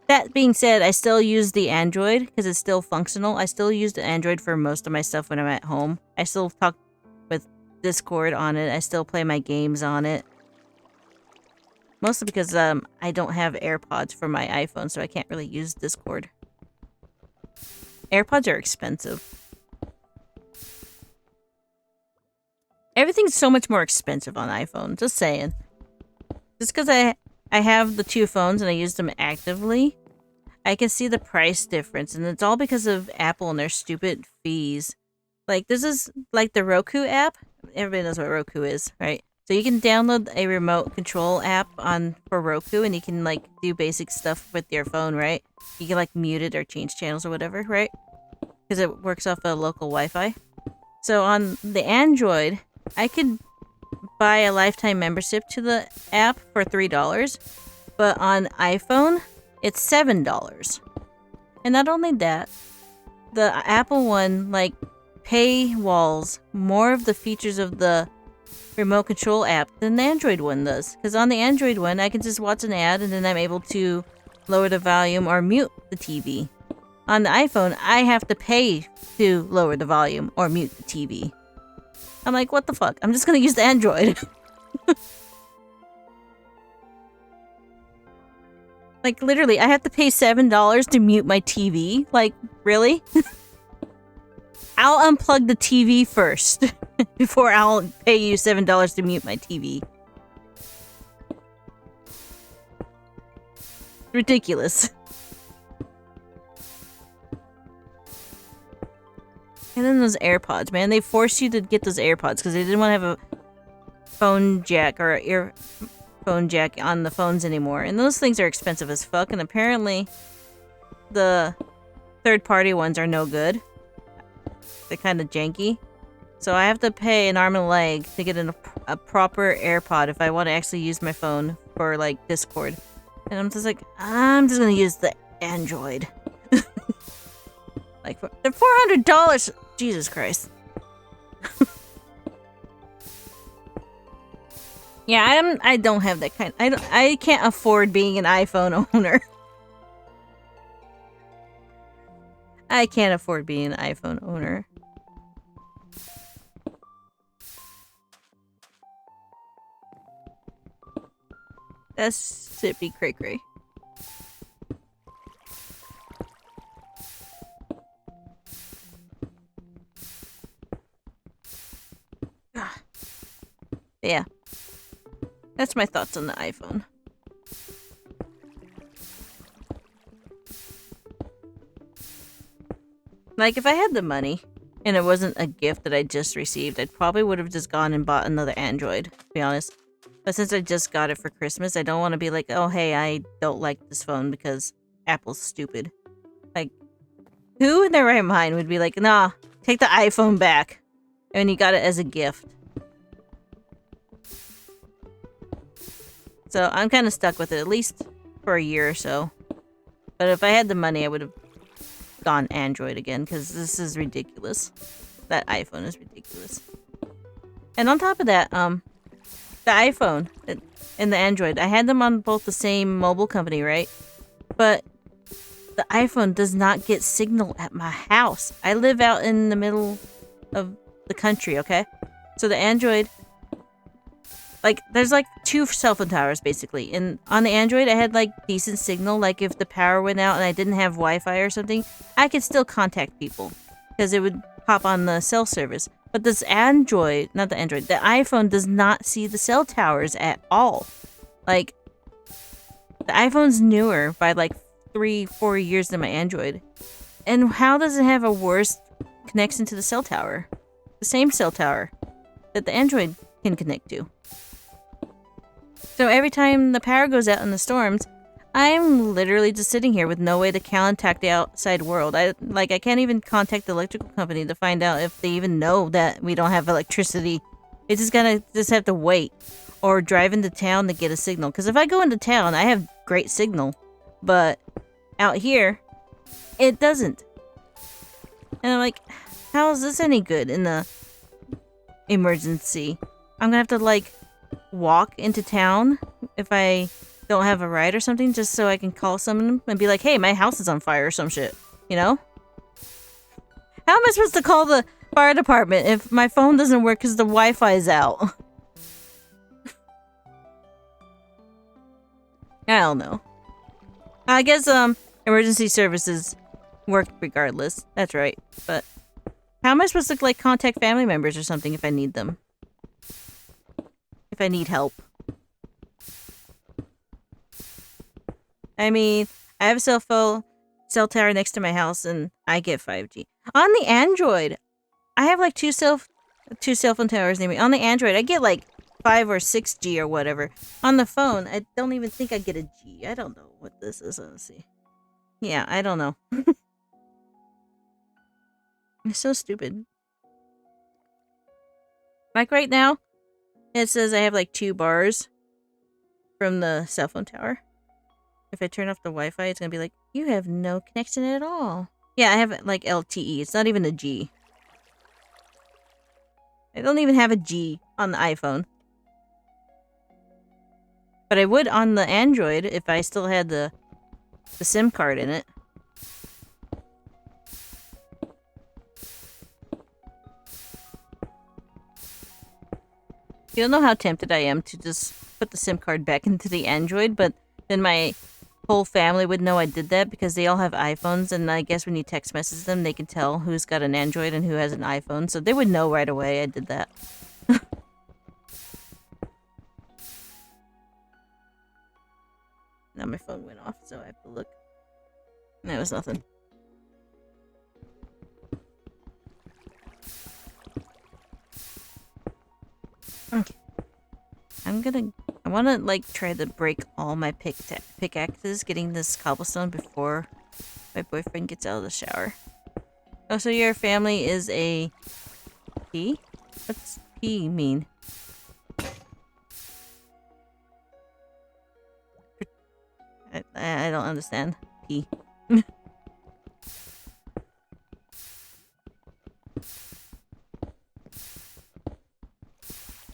That being said, I still use the Android because it's still functional. I still use the Android for most of my stuff when I'm at home. I still talk with Discord on it. I still play my games on it. Mostly because I don't have AirPods for my iPhone, so I can't really use Discord. AirPods are expensive. Everything's so much more expensive on iPhone, just saying. Just because I have the two phones and I use them actively, I can see the price difference, and it's all because of Apple and their stupid fees. Like, this is like the Roku app. Everybody knows what Roku is, right? So you can download a remote control app for Roku, and you can like do basic stuff with your phone, right? You can like mute it or change channels or whatever, right? because it works off a local Wi-Fi. So on the Android, I could buy a lifetime membership to the app for $3, but on iPhone, it's $7. And not only that, the Apple one, like, paywalls more of the features of the remote control app than the Android one does. Because on the Android one, I can just watch an ad and then I'm able to lower the volume or mute the TV. On the iPhone, I have to pay to lower the volume or mute the TV. I'm like, what the fuck? I'm just gonna use the Android. Like, literally, I have to pay $7 to mute my TV? Like, really? I'll unplug the TV first before I'll pay you $7 to mute my TV. Ridiculous. And then those AirPods, man. They forced you to get those AirPods because they didn't want to have a phone jack or earphone jack on the phones anymore. And those things are expensive as fuck. And apparently, the third-party ones are no good. They're kind of janky. So I have to pay an arm and a leg to get a proper AirPod if I want to actually use my phone for, like, Discord. And I'm just like, I'm just going to use the Android. Like, they're $400! Jesus Christ. Yeah, I don't have that kind. I can't afford being an iPhone owner. I can't afford being an iPhone owner. That's sippy cray cray. Yeah. That's my thoughts on the iPhone. Like, if I had the money and it wasn't a gift that I just received, I probably would have just gone and bought another Android, to be honest. But since I just got it for Christmas, I don't want to be like, oh, hey, I don't like this phone because Apple's stupid. Like, who in their right mind would be like, nah, take the iPhone back. And you got it as a gift. So I'm kind of stuck with it, at least for a year or so. But if I had the money, I would have gone Android again, because this is ridiculous. That iPhone is ridiculous. And on top of that, the iPhone and the Android, I had them on both the same mobile company, right? But the iPhone does not get signal at my house. I live out in the middle of the country, okay? So the Android, like, there's like 2 cell phone towers basically. And on the Android, I had like decent signal. Like, if the power went out and I didn't have Wi-Fi or something, I could still contact people because it would pop on the cell service. But this Android, not the Android, the iPhone does not see the cell towers at all. Like, the iPhone's newer by like 3-4 years than my Android. And how does it have a worse connection to the cell tower? The same cell tower that the Android can connect to. So every time the power goes out in the storms, I'm literally just sitting here with no way to contact the outside world. I can't even contact the electrical company to find out if they even know that we don't have electricity. It's just gonna have to wait or drive into town to get a signal. Because if I go into town, I have great signal, but out here, it doesn't. And I'm like, how is this any good in the emergency? I'm gonna have to like walk into town if I don't have a ride or something, just so I can call someone and be like, hey, my house is on fire or some shit, you know? How am I supposed to call the fire department if my phone doesn't work because the Wi-Fi is out? I don't know. I guess emergency services work regardless. That's right. But how am I supposed to like contact family members or something if I need them? If I need help. I mean, I have a cell tower next to my house and I get 5G. On the Android, I have like two cell phone towers near me. On the Android, I get like 5 or 6G or whatever. On the phone, I don't even think I get a G. I don't know what this is. Let's see. Yeah, I don't know. It's so stupid. Like right now, it says I have like 2 bars from the cell phone tower. If I turn off the Wi-Fi, it's gonna be like, you have no connection at all. Yeah, I have like LTE. It's not even a G. I don't even have a G on the iPhone. But I would on the Android if I still had the SIM card in it. You don't know how tempted I am to just put the SIM card back into the Android, but then my whole family would know I did that because they all have iPhones, and I guess when you text message them, they can tell who's got an Android and who has an iPhone, so they would know right away I did that. Now my phone went off, so I have to look. No, it was nothing. Okay. I want to, like, try to break all my pickaxes getting this cobblestone before my boyfriend gets out of the shower. Oh, so your family is a P? What's P mean? I don't understand. P.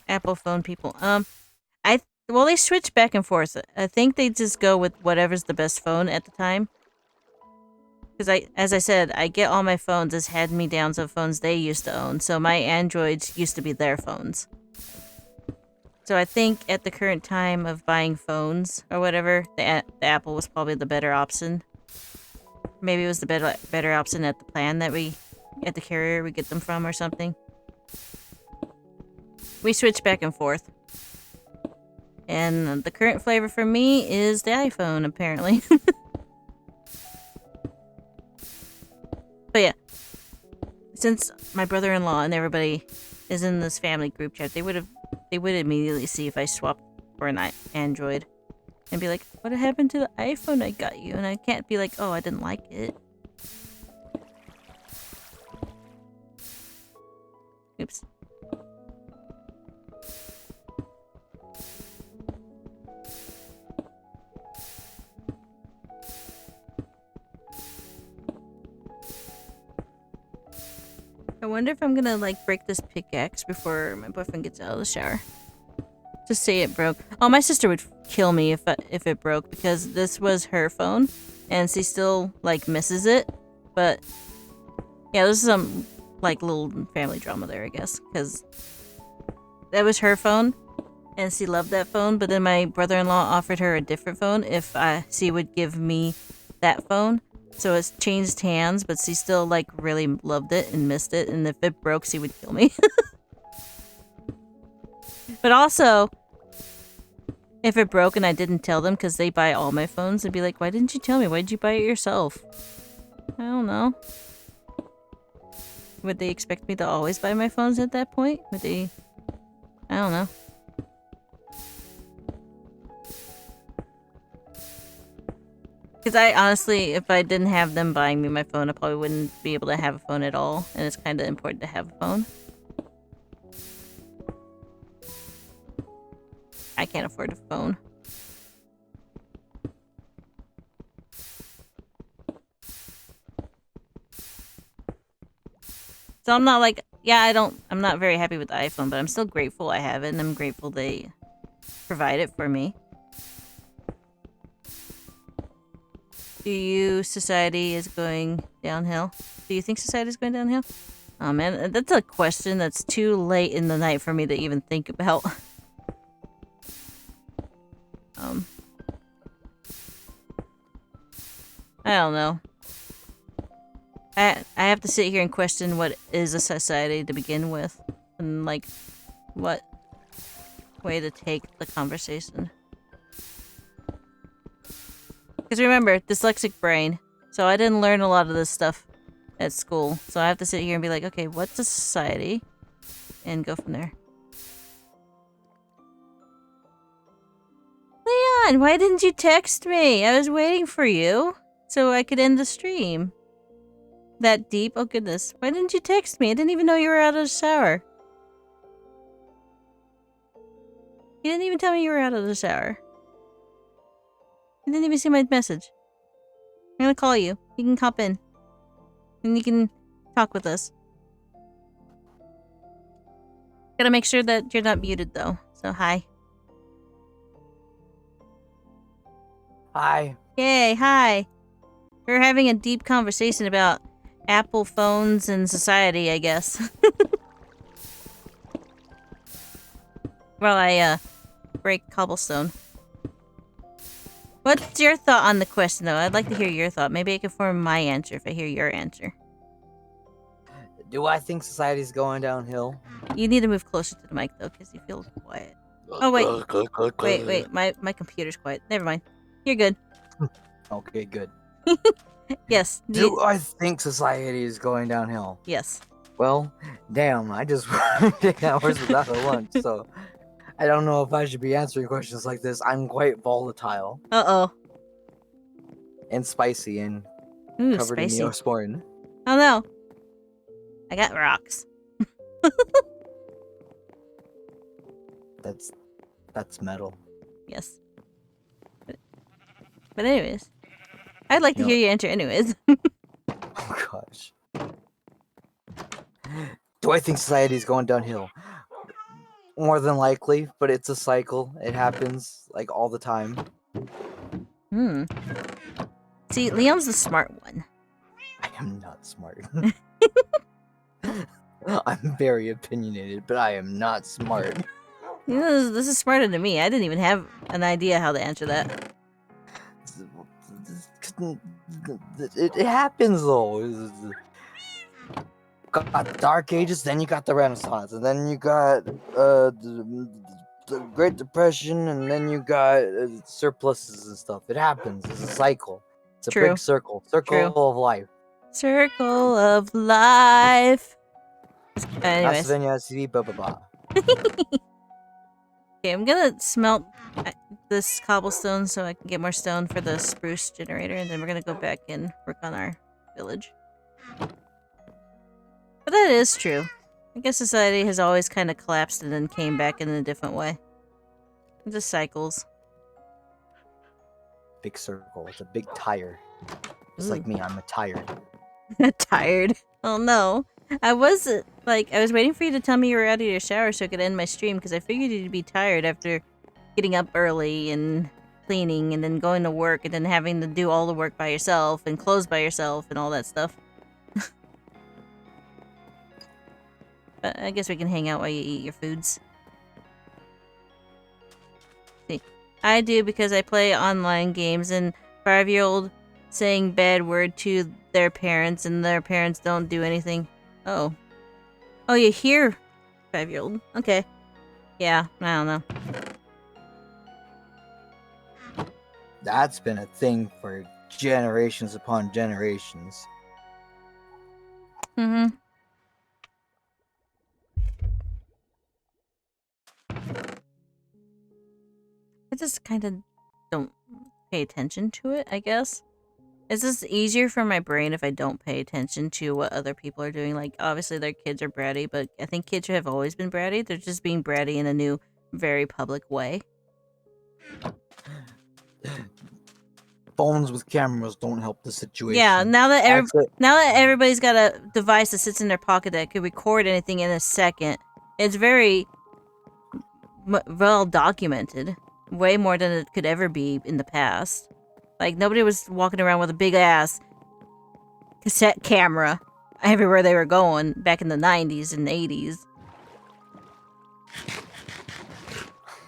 Apple phone people. Well, they switch back and forth. I think they just go with whatever's the best phone at the time. Because as I said, I get all my phones as hand-me-downs of phones they used to own. So my Androids used to be their phones. So I think at the current time of buying phones or whatever, the Apple was probably the better option. Maybe it was the better option at the plan that at the carrier we get them from or something. We switch back and forth. And the current flavor for me is the iPhone, apparently. But yeah, since my brother-in-law and everybody is in this family group chat, they would immediately see if I swapped for an Android and be like, "What happened to the iPhone I got you?" And I can't be like, "Oh, I didn't like it." Oops. I wonder if I'm gonna, like, break this pickaxe before my boyfriend gets out of the shower. Just say it broke. Oh, my sister would kill me if it broke because this was her phone and she still, like, misses it. But yeah, there's some, like, little family drama there, I guess, because that was her phone and she loved that phone. But then my brother-in-law offered her a different phone if she would give me that phone. So it's changed hands, but she still, like, really loved it and missed it. And if it broke, she would kill me. But also, if it broke and I didn't tell them because they buy all my phones, they'd be like, "Why didn't you tell me? Why did you buy it yourself?" I don't know. Would they expect me to always buy my phones at that point? Would they... I don't know. Because I honestly, if I didn't have them buying me my phone, I probably wouldn't be able to have a phone at all. And it's kind of important to have a phone. I can't afford a phone. So I'm not like, yeah, I'm not very happy with the iPhone, but I'm still grateful I have it, and I'm grateful they provide it for me. Society is going downhill? Do you think society is going downhill? Oh man, that's a question that's too late in the night for me to even think about. I don't know. I have to sit here and question what is a society to begin with, and like what way to take the conversation. Because remember, dyslexic brain, so I didn't learn a lot of this stuff at school, so I have to sit here and be like, okay, what's a society, and go from there. Leon, why didn't you text me? I was waiting for you so I could end the stream. that deep? Oh goodness. Why didn't you text me? I didn't even know you were out of the shower. You didn't even tell me you were out of the shower. You didn't even see my message. I'm gonna call you. You can hop in. And you can talk with us. Gotta make sure that you're not muted though. So hi. Hi. Yay, hi. We're having a deep conversation about Apple phones and society, I guess. While I break cobblestone. What's your thought on the question though? I'd like to hear your thought. Maybe I can form my answer if I hear your answer. Do I think society's going downhill? You need to move closer to the mic though, because you feel quiet. Oh wait, my computer's quiet. Never mind. You're good. Okay, good. Yes. Do I think society is going downhill? Yes. Well, damn, I just worked 8 hours without a lunch, so I don't know if I should be answering questions like this. I'm quite volatile Uh-oh. and spicy and Ooh, covered spicy. in Neosporin. Oh no. I got rocks. That's metal. Yes. But anyways. I'd like to You know- hear your answer anyways. Oh gosh. Do I think society is going downhill? More than likely, but it's a cycle. It happens like all the time. See, Leon's the smart one. I am not smart. I'm very opinionated, but I am not smart. You know, this is smarter than me. I didn't even have an idea how to answer that. It happens though. Got the Dark Ages, then you got the Renaissance, and then you got the Great Depression, and then you got surpluses and stuff. It happens. It's a cycle. It's a True. big circle. True. Of life. Circle of life. Anyways. Okay, Okay, I'm gonna smelt this cobblestone so I can get more stone for the spruce generator, and then we're gonna go back and work on our village. But that is true. I guess society has always kind of collapsed and then came back in a different way. It just cycles. big circle. It's a big tire. Just Ooh. like me, I'm a tired. Tired. Oh no. I was waiting for you to tell me you were out of your shower so I could end my stream because I figured you'd be tired after getting up early and cleaning and then going to work and then having to do all the work by yourself and clothes by yourself and all that stuff. But I guess we can hang out while you eat your foods. See, I do because I play online games and 5-year-old saying bad word to their parents and their parents don't do anything. Oh. Oh, you hear 5-year-old. Okay. Yeah, I don't know. That's been a thing for generations upon generations. Mm-hmm. I just kind of don't pay attention to it, I guess. It's just easier for my brain if I don't pay attention to what other people are doing. Like, obviously their kids are bratty, but I think kids have always been bratty. They're just being bratty in a new, very public way. Phones with cameras don't help the situation. Yeah, now that everybody's got a device that sits in their pocket that could record anything in a second, it's very well documented. Way more than it could ever be in the past. Like, nobody was walking around with a big-ass cassette camera everywhere they were going back in the 90s and 80s.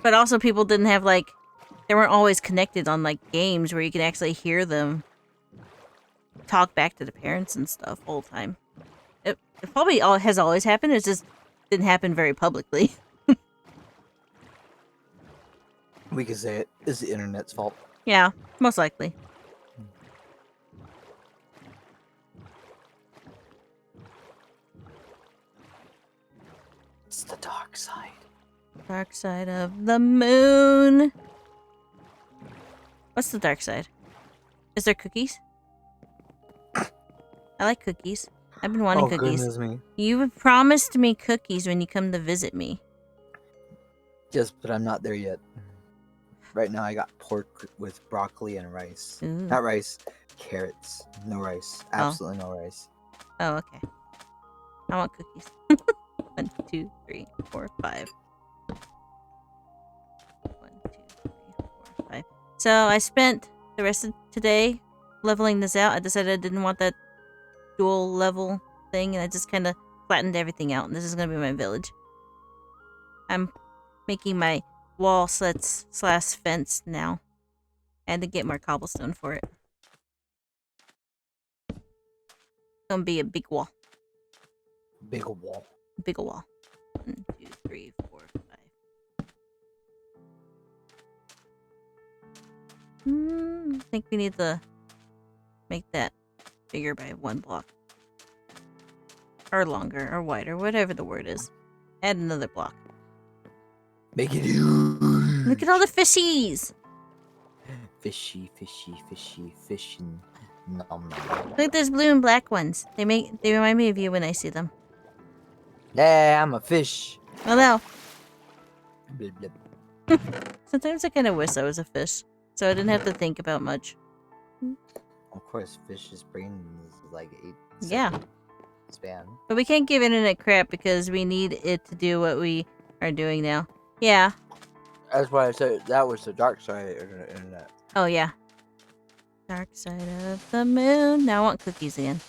But also, people didn't have, like... They weren't always connected on, like, games where you can actually hear them talk back to the parents and stuff all the time. It probably has always happened, it just didn't happen very publicly. We could say it is the internet's fault. Yeah, most likely. It's the dark side. Dark side of the moon. What's the dark side? Is there cookies? I like cookies. I've been wanting Oh cookies. goodness me. You promised me cookies when you come to visit me. Yes, but I'm not there yet. Right now I got pork with broccoli and rice. Ooh. Not rice, carrots. No rice. Absolutely no rice. Oh, okay. I want cookies. 1, 2, 3, 4, 5. 1, 2, 3, 4, 5. So I spent the rest of today leveling this out. I decided I didn't want that dual level thing, and I just kind of flattened everything out. And this is gonna be my village. I'm making my wall slits slash fence now. I had to get more cobblestone for it. It's gonna be a big wall. Big wall. Big wall. 1, 2, 3, 4, 5. I think we need to make that bigger by 1 block. Or longer, or wider, whatever the word is. Add another block. Make it huge. Look at all the fishies! Fishy, fishy, fishy, fishing. Nom nom. Look at those blue and black ones. They remind me of you when I see them. Yeah, I'm a fish. Hello. Blip, blip. Sometimes I kind of wish I was a fish, so I didn't have to think about much. Of course, fish's brain is like 8 Yeah. second span. But we can't give internet crap because we need it to do what we are doing now. Yeah. That's why I said that was the dark side of the internet. Oh, yeah. Dark side of the moon. Now I want cookies again.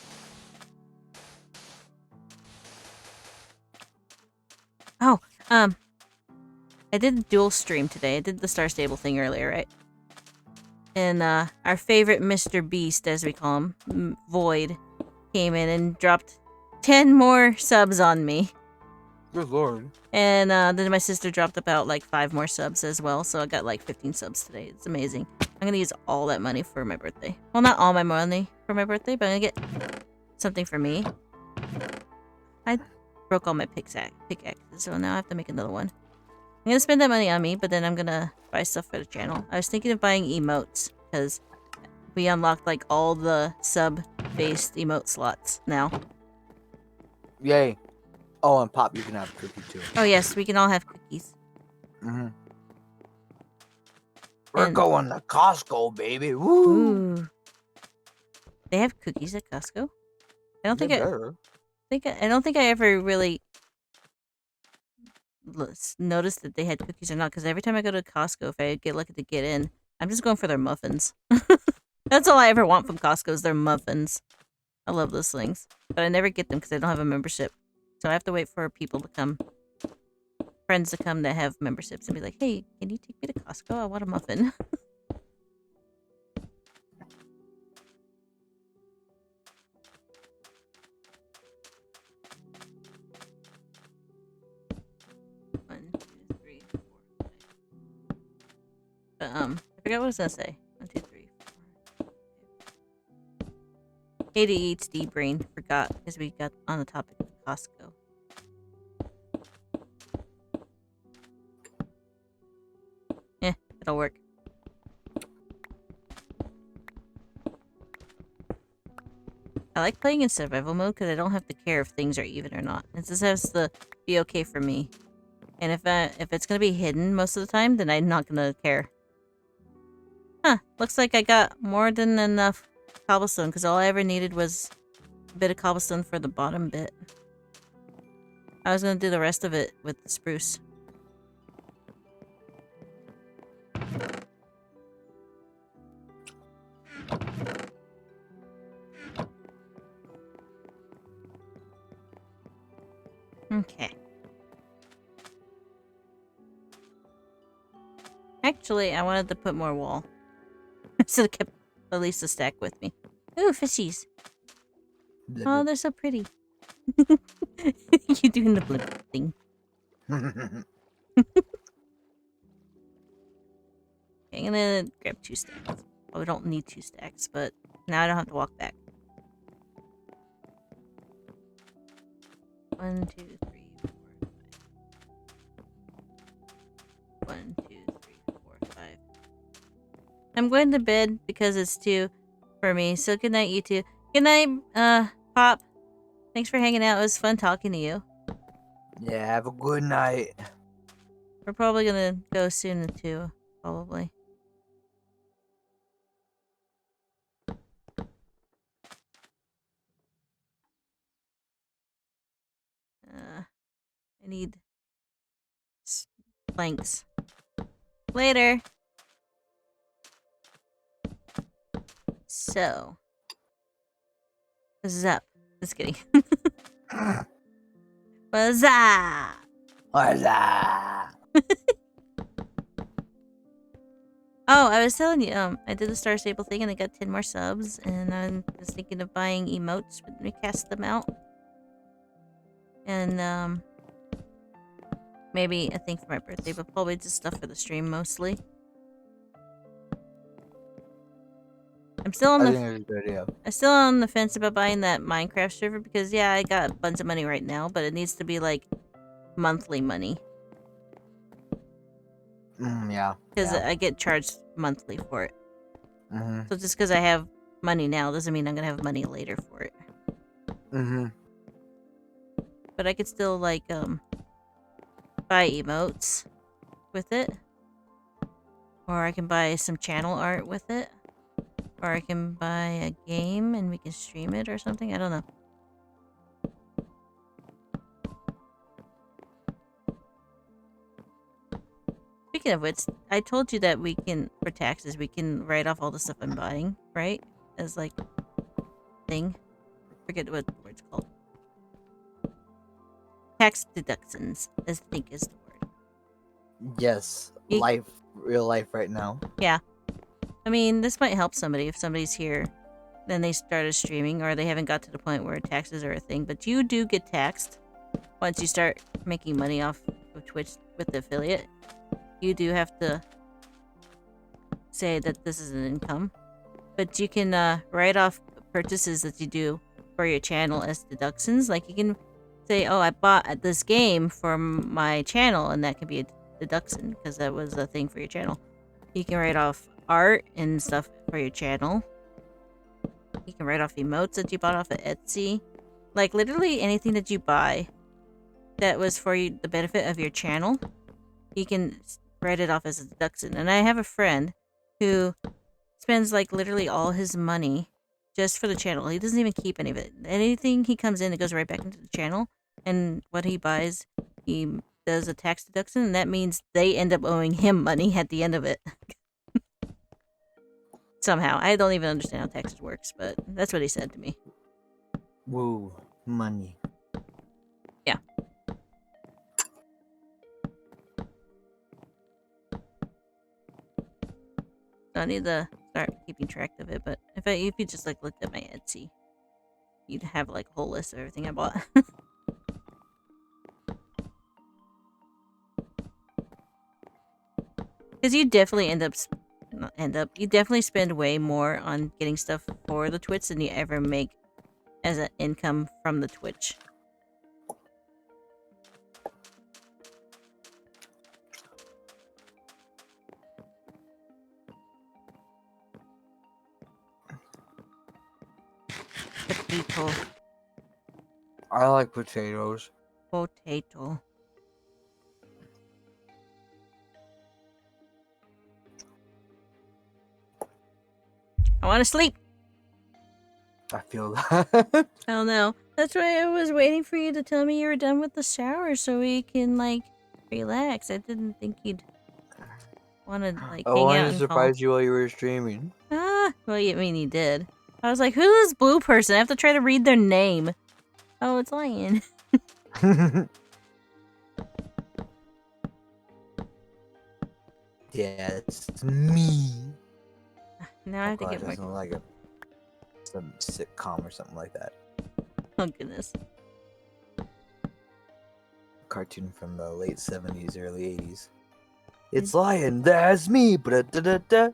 Oh, I did a dual stream today. I did the Star Stable thing earlier, right? And our favorite Mr. Beast, as we call him, Void, came in and dropped 10 more subs on me. Good lord. And then my sister dropped about like 5 more subs as well, so I got like 15 subs today. It's amazing. I'm gonna use all that money for my birthday. Well, not all my money for my birthday, but I'm gonna get something for me. I broke all my pickaxes, so now I have to make another one. I'm gonna spend that money on me, but then I'm gonna buy stuff for the channel. I was thinking of buying emotes, because we unlocked like all the sub-based emote slots now. Yay. Oh, and Pop, you can have a cookie too. Oh yes, we can all have cookies. Mm-hmm. We're And- going to Costco, baby. Woo! Ooh. They have cookies at Costco? I don't think I don't think I ever really noticed that they had cookies or not, because every time I go to Costco, if I get lucky to get in, I'm just going for their muffins. That's all I ever want from Costco is their muffins. I love those things. But I never get them because I don't have a membership. So I have to wait for people to come, friends to come that have memberships and be like, hey, can you take me to Costco? I want a muffin. One, two, three, four, five. But I forgot what I was gonna say. 1, 2, 3, 4. ADHD brain forgot because we got on the topic of Costco. It'll work. I like playing in survival mode because I don't have to care if things are even or not. It just has to be okay for me. And if it's gonna be hidden most of the time, then I'm not gonna care. Huh, looks like I got more than enough cobblestone because all I ever needed was a bit of cobblestone for the bottom bit. I was gonna do the rest of it with the spruce. Okay. Actually, I wanted to put more wall. So I kept at least a stack with me. Ooh, fishies. Oh, they're so pretty. You doing the blip thing. Okay, I'm gonna grab 2 stacks. Well, we don't need 2 stacks, but now I don't have to walk back. 1, 2, 3, 4, 5. 1, 2, 3, 4, 5. I'm going to bed because it's 2 for me. So good night, you two. Good night, Pop. Thanks for hanging out. It was fun talking to you. Yeah, have a good night. We're probably gonna go soon too. Probably. I need planks. Later. So, what's up? Just kidding. What's up? What's up? Oh, I was telling you, I did the Star Stable thing and I got 10 more subs, and I was thinking of buying emotes when we cast them out. And, maybe a thing for my birthday, but probably just stuff for the stream mostly. I'm still on I the think it's a good idea. I'm still on the fence about buying that Minecraft server because yeah, I got a bunch of money right now, but it needs to be like monthly money Yeah. because Yeah. I get charged monthly for it. Mm-hmm. So just because I have money now doesn't mean I'm gonna have money later for it. Mm-hmm. But I could still like buy emotes with it, or I can buy some channel art with it, or I can buy a game and we can stream it or something. I don't know. Speaking of which, I told you that we can, for taxes, we can write off all the stuff I'm buying, right? As like thing. Forget what the word's called. Tax deductions, I think is the word. Yes. You, Real life right now. yeah. I mean, this might help somebody if somebody's here, then they started streaming, or they haven't got to the point where taxes are a thing. But you do get taxed once you start making money off of Twitch with the affiliate. You do have to say that this is an income. But you can write off purchases that you do for your channel as deductions. Like you can say, oh, I bought this game for my channel, and that can be a deduction because that was a thing for your channel. You can write off art and stuff for your channel. You can write off emotes that you bought off of Etsy. Like literally anything that you buy that was for you, the benefit of your channel, you can write it off as a deduction. And I have a friend who spends like literally all his money just for the channel. He doesn't even keep any of it. Anything he comes in, it goes right back into the channel. And what he buys, he does a tax deduction, and that means they end up owing him money at the end of it. Somehow. I don't even understand how tax works, but that's what he said to me. Woo. Money. Yeah. So I need to start keeping track of it, but if you just like looked at my Etsy, you'd have like a whole list of everything I bought. Because you definitely you definitely spend way more on getting stuff for the Twitch than you ever make as an income from the Twitch. Potato. I like potatoes. Potato. I want to sleep. I feel that. I don't know. That's why I was waiting for you to tell me you were done with the shower so we can, like, relax. I didn't think you'd want to, like, I hang wanted out to and call. surprise you while you were streaming. Ah, well, I mean, you did. I was like, who's this blue person? I have to try to read their name. Oh, it's Lion. Yeah, it's me. Now I have to God, get more. doesn't like some sitcom or something like that. Oh, goodness. Cartoon from the late 70s, early 80s. It's Lion, that's me. Ba-da-da-da-da.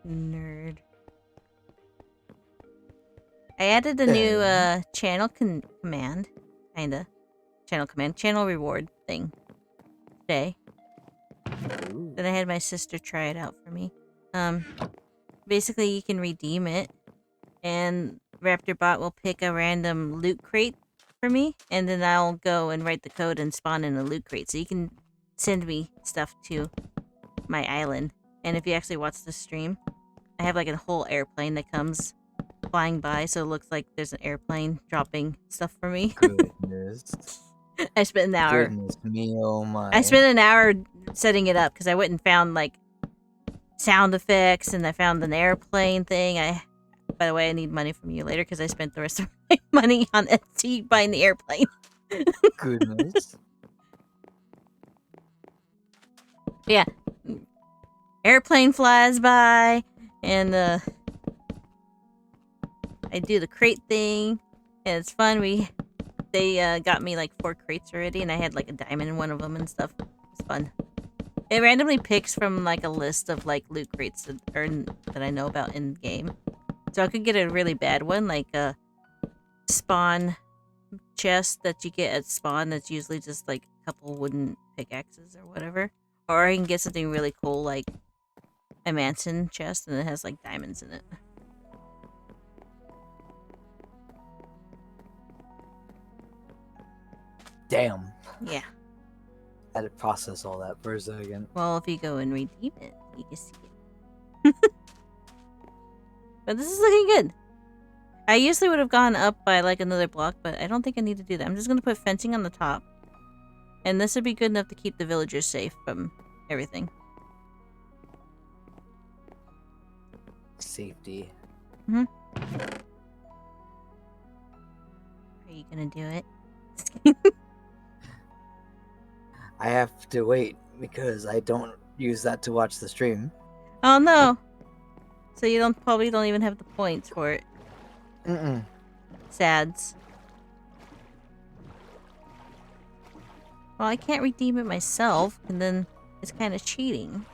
Nerd. I added a new channel command, kinda. Channel reward thing today. Ooh. Then I had my sister try it out for me. basically you can redeem it, and RaptorBot will pick a random loot crate for me, and then I'll go and write the code and spawn in a loot crate. So you can send me stuff to my island. And if you actually watch the stream, I have like a whole airplane that comes flying by, so it looks like there's an airplane dropping stuff for me. Goodness. I spent an hour. Goodness me, oh my. I spent an hour setting it up because I went and found like sound effects, and I found an airplane thing. By the way, I need money from you later because I spent the rest of my money on Etsy buying the airplane. Goodness. Yeah, airplane flies by, and I do the crate thing, and it's fun. They got me like 4 crates already, and I had like a diamond in one of them and stuff. It's fun. It randomly picks from like a list of like loot crates that I know about in game. So I could get a really bad one, like a spawn chest that you get at spawn that's usually just like a couple wooden pickaxes or whatever. Or I can get something really cool like a mansion chest and it has like diamonds in it. Damn. Yeah. I had to process all that for a second. Well, if you go and redeem it, you can see it. But this is looking good. I usually would have gone up by like another block, but I don't think I need to do that. I'm just going to put fencing on the top. And this would be good enough to keep the villagers safe from everything. Safety. Mm-hmm. Are you going to do it? I have to wait because I don't use that to watch the stream. Oh no! So you probably don't even have the points for it. Mm-mm. Sads. Well, I can't redeem it myself, and then it's kind of cheating.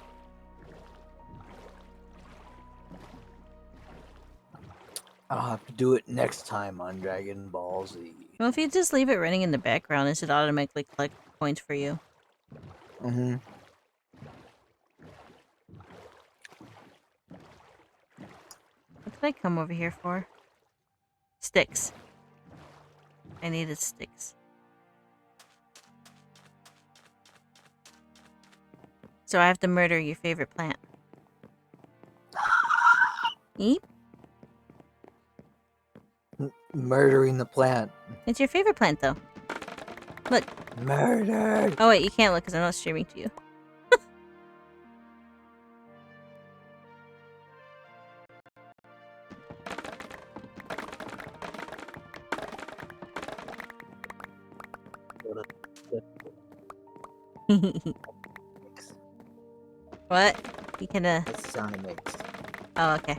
I'll have to do it next time on Dragon Ball Z. Well, if you just leave it running in the background, it should automatically collect points for you. Mm-hmm. What did I come over here for? Sticks. I needed sticks. So I have to murder your favorite plant. Eep. Murdering the plant. It's your favorite plant, though. Look. Murder! Oh, wait, you can't look because I'm not streaming to you. What? You can, That's the sound it makes. Oh, okay.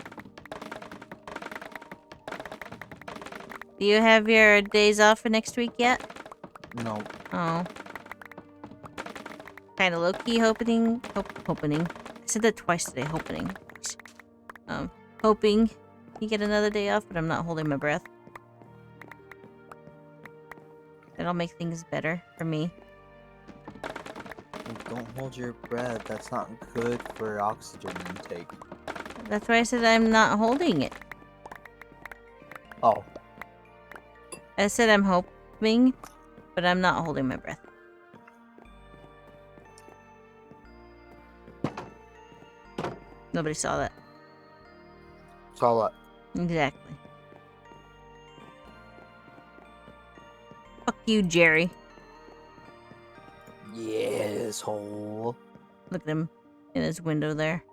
Do you have your days off for next week yet? No. Oh. Kind of low-key hoping. I said that twice today, hoping. Hoping you get another day off, but I'm not holding my breath. That'll make things better for me. Don't hold your breath. That's not good for oxygen intake. That's why I said I'm not holding it. Oh. I said I'm hoping, but I'm not holding my breath. Nobody saw that. Saw what? Exactly. Fuck you, Jerry. Yes, hole. Look at him in his window there.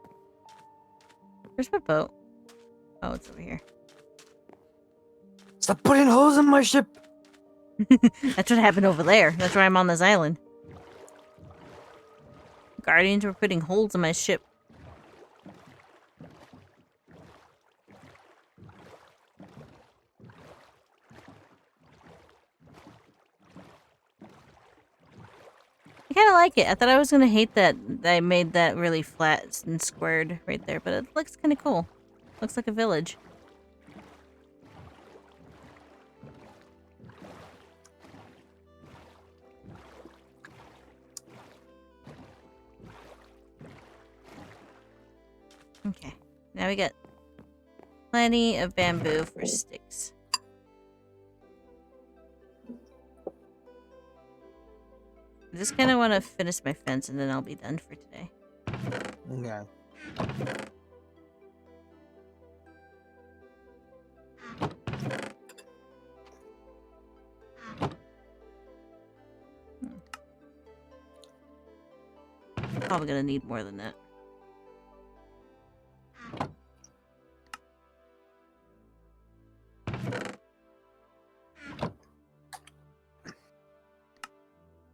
Where's my boat? Oh, it's over here. Stop putting holes in my ship! That's what happened over there. That's why I'm on this island. Guardians were putting holes in my ship. I kind of like it. I thought I was going to hate that I made that really flat and squared right there, but it looks kind of cool. Looks like a village. Okay. Now we got plenty of bamboo for sticks. I just kind of want to finish my fence and then I'll be done for today. Okay. Probably gonna need more than that.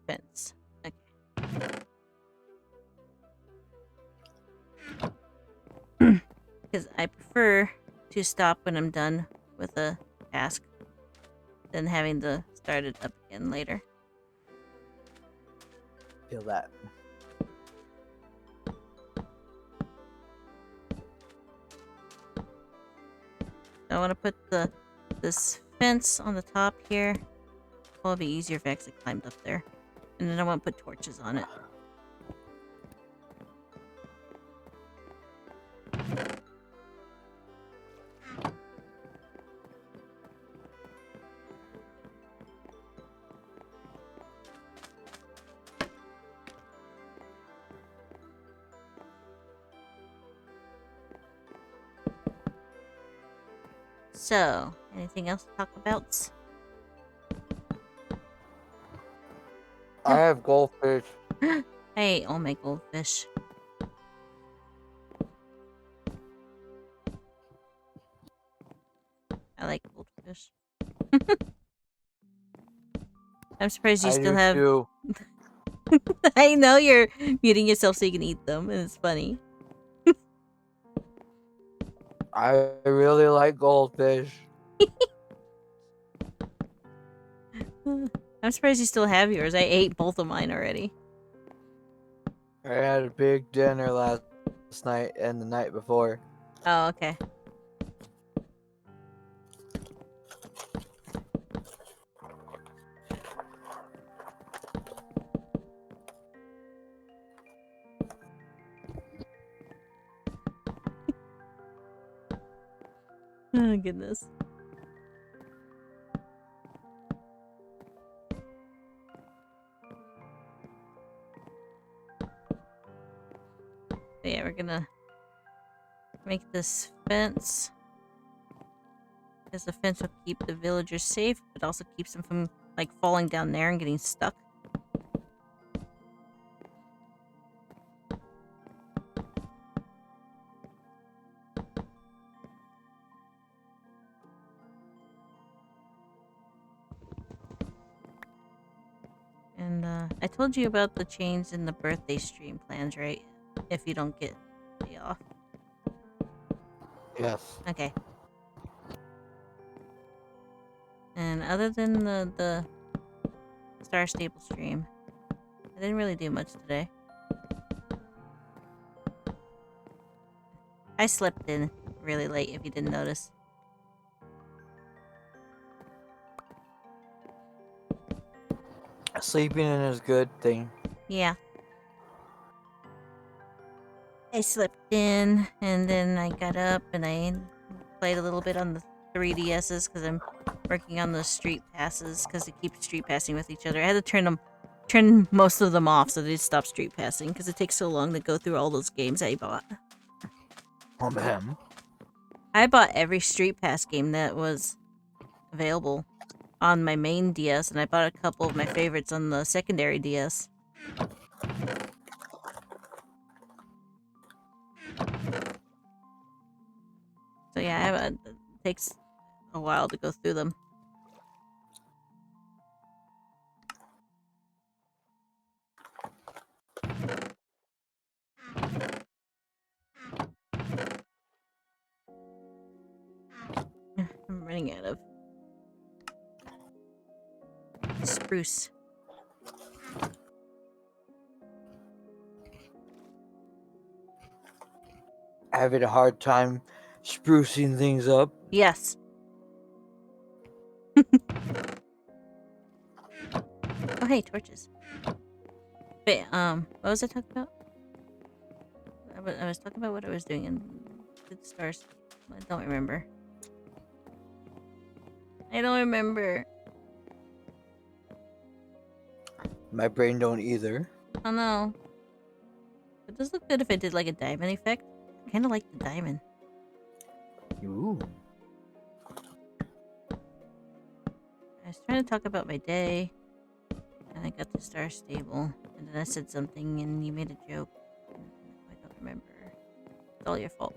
Fence. Okay. Because I prefer to stop when I'm done with a task than having to start it up again later. Feel that. I want to put this fence on the top here. Well, it'll be easier if I actually climbed up there. And then I want to put torches on it. So, anything else to talk about? I have goldfish. I ate all my goldfish. I like goldfish. I'm surprised you I still do have... too. I know you're muting yourself so you can eat them, and it's funny. I really like goldfish. I'm surprised you still have yours. I ate both of mine already. I had a big dinner last night and the night before. Oh, okay. Oh, goodness. Yeah, we're gonna make this fence. Because the fence will keep the villagers safe, but also keeps them from, like, falling down there and getting stuck. And, I told you about the change in the birthday stream plans, right? If you don't get a day off. Yes. Okay. And other than the Star Stable stream, I didn't really do much today. I slept in really late, if you didn't notice. Sleeping in is a good thing. Yeah. I slept in, and then I got up, and I played a little bit on the 3DSs, because I'm working on the street passes, because they keep street passing with each other. I had to turn most of them off, so they stop street passing, because it takes so long to go through all those games I bought. Oh man. I bought every street pass game that was available on my main DS, and I bought a couple of my favorites on the secondary DS. So yeah, it takes a while to go through them. I'm running out of spruce. Having a hard time sprucing things up. Yes. Oh, hey, torches. Wait, what was I talking about? I was talking about what I was doing in the stars. I don't remember. I don't remember. My brain don't either. Oh no. It does look good if I did like a diamond effect. I kind of like the diamond. Ooh. I was trying to talk about my day, and I got the star stable, and then I said something, and you made a joke. I don't remember. It's all your fault.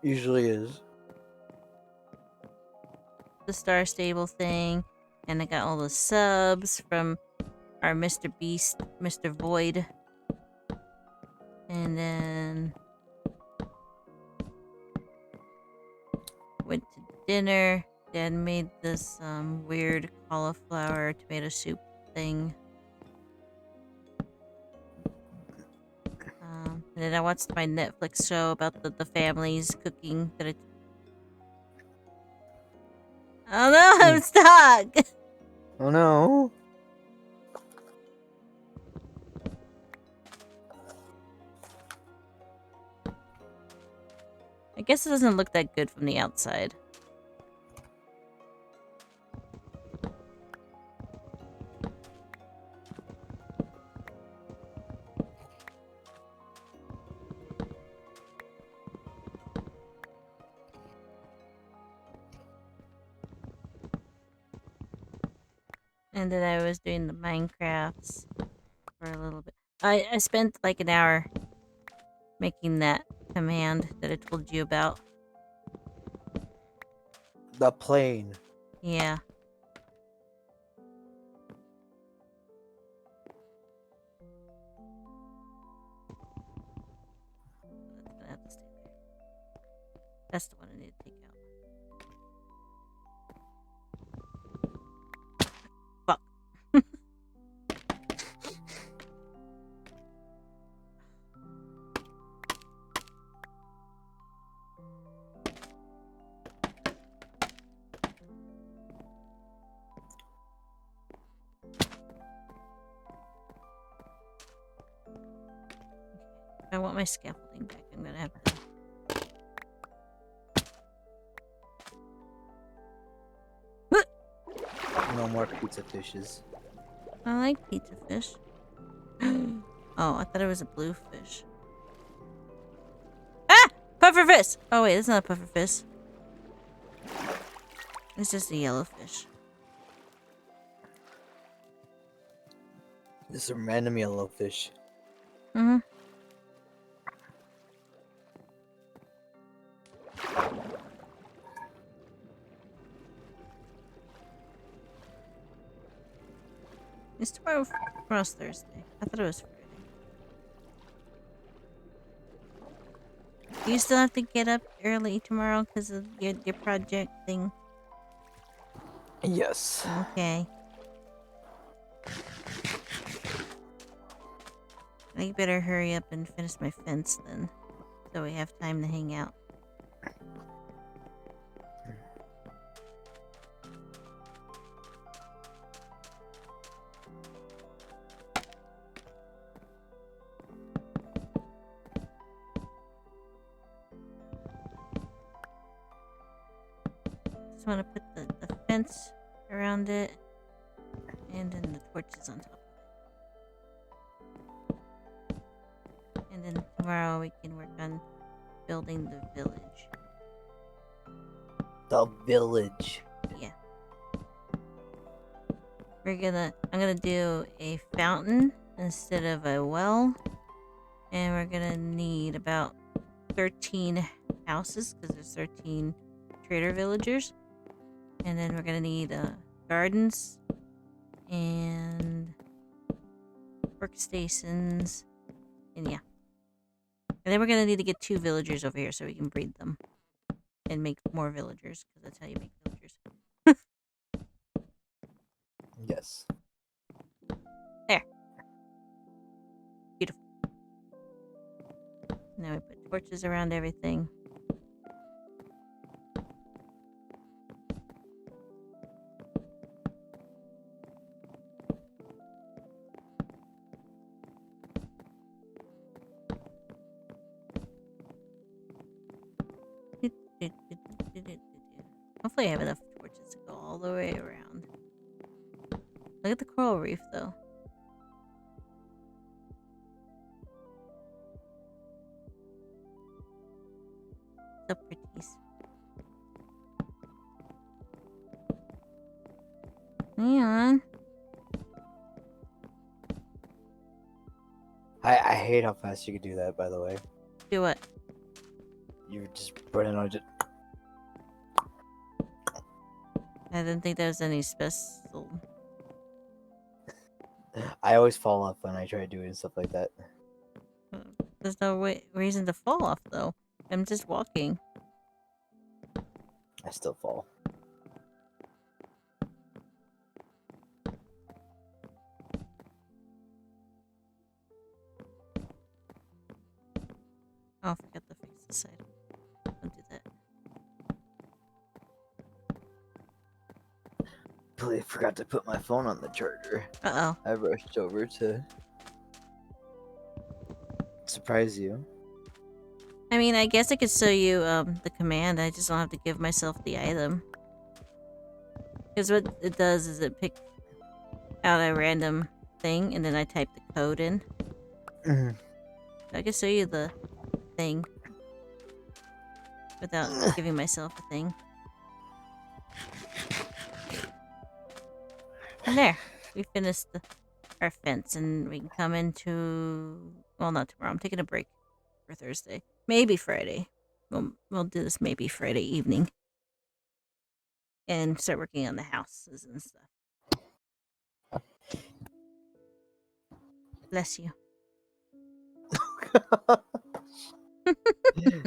Usually is. The star stable thing, and I got all the subs from our Mr. Beast, Mr. Void, and then went to dinner. Dad made this weird cauliflower tomato soup thing. And then I watched my Netflix show about the families cooking that I... Oh no, I'm stuck! Oh no. I guess it doesn't look that good from the outside. And then I was doing the Minecrafts for a little bit. I spent like an hour making that command that I told you about. The plane. Yeah. That's gonna have to stay there. That's the one I need to take out. Fuck. If I want my scaffolding back, I'm gonna have to... No more pizza fishes. I like pizza fish. Oh, I thought it was a blue fish. Ah! Pufferfish! Oh wait, it's not a pufferfish. It's just a yellow fish. This is a random yellow fish. Mm-hmm. It's tomorrow's Thursday. I thought it was Friday. You still have to get up early tomorrow because of your project thing. Yes. Okay. I better hurry up and finish my fence then, so we have time to hang out. Just want to put the fence around it, and then the torches on top of it. And then tomorrow we can work on building the village. The village. Yeah. I'm gonna do a fountain instead of a well. And we're gonna need about 13 houses because there's 13 trader villagers. And then we're gonna need gardens and workstations. And yeah. And then we're gonna need to get 2 villagers over here so we can breed them. And make more villagers, because that's how you make villagers. Yes. There. Beautiful. Now we put torches around everything. Hopefully I have enough torches to go all the way around. Look at the coral reef, though. So pretties. Hang on. I hate how fast you can do that, by the way. Do what? You're just running on it. I didn't think there was any special. I always fall off when I try doing stuff like that. There's no reason to fall off, though. I'm just walking. I still fall. Oh, I forgot to fix this side. Don't do that. Completely forgot to put my phone on the charger. Uh-oh. I rushed over to surprise you. I mean, I guess I could show you the command. I just don't have to give myself the item. Because what it does is it picks out a random thing, and then I type the code in. Mhm. I can show you the thing without giving myself a thing. And there, we finished our fence, and we can come into. Well, not tomorrow. I'm taking a break for Thursday, maybe Friday. We'll do this maybe Friday evening, and start working on the houses and stuff. Bless you.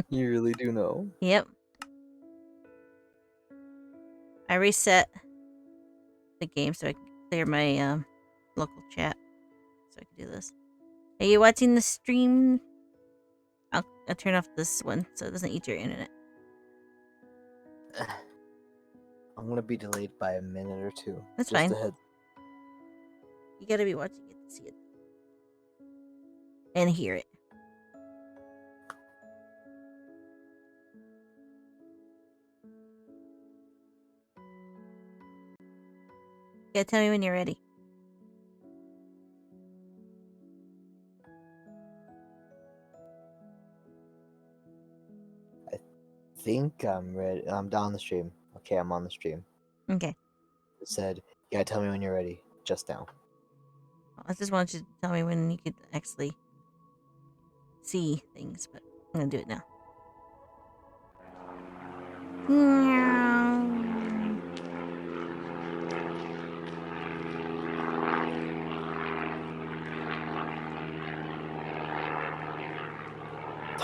You really do know. Yep. I reset the game so I can clear my local chat, so I can do this. Are you watching the stream? I'll turn off this one so it doesn't eat your internet. I'm gonna be delayed by a minute or two. That's just fine. Ahead. You gotta be watching it to see it and hear it. You gotta tell me when you're ready. I think I'm ready. I'm down the stream. Okay, I'm on the stream. Okay. It said, "You gotta tell me when you're ready." Just now. I just want you to tell me when you could actually see things, but I'm gonna do it now.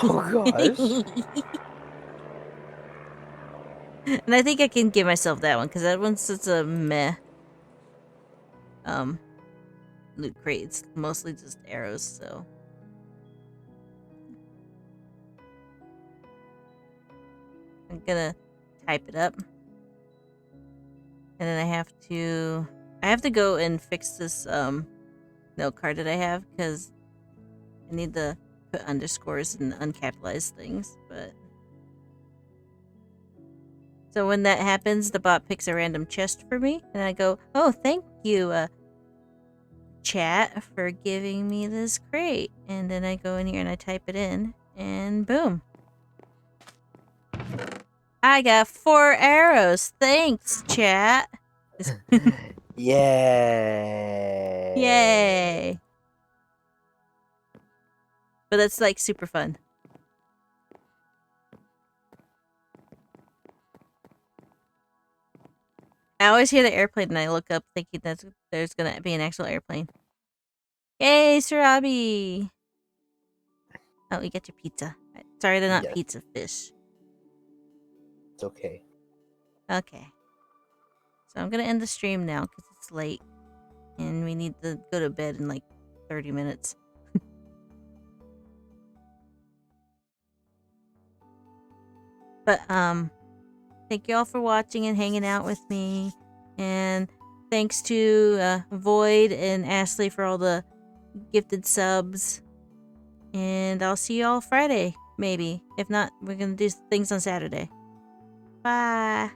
Oh gosh. And I think I can give myself that one because that one's such a meh. Loot crate. It's mostly just arrows, so. I'm gonna type it up. And then I have to go and fix this note card that I have because I need to put underscores and uncapitalize things, but so when that happens, the bot picks a random chest for me, and I go, "Oh, thank you, chat, for giving me this crate." And then I go in here and I type it in, and boom. I got 4 arrows. Thanks, chat. Yay! Yay. But that's like super fun. I always hear the airplane and I look up thinking there's gonna be an actual airplane. Yay, Sarabi! Oh, you get your pizza. Sorry, they're not Yes. pizza fish. It's okay. Okay. So I'm gonna end the stream now because it's late. And we need to go to bed in like 30 minutes. But, thank you all for watching and hanging out with me. And thanks to Void and Ashley for all the gifted subs. And I'll see you all Friday, maybe. If not, we're going to do things on Saturday. Bye.